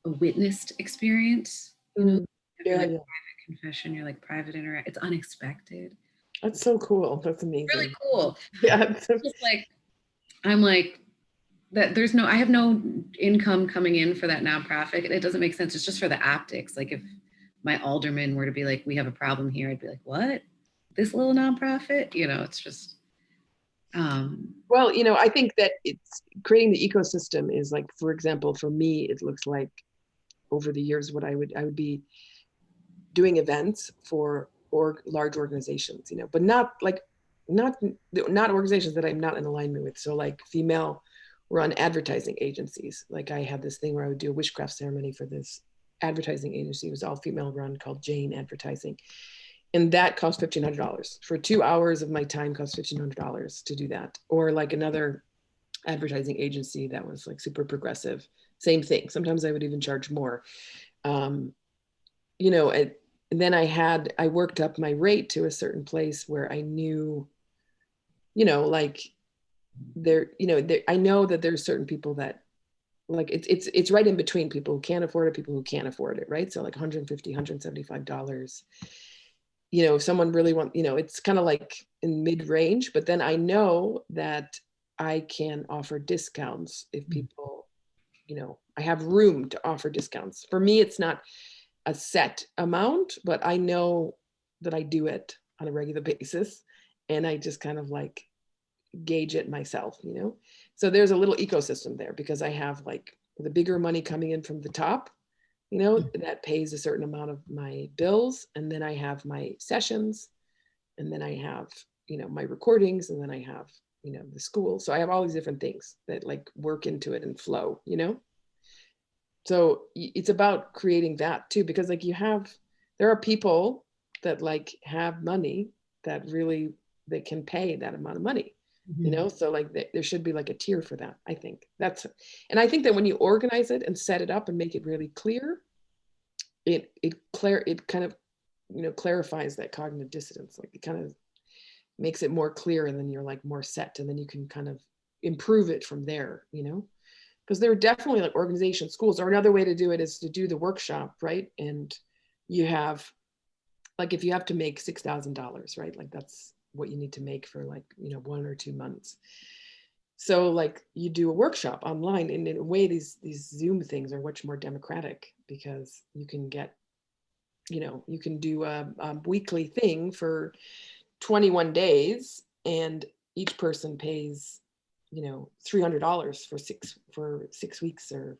a witnessed experience. Mm. You're Yeah, like yeah. private confession, you're like private interact. It's unexpected. That's so cool. That's amazing. Really cool. Yeah. It's just like, I'm like, that I have no income coming in for that nonprofit. It doesn't make sense. It's just for the optics. Like if my alderman were to be like, we have a problem here, I'd be like, what? This little nonprofit? It's just. Well, I think that it's creating the ecosystem is like, for example, for me, it looks like over the years, what I would be doing events for large organizations, but not organizations that I'm not in alignment with. So like female run advertising agencies. Like I had this thing where I would do a witchcraft ceremony for this advertising agency. It was all female run, called Jane Advertising. And that cost $1,500 for 2 hours of my time. Cost $1,500 to do that. Or like another advertising agency that was like super progressive, same thing. Sometimes I would even charge more. And then I worked up my rate to a certain place where I knew, like I know that there's certain people that like, it's right in between people who can't afford it, people who can't afford it. Right. So like $150, $175, if someone really it's kind of like in mid-range, but then I know that I can offer discounts if people, I have room to offer discounts. For me, it's not a set amount, but I know that I do it on a regular basis, and I just kind of like gauge it myself, So there's a little ecosystem there because I have like the bigger money coming in from the top, that pays a certain amount of my bills. And then I have my sessions, and then I have, my recordings, and then I have, the school. So I have all these different things that like work into it and flow, So it's about creating that too, because like there are people that like have money that really, they can pay that amount of money, so like there should be like a tier for that. I think and I think that when you organize it and set it up and make it really clear, it kind of, clarifies that cognitive dissonance. Like it kind of makes it more clear, and then you're like more set, and then you can kind of improve it from there, because there are definitely like organization schools, or another way to do it is to do the workshop, right? And you have, like, if you have to make $6,000, right? Like that's what you need to make for like, 1 or 2 months. So like you do a workshop online, and in a way, these Zoom things are much more democratic because you can get, you can do a weekly thing for 21 days, and each person pays, $300 for 6 weeks or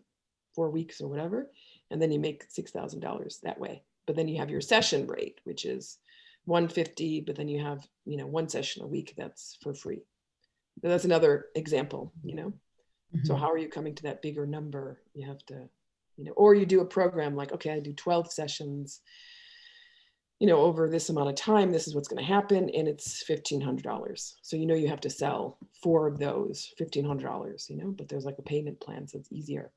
4 weeks or whatever. And then you make $6,000 that way. But then you have your session rate, which is $150, but then you have, one session a week that's for free. So that's another example, So how are you coming to that bigger number? You have to, or you do a program like, okay, I do 12 sessions, over this amount of time, this is what's going to happen. And it's $1,500. So, you have to sell 4 of those, $1,500, but there's like a payment plan. So it's easier,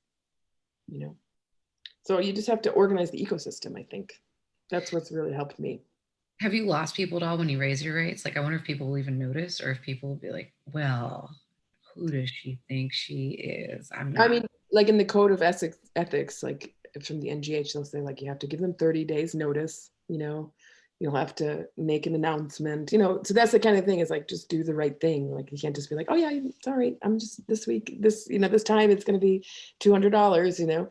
So you just have to organize the ecosystem. I think that's what's really helped me. Have you lost people at all when you raise your rates? Like, I wonder if people will even notice, or if people will be like, well, who does she think she is? I mean, like in the code of ethics, like from the NGH, they'll say like, you have to give them 30 days notice, you'll have to make an announcement, so that's the kind of thing, is like, just do the right thing. Like you can't just be like, oh yeah, it's all right, I'm just this week, this time it's going to be $200,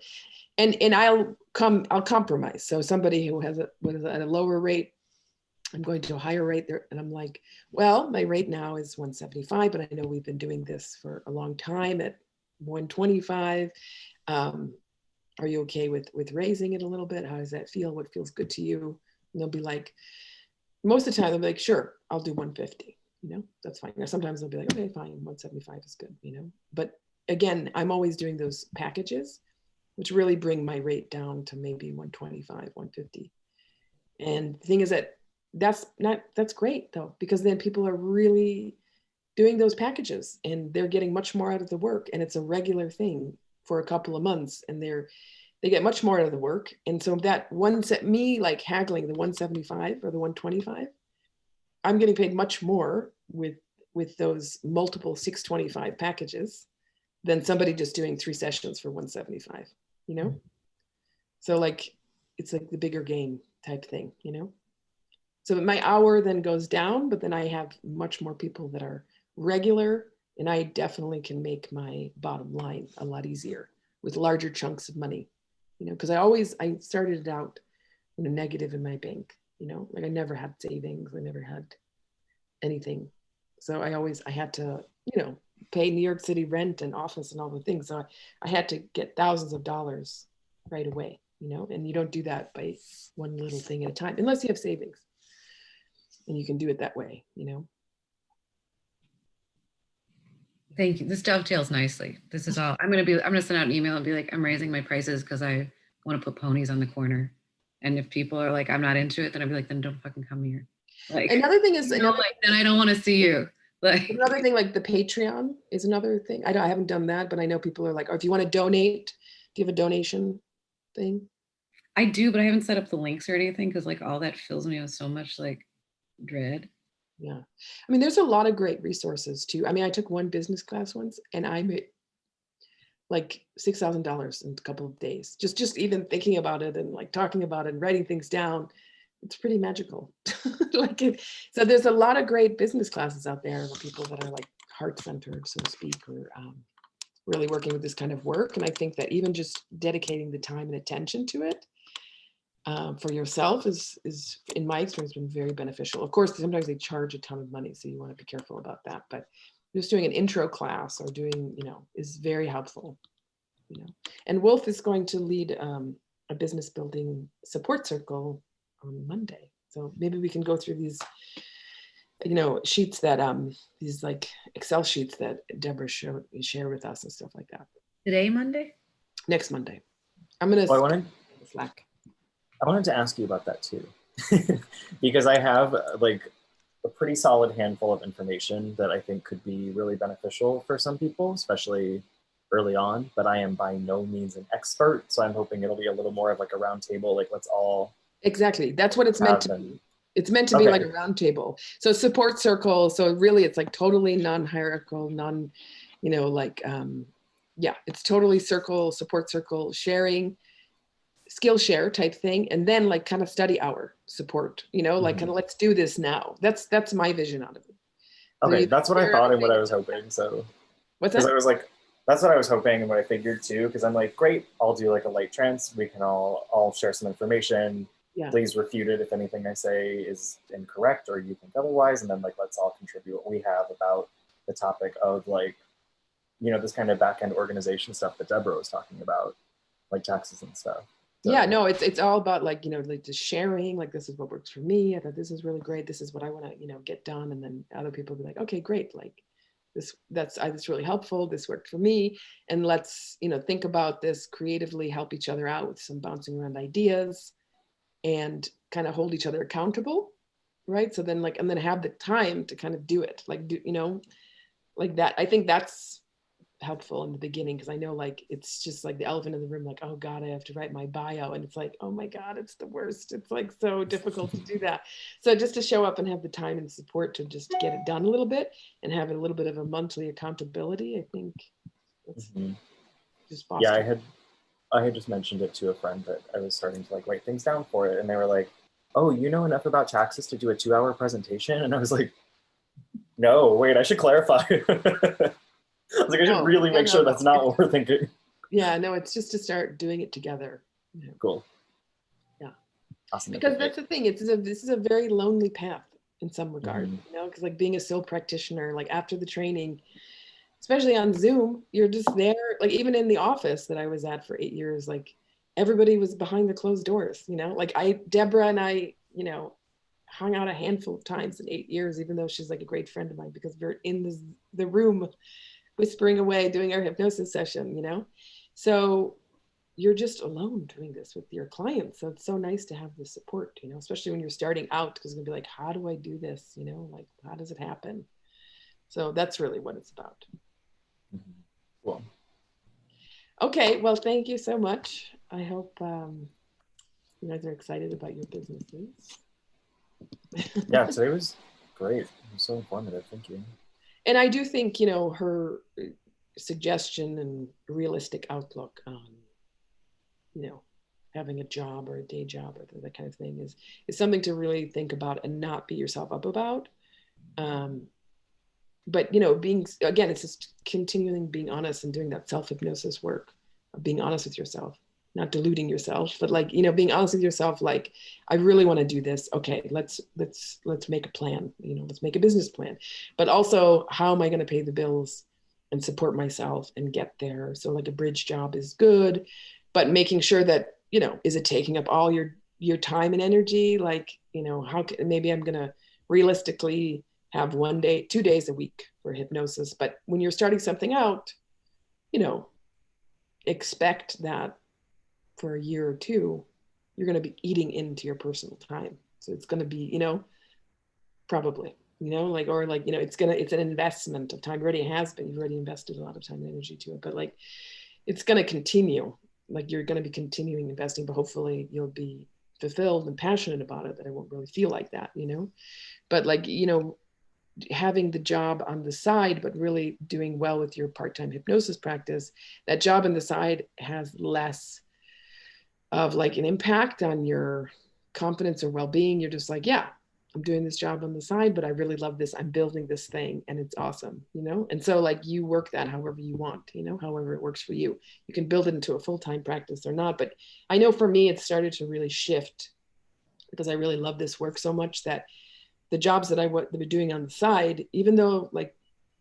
and I'll compromise. So somebody who has at a lower rate, I'm going to a higher rate there. And I'm like, well, my rate now is 175, but I know we've been doing this for a long time at 125. Are you okay with raising it a little bit? How does that feel? What feels good to you? And they'll be like, most of the time they'll be like, sure, I'll do 150, that's fine. Or sometimes they'll be like, okay, fine, 175 is good, But again, I'm always doing those packages. which really bring my rate down to maybe 125, 150. And the thing is that that's great though, because then people are really doing those packages and they're getting much more out of the work, and it's a regular thing for a couple of months, and they get much more out of the work. And so that me like haggling the 175 or the 125, I'm getting paid much more with those multiple 625 packages than somebody just doing 3 sessions for 175, you know? So like, it's like the bigger game type thing, you know? So my hour then goes down, but then I have much more people that are regular, and I definitely can make my bottom line a lot easier with larger chunks of money, you know, because I started it out in a negative in my bank, you know, like I never had savings, I never had anything. So I had to, you know, pay New York City rent and office and all the things. So I had to get thousands of dollars right away, you know, and you don't do that by one little thing at a time, unless you have savings. And you can do it that way, you know. Thank you. This dovetails nicely. This is all. I'm gonna send out an email and be like, I'm raising my prices because I want to put ponies on the corner. And if people are like, I'm not into it, then I'll be like, then don't fucking come here. Like another thing is, then I don't want to see you. Like another thing, like the Patreon is another thing. I haven't done that, but I know people are like, oh, if you want to donate, do you have a donation thing? I do, but I haven't set up the links or anything because like all that fills me with so much like dread. Yeah. I mean, there's a lot of great resources too. I mean, I took one business class once and I made like $6,000 in a couple of days. Just even thinking about it and like talking about it and writing things down. It's pretty magical. So there's a lot of great business classes out there for people that are like heart-centered, so to speak, or really working with this kind of work. And I think that even just dedicating the time and attention to it for yourself is in my experience been very beneficial. Of course, sometimes they charge a ton of money, so you want to be careful about that, but just doing an intro class or doing, you know, is very helpful, you know. And Wolf is going to lead a business building support circle on Monday, so maybe we can go through these, you know, sheets that these like Excel sheets that Deborah share with us and stuff like that. Today, Monday? Next Monday. I'm gonna Slack. I wanted to ask you about that too, because I have like a pretty solid handful of information that I think could be really beneficial for some people, especially early on, but I am by no means an expert. So I'm hoping it'll be a little more of like a round table, like let's all. Exactly. That's what it's meant to be. It's meant to be like a round table. So support circle. So really it's like totally non-hierarchical, you know, like, yeah, it's totally support circle sharing, skill share type thing, and then like kind of study hour support, you know, like kind of let's do this now. That's my vision out of it. Okay, that's what I thought and what I was hoping. So what's that? Because I was like, that's what I was hoping and what I figured too, because I'm like, great, I'll do like a light trance. We can all share some information. Yeah. Please refute it if anything I say is incorrect or you think otherwise. And then like, let's all contribute what we have about the topic of like, you know, this kind of back-end organization stuff that Deborah was talking about, like taxes and stuff. So, yeah, no, it's all about like, you know, like just sharing, like this is what works for me. I thought this is really great. This is what I want to, you know, get done. And then other people be like, okay, great. Like that's really helpful. This worked for me. And let's, you know, think about this creatively, help each other out with some bouncing around ideas and kind of hold each other accountable. Right. So then like, and then have the time to kind of do it, like, do, you know, like that. I think that's helpful in the beginning, because I know like it's just like the elephant in the room, like, oh God, I have to write my bio, and it's like, oh my God, it's the worst. It's like so difficult to do that. So just to show up and have the time and support to just get it done a little bit and have a little bit of a monthly accountability, I think that's just foster. Yeah, I had just mentioned it to a friend that I was starting to like write things down for it, and they were like, oh, you know enough about taxes to do a 2-hour presentation? And I was like, no, wait, I should clarify. I was like, I should really make sure that's not what we're thinking. Yeah, no, it's just to start doing it together. You know. Cool. Yeah. Awesome. Because that's the thing. This is a very lonely path in some regard, you know, because like being a sole practitioner, like after the training, especially on Zoom, you're just there. Like even in the office that I was at for 8 years, like everybody was behind the closed doors, you know, like Deborah and I, you know, hung out a handful of times in 8 years, even though she's like a great friend of mine, because we're in the room whispering away doing our hypnosis session, you know. So you're just alone doing this with your clients. So it's so nice to have the support, you know, especially when you're starting out, because it's gonna be like, how do I do this? You know, like, how does it happen? So that's really what it's about. Cool. Okay, well, thank you so much. I hope you guys are excited about your businesses. Yeah, today was great. It was so informative. Thank you. And I do think, you know, her suggestion and realistic outlook on, you know, having a job or a day job or that kind of thing is something to really think about and not beat yourself up about. But, you know, being, again, it's just continuing being honest and doing that self-hypnosis work of being honest with yourself, not deluding yourself, but like, you know, being honest with yourself, like, I really want to do this. Okay, let's make a plan, you know, let's make a business plan. But also, how am I going to pay the bills and support myself and get there? So like a bridge job is good, but making sure that, you know, is it taking up all your time and energy? Like, you know, how can, maybe I'm going to realistically have 1 day, 2 days a week for hypnosis. But when you're starting something out, you know, expect that for a year or two, you're going to be eating into your personal time. So it's going to be, you know, probably, you know, like, or like, you know, it's an investment of time. It already has been. You've already invested a lot of time and energy to it, but like, it's going to continue. Like, you're going to be continuing investing, but hopefully you'll be fulfilled and passionate about it, that I won't really feel like that, you know. But like, you know, having the job on the side, but really doing well with your part-time hypnosis practice, that job on the side has less of like an impact on your confidence or well-being. You're just like, yeah, I'm doing this job on the side, but I really love this. I'm building this thing and it's awesome, you know? And so like, you work that however you want, you know, however it works for you. You can build it into a full-time practice or not. But I know for me, it started to really shift because I really love this work so much that the jobs that I was doing on the side, even though like,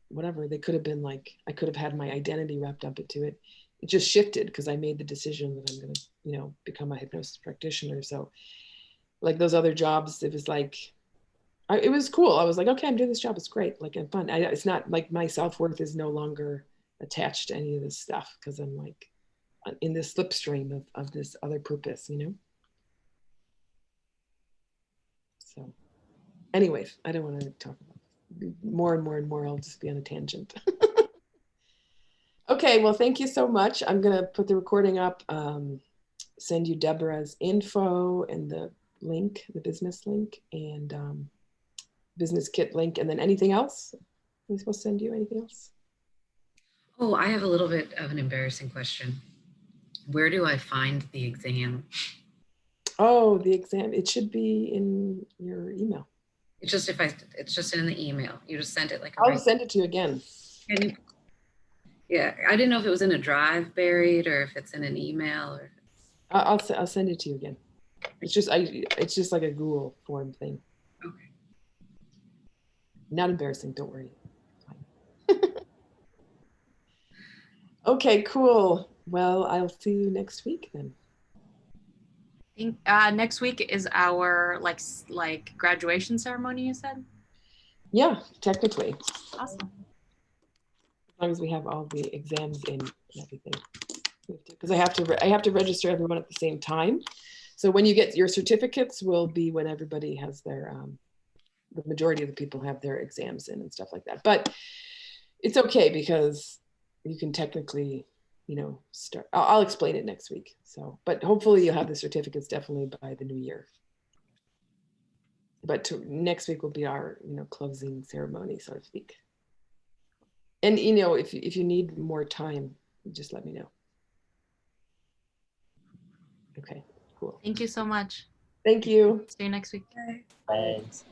whatever, they could have been like, I could have had my identity wrapped up into it. It just shifted because I made the decision that I'm going to, you know, become a hypnosis practitioner. So like those other jobs, it was like, it was cool. I was like, okay, I'm doing this job. It's great. Like, and fun. It's not like my self-worth is no longer attached to any of this stuff because I'm like in this slipstream of this other purpose, you know? So anyways, I don't want to talk about more and more and more. I'll just be on a tangent. Okay, well, thank you so much. I'm going to put the recording up, send you Deborah's info and the link, the business link, and business kit link, and then anything else? Am I supposed to send you anything else? Oh, I have a little bit of an embarrassing question. Where do I find the exam? Oh, the exam. It should be in your email. It's just in the email. You just sent it like I'll send it to you again. Yeah, I didn't know if it was in a drive buried or if it's in an email or. I'll send it to you again. It's just like a Google form thing. Okay. Not embarrassing. Don't worry. Okay, cool. Well, I'll see you next week then. Next week is our like graduation ceremony, you said? Yeah, technically. Awesome. As long as we have all the exams in and everything. Because I have to register everyone at the same time. So when you get your certificates will be when everybody has their the majority of the people have their exams in and stuff like that. But it's okay because you can technically, you know, start. I'll explain it next week. So, but hopefully you'll have the certificates definitely by the new year. But next week will be our, you know, closing ceremony, so to speak. And, you know, if you need more time, just let me know. Okay, cool. Thank you so much. Thank you. See you next week. Thanks.